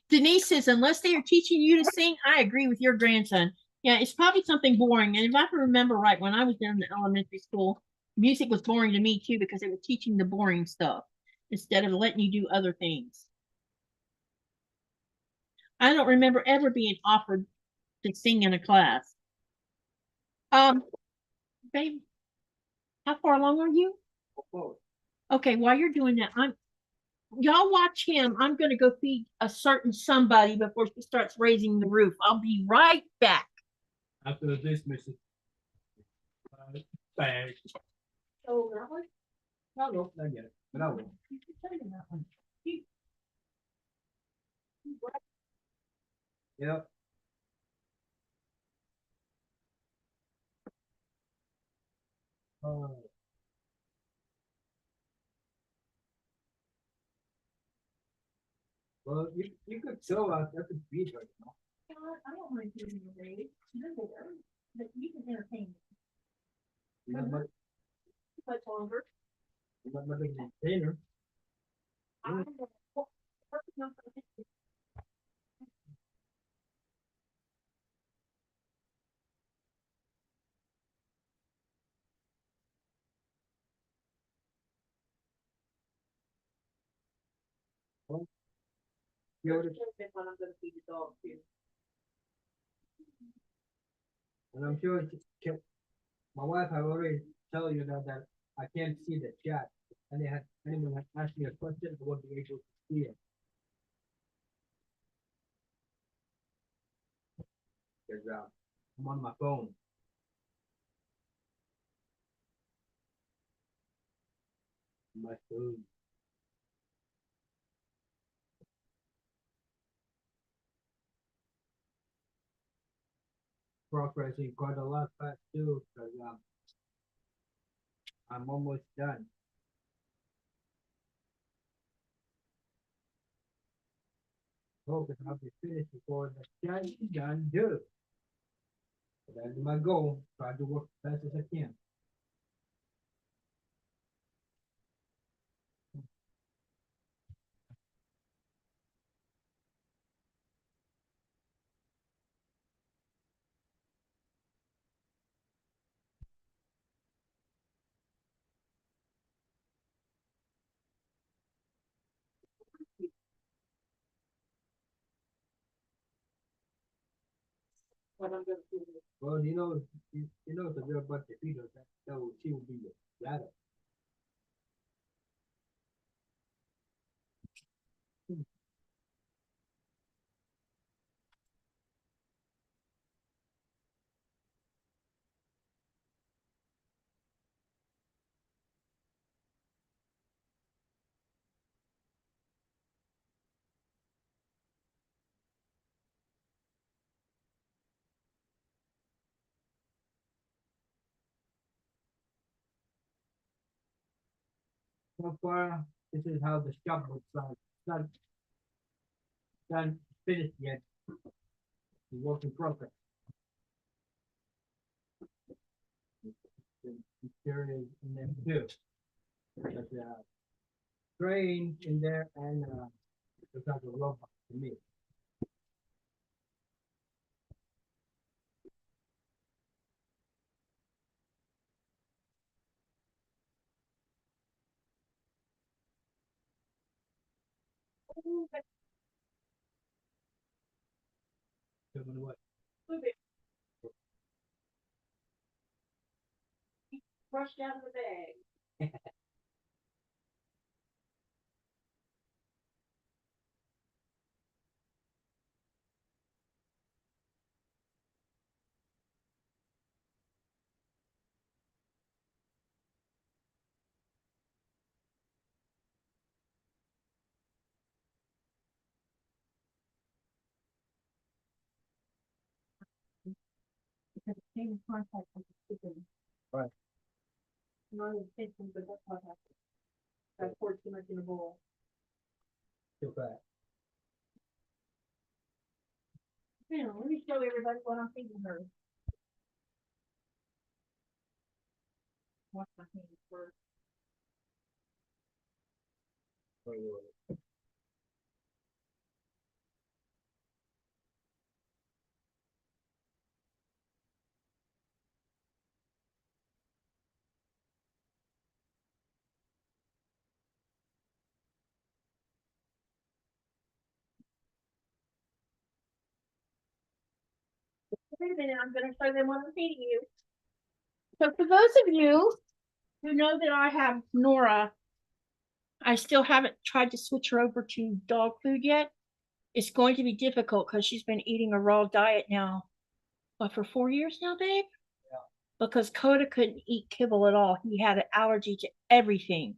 Denise says, unless they are teaching you to sing, I agree with your grandson. Yeah, it's probably something boring. And if I remember right, when I was in the elementary school, music was boring to me too because they were teaching the boring stuff instead of letting you do other things. I don't remember ever being offered to sing in a class. Babe, how far along are you? Okay, while you're doing that, y'all watch him. I'm gonna go feed a certain somebody before she starts raising the roof. I'll be right back. After this, Mrs. Bag. Oh, really? No, not yet, but I will. Yep. Well, you could show us that could be right now. I don't mind doing the raise. You're there, but you can entertain me. Not much, Much longer. not much of a container. You already, and I'm sure my wife have already tell you that I can't see the chat. And anyone has asked me a question, I won't be able to see it. Because I'm on my phone. My phone. Progressing quite a lot fast too, because I'm almost done. Hope I'll be finished before the chat is done too. But that's my goal. Try to work as fast as I can. Well, you know, it's a real bunch of people that she will be the ladder. So far, this is how the shop looks like. It's not done finished yet. It's work in progress. The interior is in there too. But train in there and it's like a robot to me. coming away. Brushed out of the bag. Because it came in contact with the chicken. Right. Not intention, but that's what happened. I poured too much in a bowl. Feel bad. You know, let me show everybody what I'm feeding her. Wash my hands first. Wait a minute, I'm gonna show them what I'm feeding you. So for those of you who know that I have Nora, I still haven't tried to switch her over to dog food yet. It's going to be difficult because she's been eating a raw diet now, what, for 4 years now, babe? Yeah. Because Coda couldn't eat kibble at all. He had an allergy to everything.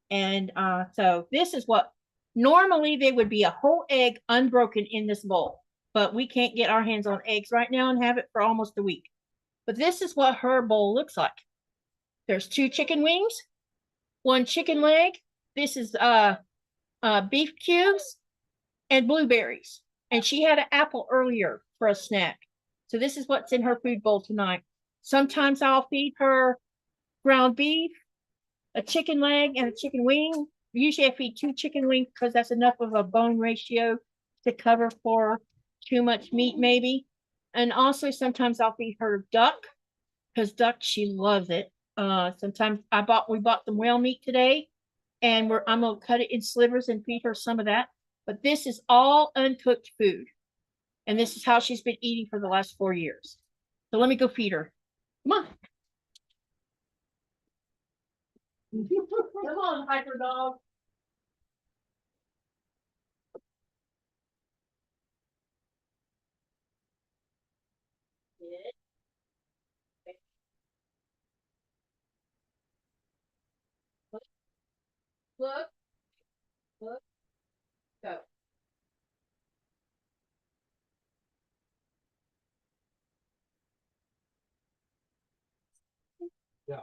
And so this is what, normally they would be a whole egg unbroken in this bowl, but we can't get our hands on eggs right now and have it for almost a week. But this is what her bowl looks like. There's 2 chicken wings, 1 chicken leg. This is beef cubes and blueberries. And she had an apple earlier for a snack. So this is what's in her food bowl tonight. Sometimes I'll feed her ground beef, a chicken leg, and a chicken wing. Usually I feed 2 chicken wings because that's enough of a bone ratio to cover for too much meat maybe. And also sometimes I'll feed her duck because duck, she loves it. Sometimes we bought some whale meat today, and I'm gonna cut it in slivers and feed her some of that. But this is all uncooked food, and this is how she's been eating for the last 4 years. So let me go feed her. Come on. Come on, hyper dog. Good. Look, go. Yeah.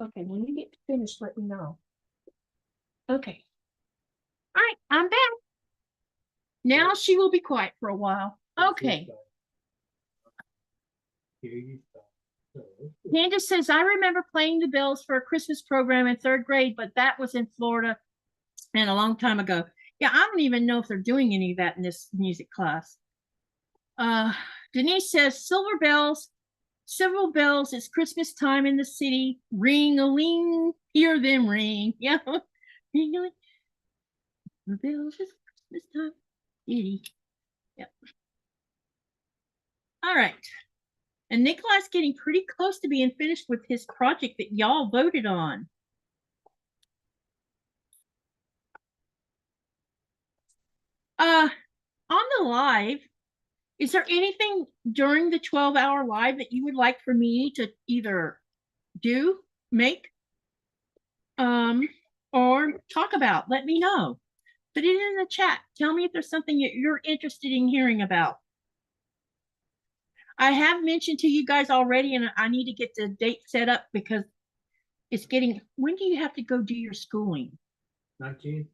Okay, when you get finished, let me know. Okay. All right, I'm back. Now she will be quiet for a while. Okay. Here you go. Candace says, I remember playing the bells for a Christmas program in 3rd grade, but that was in Florida and a long time ago. Yeah, I don't even know if they're doing any of that in this music class. Denise says, silver bells, it's Christmas time in the city. Ring-a-ling, hear them ring. Yeah. Ring-a-ling. The bells, it's Christmas time. Yep. All right. And Nikolai's getting pretty close to being finished with his project that y'all voted on. On the live, is there anything during the 12-hour live that you would like for me to either do, make, or talk about? Let me know. Put it in the chat. Tell me if there's something that you're interested in hearing about. I have mentioned to you guys already, and I need to get the date set up because it's getting, when do you have to go do your schooling? 19.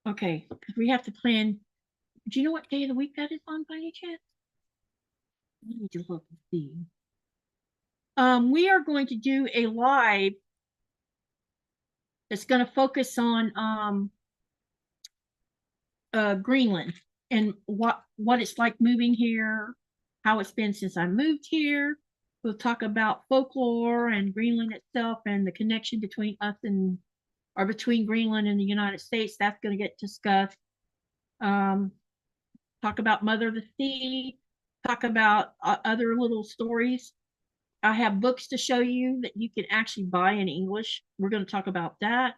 Okay, because we have to plan. Do you know what day of the week that is on by any chance? I need to look and see. We are going to do a live that's going to focus on Greenland and what it's like moving here, how it's been since I moved here. We'll talk about folklore and Greenland itself and the connection between us and or between Greenland and the United States. That's going to get discussed. Talk about Mother of the Sea. talk about other little stories. I have books to show you that you can actually buy in English. We're going to talk about that.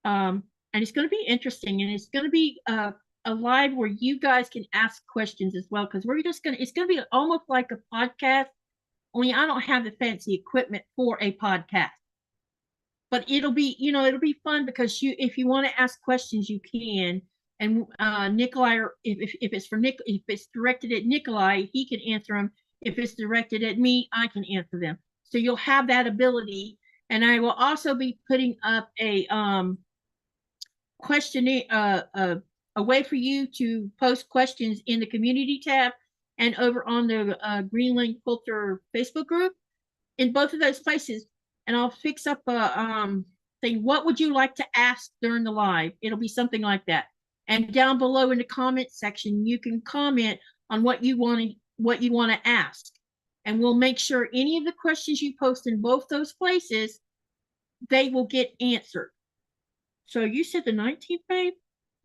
And it's going to be interesting, and it's going to be a live where you guys can ask questions as well, because it's going to be almost like a podcast, only I don't have the fancy equipment for a podcast. But it'll be, it'll be fun because if you want to ask questions, you can. And Nikolai, or if it's for Nick, if it's directed at Nikolai, he can answer them. If it's directed at me, I can answer them. So you'll have that ability. And I will also be putting up a questionnaire, a way for you to post questions in the community tab and over on the Greenland Quilter Facebook group, in both of those places. And I'll fix up a thing. What would you like to ask during the live? It'll be something like that. And down below in the comment section, you can comment on what you want to ask. And we'll make sure any of the questions you post in both those places, they will get answered. So you said the 19th, babe?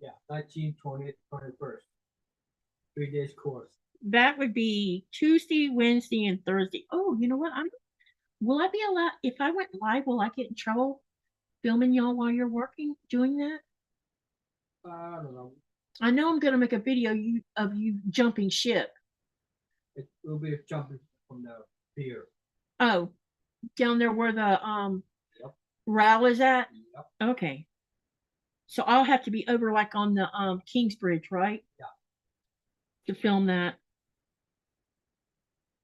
Yeah, 19th, 20th, 21st. 3 days course. That would be Tuesday, Wednesday, and Thursday. Oh, you know what? Will I be allowed, if I went live, will I get in trouble filming y'all while you're working, doing that? I don't know. I know I'm going to make a video of you jumping ship. It will be jumping from the pier. Oh, down there where the Yep. RAL is at? Yep. Okay. So I'll have to be over like on the Kingsbridge, right? Yeah. To film that.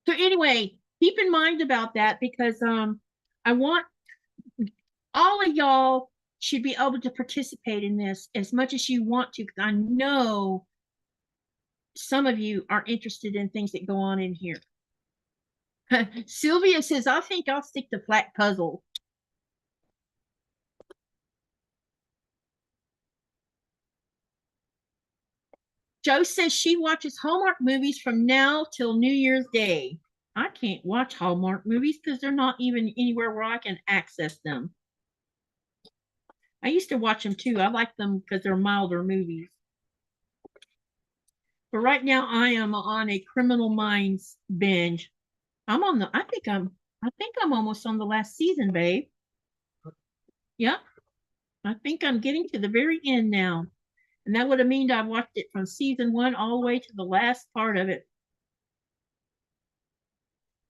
So anyway, keep in mind about that, because I want all of y'all should be able to participate in this as much as you want to, because I know some of you are interested in things that go on in here. Sylvia says, I think I'll stick to flat puzzle. Joe says she watches Hallmark movies from now till New Year's Day. I can't watch Hallmark movies because they're not even anywhere where I can access them. I used to watch them too. I like them because they're milder movies. But right now I am on a Criminal Minds binge. I think I'm almost on the last season, babe. Yep. I think I'm getting to the very end now. And that would have meant I watched it from season 1 all the way to the last part of it.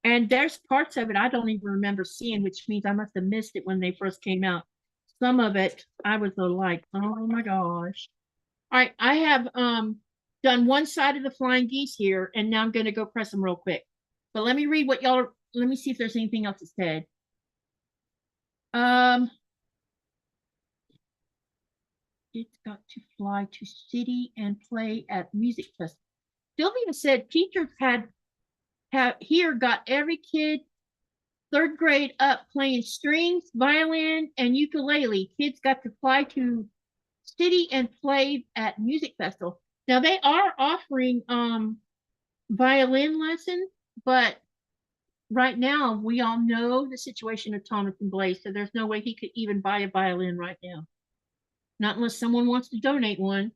And there's parts of it I don't even remember seeing, which means I must have missed it when they first came out. Some of it I was like, oh my gosh. All right, I have done one side of the flying geese here, and now I'm going to go press them real quick. But let me read what y'all, let me see if there's anything else it said. It's got to fly to city and play at music festival. Sylvia said teachers have here got every kid 3rd grade up playing strings, violin, and ukulele. Kids got to fly to city and play at music festival. Now they are offering violin lessons, but right now we all know the situation of Thomas and Blaze, so there's no way he could even buy a violin right now. Not unless someone wants to donate one.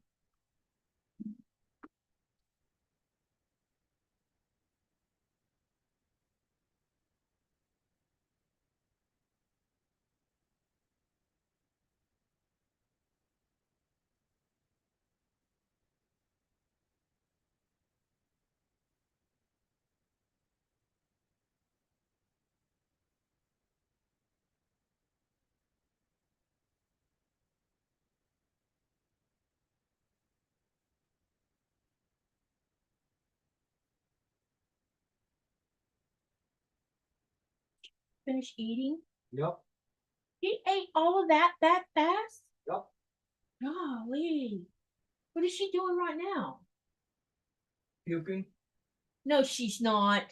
Finish eating? Yep. He ate all of that fast? Yep. Golly. What is she doing right now? Puking. No, she's not.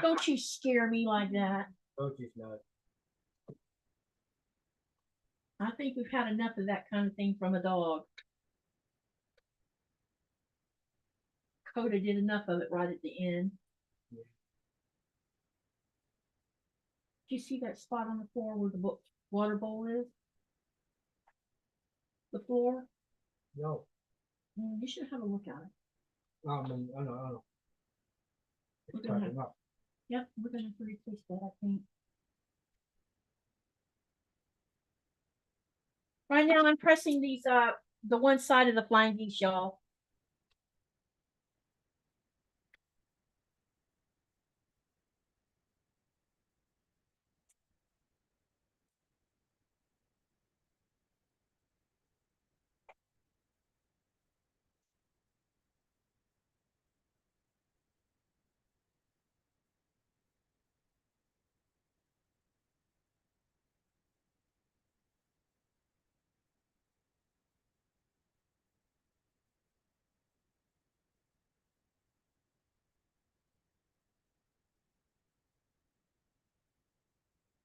Don't you scare me like that. Oh, she's not. I think we've had enough of that kind of thing from a dog. Coda did enough of it right at the end. Yeah. Do you see that spot on the floor where the water bowl is? The floor? No. You should have a look at it. I know. We're Try gonna- them up. Yep, we're gonna have to replace that, I think. Right now, I'm pressing these, the one side of the flying geese, y'all.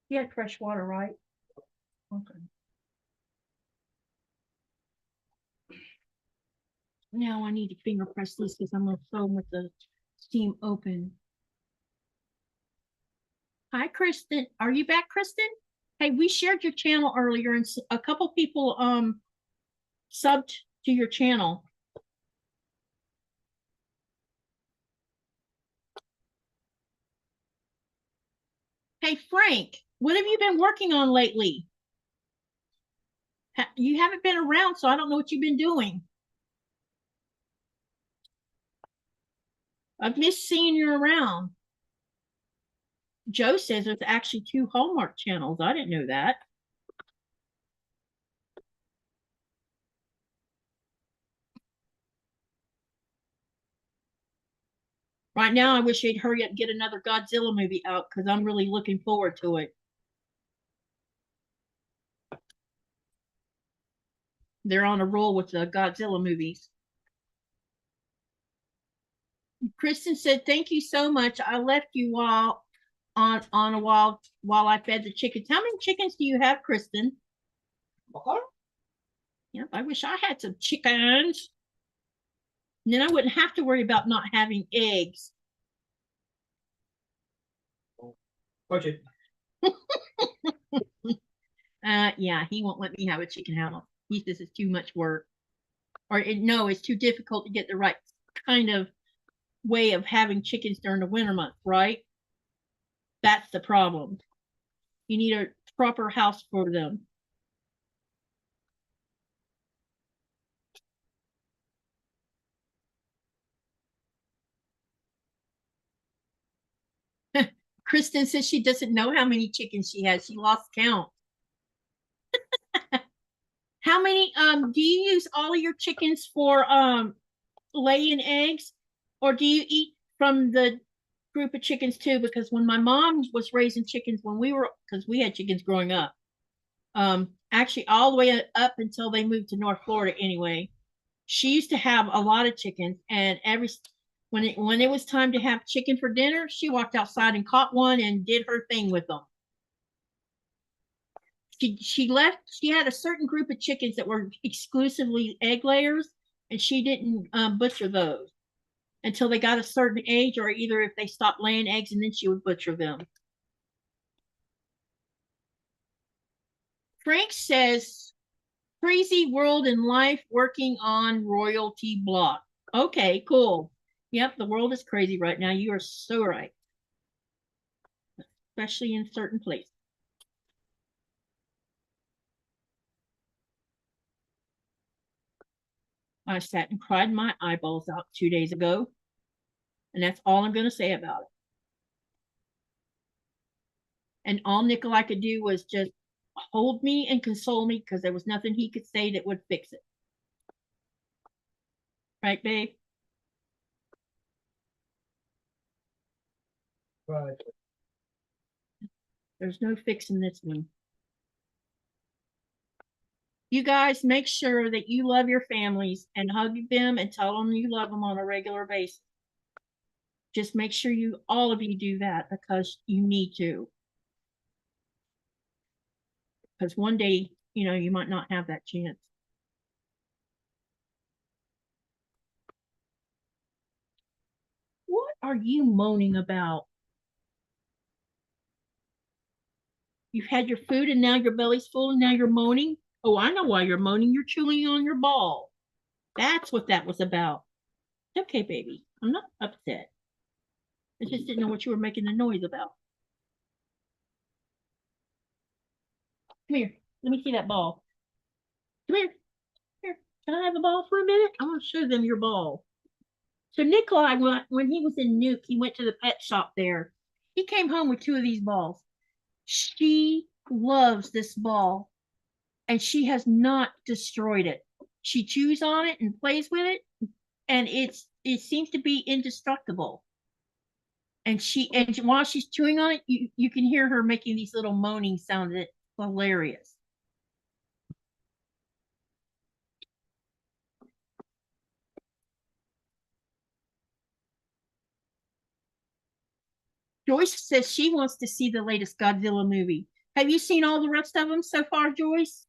You had fresh water, right? Okay. Now I need to finger press these because I'm gonna sew them with the seam open. Hi, Kristen. Are you back, Kristen? Hey, we shared your channel earlier and a couple people subbed to your channel. Hey, Frank, what have you been working on lately? You haven't been around, so I don't know what you've been doing. I've missed seeing you around. Joe says there's actually 2 Hallmark channels. I didn't know that. Right now, I wish they'd hurry up and get another Godzilla movie out because I'm really looking forward to it. They're on a roll with the Godzilla movies. Kristen said, "Thank you so much. I left you while on a while I fed the chickens." How many chickens do you have, Kristen? Yep, I wish I had some chickens. And then I wouldn't have to worry about not having eggs. Watch it. Yeah, he won't let me have a chicken house. He says it's too much work. Or no, it's too difficult to get the right kind of way of having chickens during the winter months, right? That's the problem. You need a proper house for them. Kristen says she doesn't know how many chickens she has. She lost count. How many do you use all of your chickens for laying eggs, or do you eat from the group of chickens too? Because when my mom was raising chickens when because we had chickens growing up, actually all the way up until they moved to North Florida anyway, she used to have a lot of chickens, and when it was time to have chicken for dinner, she walked outside and caught one and did her thing with them. She had a certain group of chickens that were exclusively egg layers, and she didn't butcher those until they got a certain age, or either if they stopped laying eggs, and then she would butcher them. Frank says, "Crazy world in life working on royalty block." Okay, cool. Yep, the world is crazy right now. You are so right. Especially in certain places. I sat and cried my eyeballs out 2 days ago. And that's all I'm going to say about it. And all Nikolai could do was just hold me and console me because there was nothing he could say that would fix it. Right, babe? Right. There's no fixing this one. You guys make sure that you love your families and hug them and tell them you love them on a regular basis. Just make sure all of you do that because you need to. Because one day, you might not have that chance. What are you moaning about? You've had your food and now your belly's full and now you're moaning? Oh, I know why you're moaning. You're chewing on your ball. That's what that was about. Okay, baby. I'm not upset. I just didn't know what you were making the noise about. Come here. Let me see that ball. Come here. Here. Can I have the ball for a minute? I want to show them your ball. So Nikolai, when he was in Nuke, he went to the pet shop there. He came home with 2 of these balls. She loves this ball, and she has not destroyed it. She chews on it and plays with it, and it seems to be indestructible. And while she's chewing on it, you can hear her making these little moaning sounds. It's hilarious. Joyce says she wants to see the latest Godzilla movie. Have you seen all the rest of them so far, Joyce?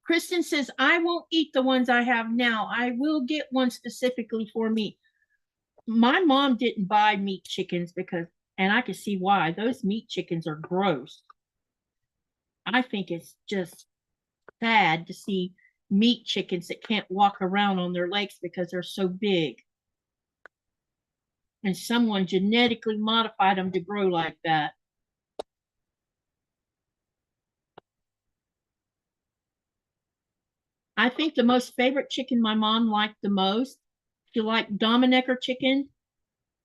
Kristen says, I won't eat the ones I have now. I will get one specifically for me. My mom didn't buy meat chickens and I can see why. Those meat chickens are gross. I think it's just sad to see meat chickens that can't walk around on their legs because they're so big. And someone genetically modified them to grow like that. I think the most favorite chicken my mom liked the most, she liked Dominecker chicken,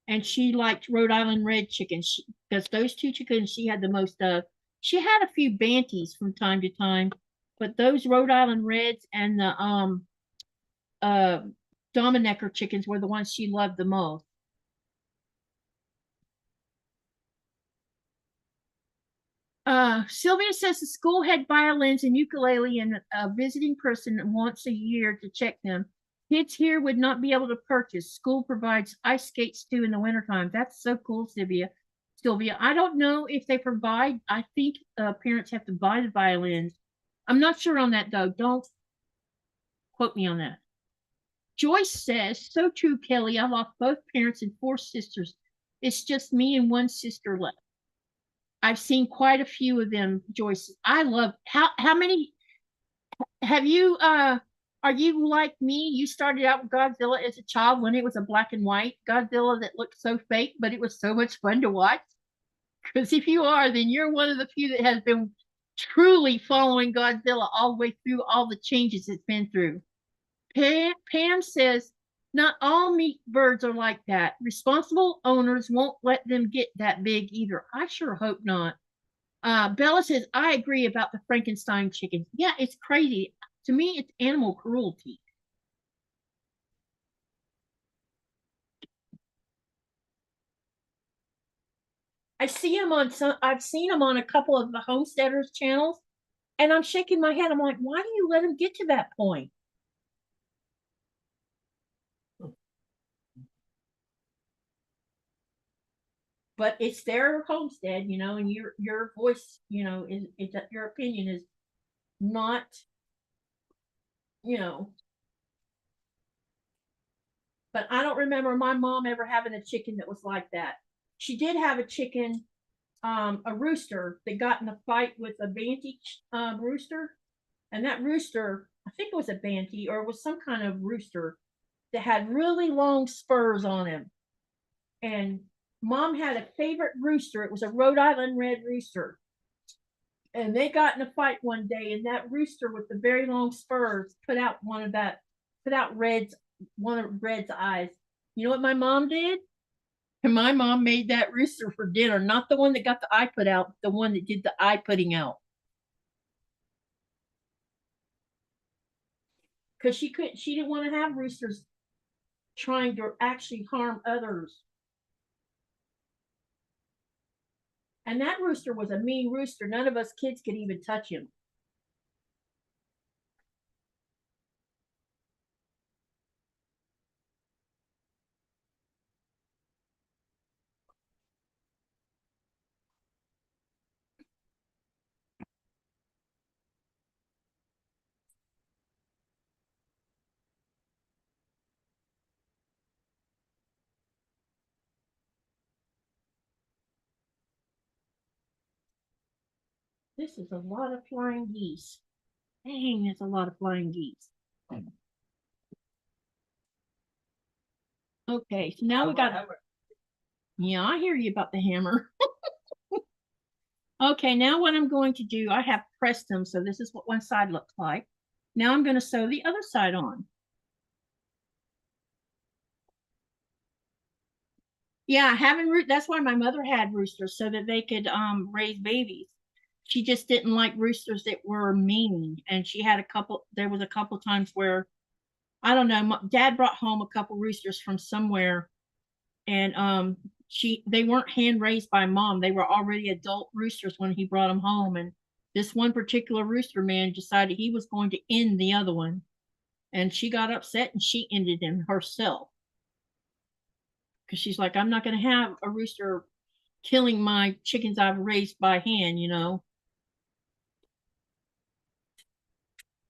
and she liked Rhode Island red chicken, because those 2 chickens she had the most of. She had a few Banties from time to time, but those Rhode Island reds and the Dominecker chickens were the ones she loved the most. Sylvia says the school had violins and ukulele and a visiting person once a year to check them. Kids here would not be able to purchase. School provides ice skates too in the wintertime. That's so cool, Sylvia. I don't know if they provide. I think parents have to buy the violins. I'm not sure on that though. Don't quote me on that. Joyce says, so true, Kelly. I lost both parents and 4 sisters. It's just me and 1 sister left. I've seen quite a few of them, Joyce. I love how many have you are you like me? You started out with Godzilla as a child when it was a black and white Godzilla that looked so fake, but it was so much fun to watch. Because if you are, then you're one of the few that has been truly following Godzilla all the way through all the changes it's been through. Pam says, not all meat birds are like that. Responsible owners won't let them get that big either. I sure hope not. Bella says, I agree about the Frankenstein chickens. Yeah, it's crazy. To me, it's animal cruelty. I've seen them on a couple of the homesteaders channels, and I'm shaking my head. I'm like, why do you let them get to that point? But it's their homestead, and your voice, is your opinion is not, but I don't remember my mom ever having a chicken that was like that. She did have a chicken, a rooster that got in a fight with a Banty rooster, and that rooster, I think it was a Banty or it was some kind of rooster that had really long spurs on him. And mom had a favorite rooster. It was a Rhode Island red rooster. And they got in a fight one day, and that rooster with the very long spurs put out one of Red's eyes. You know what my mom did? And my mom made that rooster for dinner, not the one that got the eye put out, but the one that did the eye putting out. Because she didn't want to have roosters trying to actually harm others. And that rooster was a mean rooster. None of us kids could even touch him. This is a lot of flying geese. Dang, that's a lot of flying geese. Okay, so now we got, yeah, I hear you about the hammer. Okay, now what I'm going to do, I have pressed them, so this is what one side looks like. Now I'm going to sew the other side on. Yeah, having root, that's why my mother had roosters, so that they could raise babies. She just didn't like roosters that were mean, and she had a couple, there was a couple times where, I don't know, dad brought home a couple roosters from somewhere, and they weren't hand raised by mom. They were already adult roosters when he brought them home, and this one particular rooster man decided he was going to end the other one, and she got upset and she ended him herself, because she's like, I'm not going to have a rooster killing my chickens I've raised by hand, you know.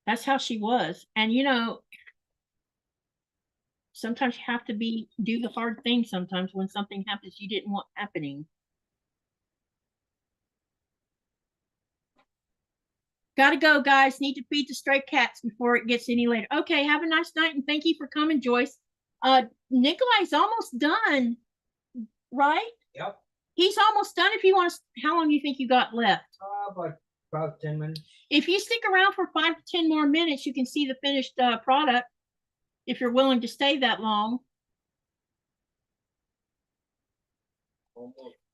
That's how she was. And you know, sometimes you have to do the hard thing sometimes when something happens you didn't want happening. Gotta go, guys. Need to feed the stray cats before it gets any later. Okay, have a nice night and thank you for coming, Joyce. Nikolai's almost done, right? Yep. He's almost done. If you want to, how long do you think you got left? About 10 minutes. If you stick around for 5 to 10 more minutes, you can see the finished product if you're willing to stay that long.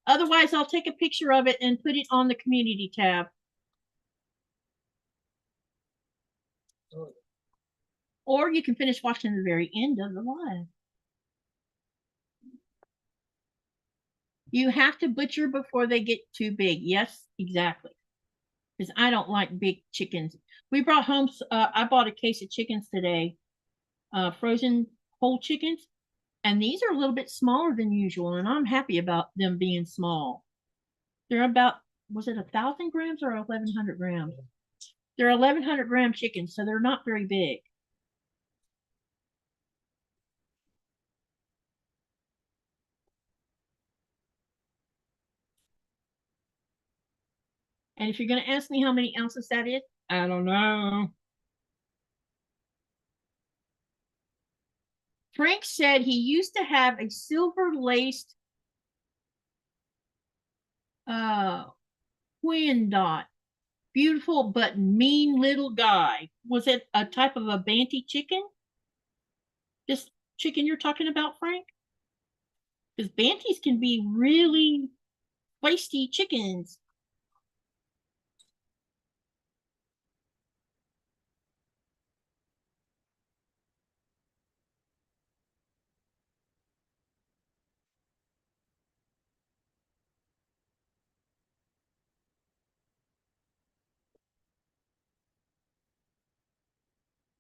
Otherwise, I'll take a picture of it and put it on the community tab. Or you can finish watching the very end of the live. You have to butcher before they get too big. Yes, exactly. Because I don't like big chickens. We brought home, I bought a case of chickens today, frozen whole chickens. And these are a little bit smaller than usual. And I'm happy about them being small. They're about, was it 1,000 grams or 1,100 grams? They're 1,100 gram chickens, so they're not very big. And if you're going to ask me how many ounces that is, I don't know. Frank said he used to have a silver laced twin dot. Beautiful but mean little guy. Was it a type of a banty chicken? This chicken you're talking about, Frank? Because banties can be really feisty chickens.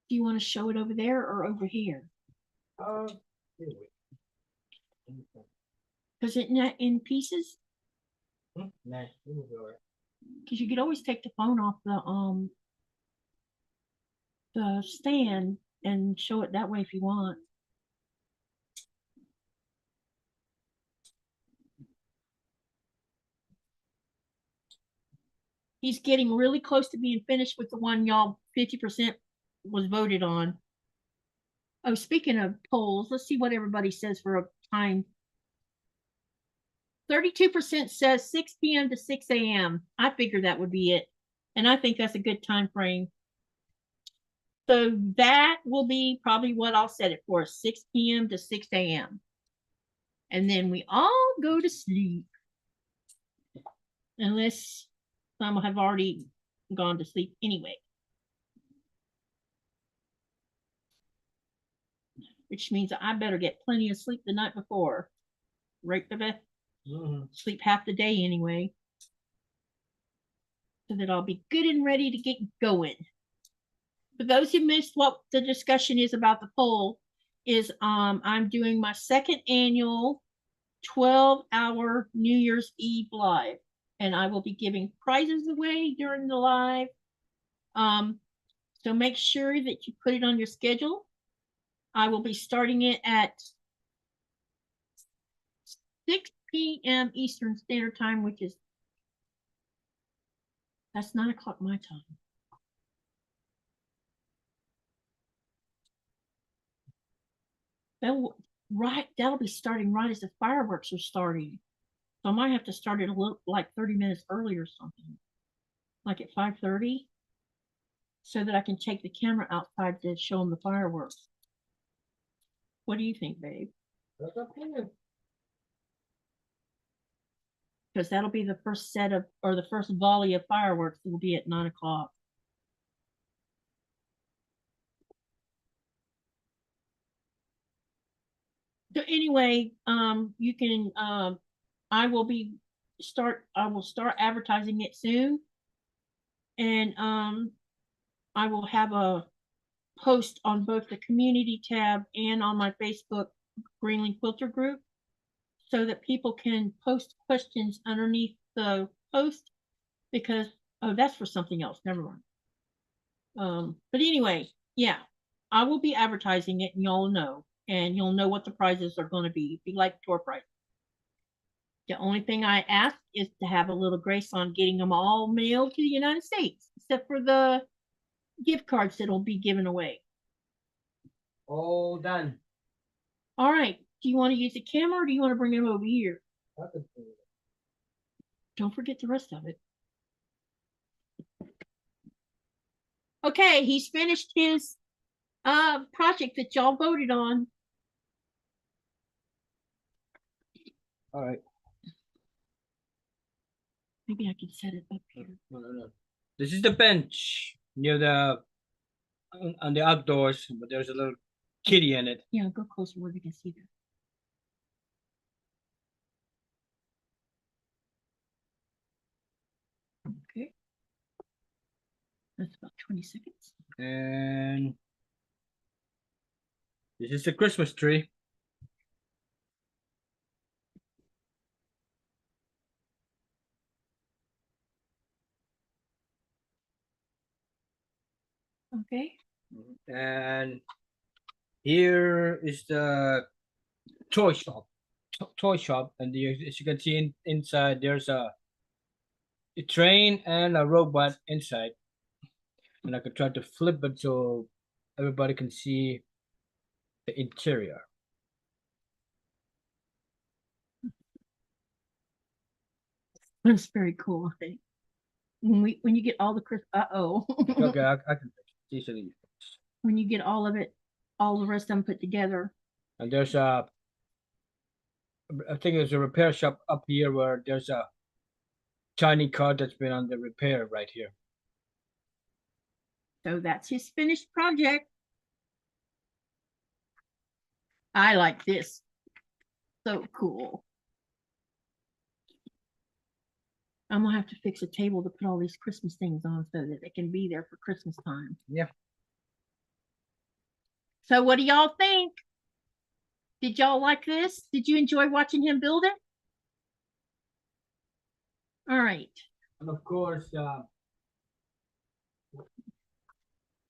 Do you want to show it over there or over here? Because it's not in pieces. Because you could always take the phone off the stand and show it that way if you want. He's getting really close to being finished with the one y'all 50% was voted on. Oh, speaking of polls, let's see what everybody says for a time. 32% says 6 p.m. to 6 a.m. I figured that would be it. And I think that's a good time frame. So that will be probably what I'll set it for, 6 p.m. to 6 a.m. And then we all go to sleep. Unless some have already gone to sleep anyway. Which means I better get plenty of sleep the night before. Right, Beth? Sleep half the day anyway. So that I'll be good and ready to get going. For those who missed what the discussion is about the poll, is I'm doing my second annual 12-hour New Year's Eve live. And I will be giving prizes away during the live. So make sure that you put it on your schedule. I will be starting it at 6 p.m. Eastern Standard Time, which is, that's 9 o'clock my time. right, that'll be starting right as the fireworks are starting. So I might have to start it a little like 30 minutes early or something. Like at 5:30. So that I can take the camera outside to show them the fireworks. What do you think, babe? That's okay. Because that'll be the first set of, or the first volley of fireworks will be at 9 o'clock. So anyway, you can, I will start advertising it soon. And, I will have a post on both the community tab and on my Facebook Greenland Quilter group so that people can post questions underneath the post because, oh, that's for something else. Never mind. But anyway, yeah, I will be advertising it and y'all know, and you'll know what the prizes are going to be if you like tour price. The only thing I ask is to have a little grace on getting them all mailed to the United States, except for the gift cards that'll be given away. All done. All right. Do you want to use the camera or do you want to bring them over here? Don't forget the rest of it. Okay, he's finished his project that y'all voted on. All right. Maybe I can set it up here. No. This is the bench near the on the outdoors, but there's a little kitty in it. Yeah, go closer where they can see that. Okay. That's about 20 seconds. And this is the Christmas tree. Okay. And here is the toy shop. Toy shop, and as you can see inside, there's a train and a robot inside. And I could try to flip it so everybody can see the interior. That's very cool, I think. When you get all the Okay, I can fix it easily. when you get all of it, all the rest of them put together. And there's I think there's a repair shop up here where there's a tiny car that's been on the repair right here. So that's his finished project. I like this. So cool. I'm gonna have to fix a table to put all these Christmas things on so that they can be there for Christmas time. Yeah. So what do y'all think? Did y'all like this? Did you enjoy watching him build it? All right. And of course,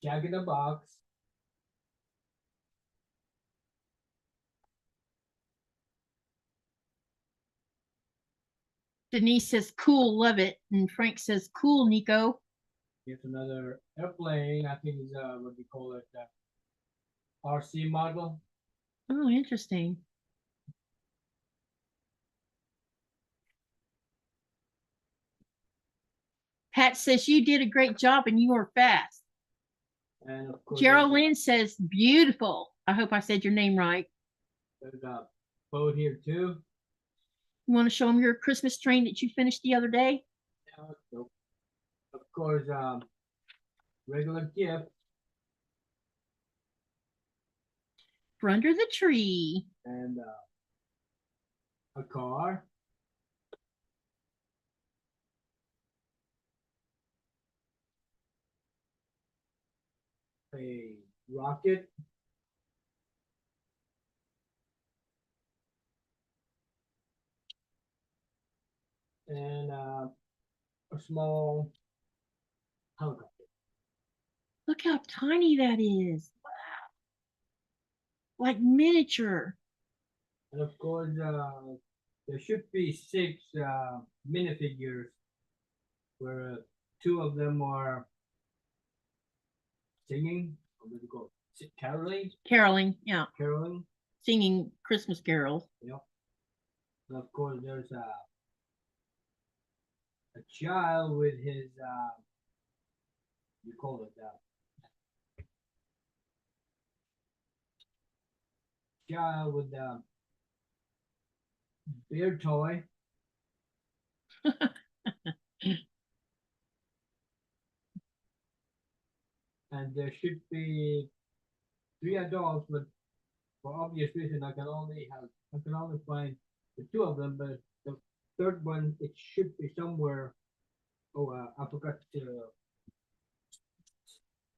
Jack in the Box. Denise says, cool, love it. And Frank says, cool, Niko. Here's another airplane. I think is what we call it, RC model. Oh, interesting. Pat says, you did a great job and you were fast. And of course, Geraldine says, beautiful. I hope I said your name right. there's a boat here too. You want to show them your Christmas train that you finished the other day? So, of course, regular gift For under the tree. and a car. A rocket. And a small helicopter. Look how tiny that is. Wow. Like miniature. And of course, there should be 6 minifigures, where 2 of them are singing, or what do you call it? Caroling? Caroling, yeah. Caroling. singing Christmas carols. Yep. And of course, there's a child with his you call it child with the bear toy. And there should be 3 adults, but for obvious reason, I can only find the 2 of them. But the third one, it should be somewhere. Oh, I forgot to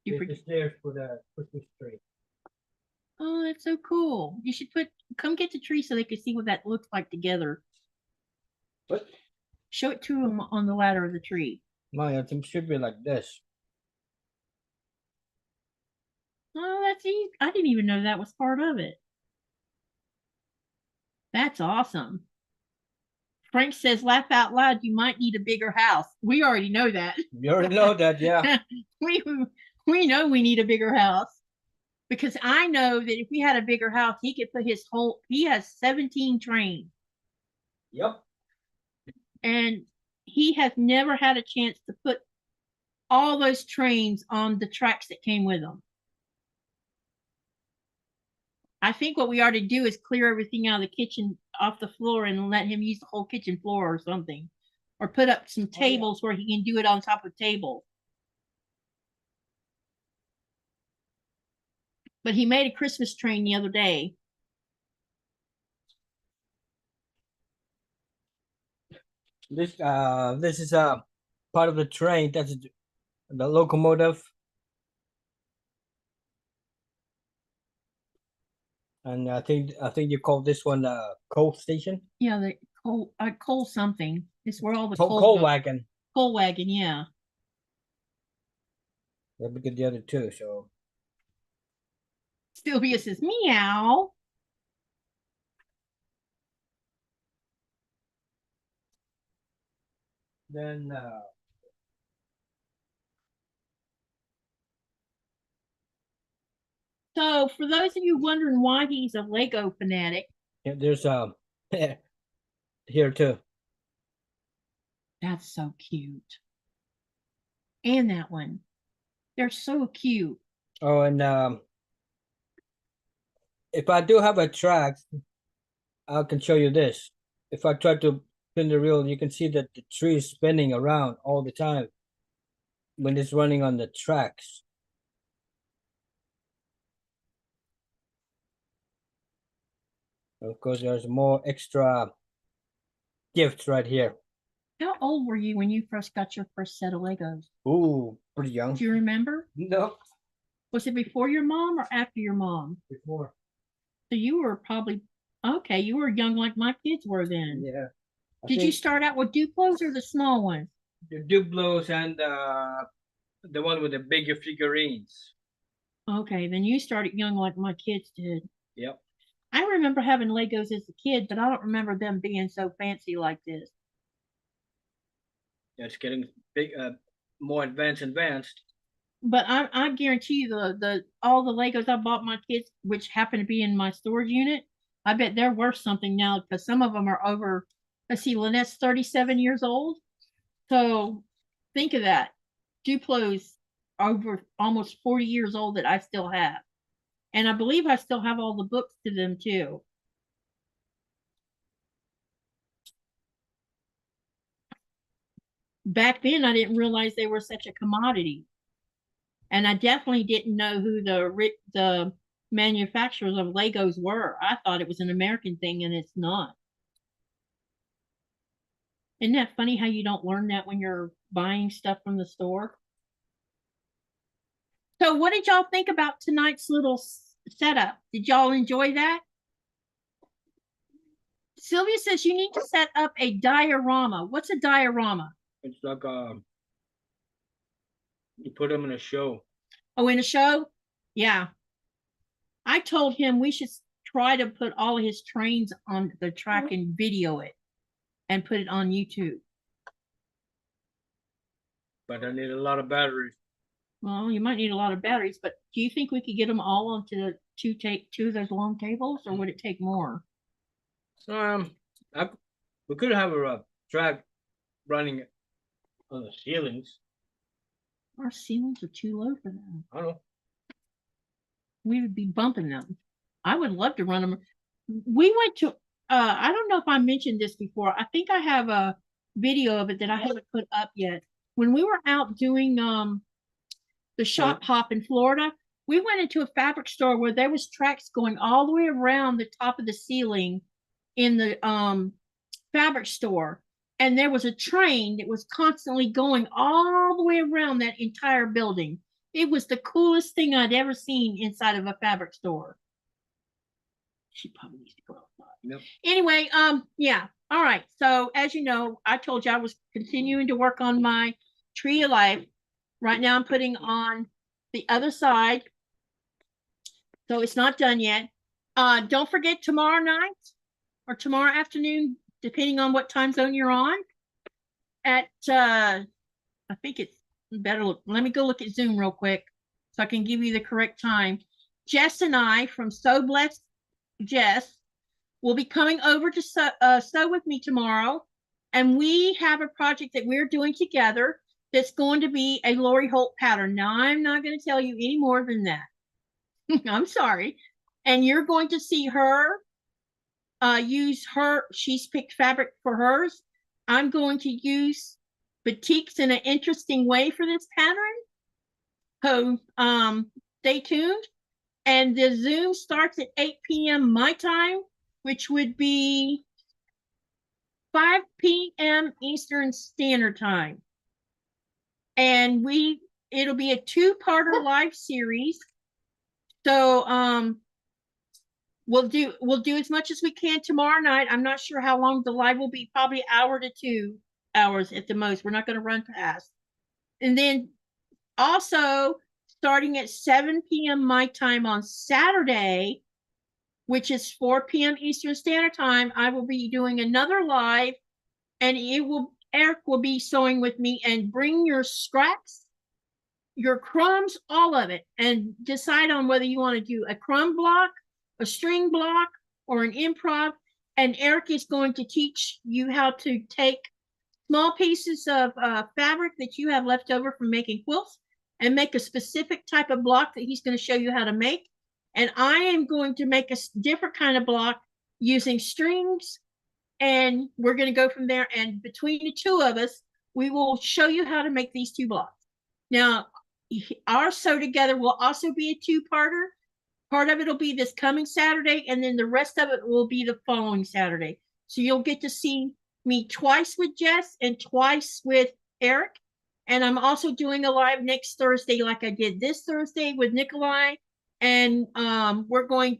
You get forget. the stairs for the Christmas tree. Oh, that's so cool. You should come get the tree so they can see what that looks like together. What? Show it to them on the ladder of the tree. My, I think it should be like this. Oh, that's easy. I didn't even know that was part of it. That's awesome. Frank says, laugh out loud, you might need a bigger house. We already know that. You already know that, yeah. we know we need a bigger house. Because I know that if we had a bigger house, he could put he has 17 trains. Yep. And he has never had a chance to put all those trains on the tracks that came with them. I think what we ought to do is clear everything out of the kitchen off the floor and let him use the whole kitchen floor or something. Or put up some tables where he can do it on top of tables. But he made a Christmas train the other day. This is part of the train. That's the locomotive. And I think you call this one coal station. Yeah, the coal something. It's where all the Coal go. wagon. Coal wagon, yeah. Let me get the other 2. So Sylvia says, meow. then So for those of you wondering why he's a Lego fanatic, yeah, there's here too. that's so cute. And that one. They're so cute. Oh, and if I do have a track, I can show you this. If I try to spin the reel, you can see that the tree is spinning around all the time when it's running on the tracks. Of course, there's more extra gifts right here. How old were you when you first got your first set of Legos? Ooh, pretty young. Do you remember? No, Was it before your mom or after your mom? Before. So you were probably, okay, you were young like my kids were then. yeah. Did you start out with Duplos or the small ones? The Duplos and the one with the bigger figurines? Okay, then you started young like my kids did. Yep. I remember having Legos as a kid, but I don't remember them being so fancy like this. It's getting big, more advanced. But I guarantee you the all the Legos I bought my kids, which happen to be in my storage unit, I bet they're worth something now because some of them are over. Let's see, Lynette's 37 years old. So think of that. Duplos over almost 40 years old that I still have. And I believe I still have all the books to them too. Back then, I didn't realize they were such a commodity. And I definitely didn't know who the manufacturers of Legos were. I thought it was an American thing, and it's not. Isn't that funny how you don't learn that when you're buying stuff from the store? So what did y'all think about tonight's little setup? Did y'all enjoy that? Sylvia says you need to set up a diorama. What's a diorama? It's like you put them in a show. Oh, in a show? Yeah. I told him we should try to put all of his trains on the track and video it and put it on YouTube. But I need a lot of batteries. Well, you might need a lot of batteries, but do you think we could get them all onto the two of those long tables, or would it take more? Um, we could have a drag running on the ceilings. Our ceilings are too low for that. I don't know. We would be bumping them. I would love to run them. We went to, I don't know if I mentioned this before. I think I have a video of it that I haven't put up yet. When we were out doing the shop hop in Florida, we went into a fabric store where there was tracks going all the way around the top of the ceiling in the fabric store. And there was a train that was constantly going all the way around that entire building. It was the coolest thing I'd ever seen inside of a fabric store. She probably needs to go outside. Yep. Anyway, yeah. All right. So as you know, I told you I was continuing to work on my tree of life. Right now I'm putting on the other side. So it's not done yet. Don't forget tomorrow night or tomorrow afternoon, depending on what time zone you're on, at I think it's better look. Let me go look at Zoom real quick so I can give you the correct time. Jess and I from So Blessed Jess will be coming over to sew with me tomorrow, and we have a project that we're doing together that's going to be a Lori Holt pattern. Now, I'm not going to tell you any more than that. I'm sorry. And you're going to see her use she's picked fabric for hers. I'm going to use batiks in an interesting way for this pattern. So stay tuned. And the Zoom starts at 8 p.m. my time, which would be 5 p.m. Eastern Standard Time. And it'll be a two-parter live series. So we'll do as much as we can tomorrow night. I'm not sure how long the live will be, probably an hour to 2 hours at the most. We're not going to run past. And then also starting at 7 p.m. my time on Saturday, which is 4 p.m. Eastern Standard Time, I will be doing another live, and Eric will be sewing with me, and bring your scraps, your crumbs, all of it, and decide on whether you want to do a crumb block, a string block, or an improv. And Eric is going to teach you how to take small pieces of fabric that you have left over from making quilts and make a specific type of block that he's going to show you how to make. And I am going to make a different kind of block using strings, and we're going to go from there. And between the two of us, we will show you how to make these two blocks. Now, our sew together will also be a two-parter. Part of it will be this coming Saturday, and then the rest of it will be the following Saturday. So you'll get to see me twice with Jess and twice with Eric. And I'm also doing a live next Thursday, like I did this Thursday with Nikolai. And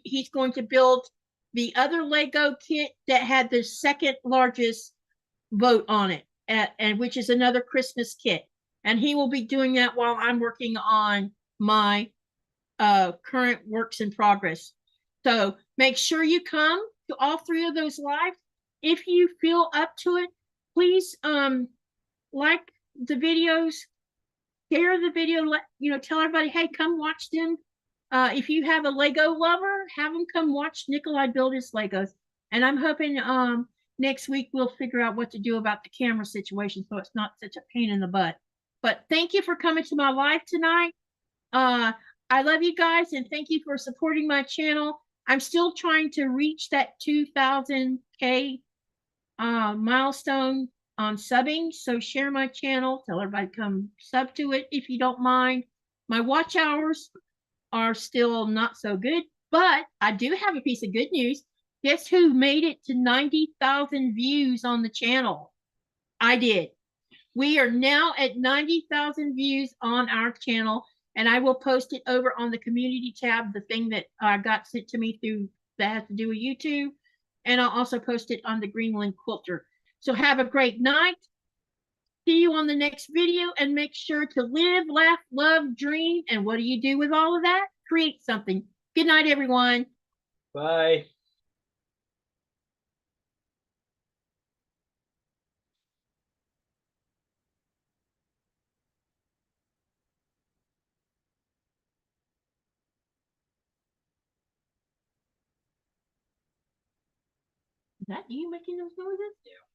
he's going to build the other Lego kit that had the second largest vote on it, and which is another Christmas kit. And he will be doing that while I'm working on my current works in progress. So make sure you come to all three of those lives. If you feel up to it, please like the videos, share the video, tell everybody, hey, come watch them. If you have a Lego lover, have them come watch Nikolai build his Legos. And I'm hoping next week we'll figure out what to do about the camera situation so it's not such a pain in the butt. But thank you for coming to my live tonight. I love you guys, and thank you for supporting my channel. I'm still trying to reach that 2,000K milestone on subbing. So share my channel, tell everybody to come sub to it if you don't mind. My watch hours are still not so good, but I do have a piece of good news. Guess who made it to 90,000 views on the channel? I did. We are now at 90,000 views on our channel, and I will post it over on the community tab, the thing that got sent to me through that has to do with YouTube, and I'll also post it on the Greenland Quilter. So have a great night. See you on the next video, and make sure to live, laugh, love, dream. And what do you do with all of that? Create something. Good night, everyone. Bye. that you making those noises? Yeah.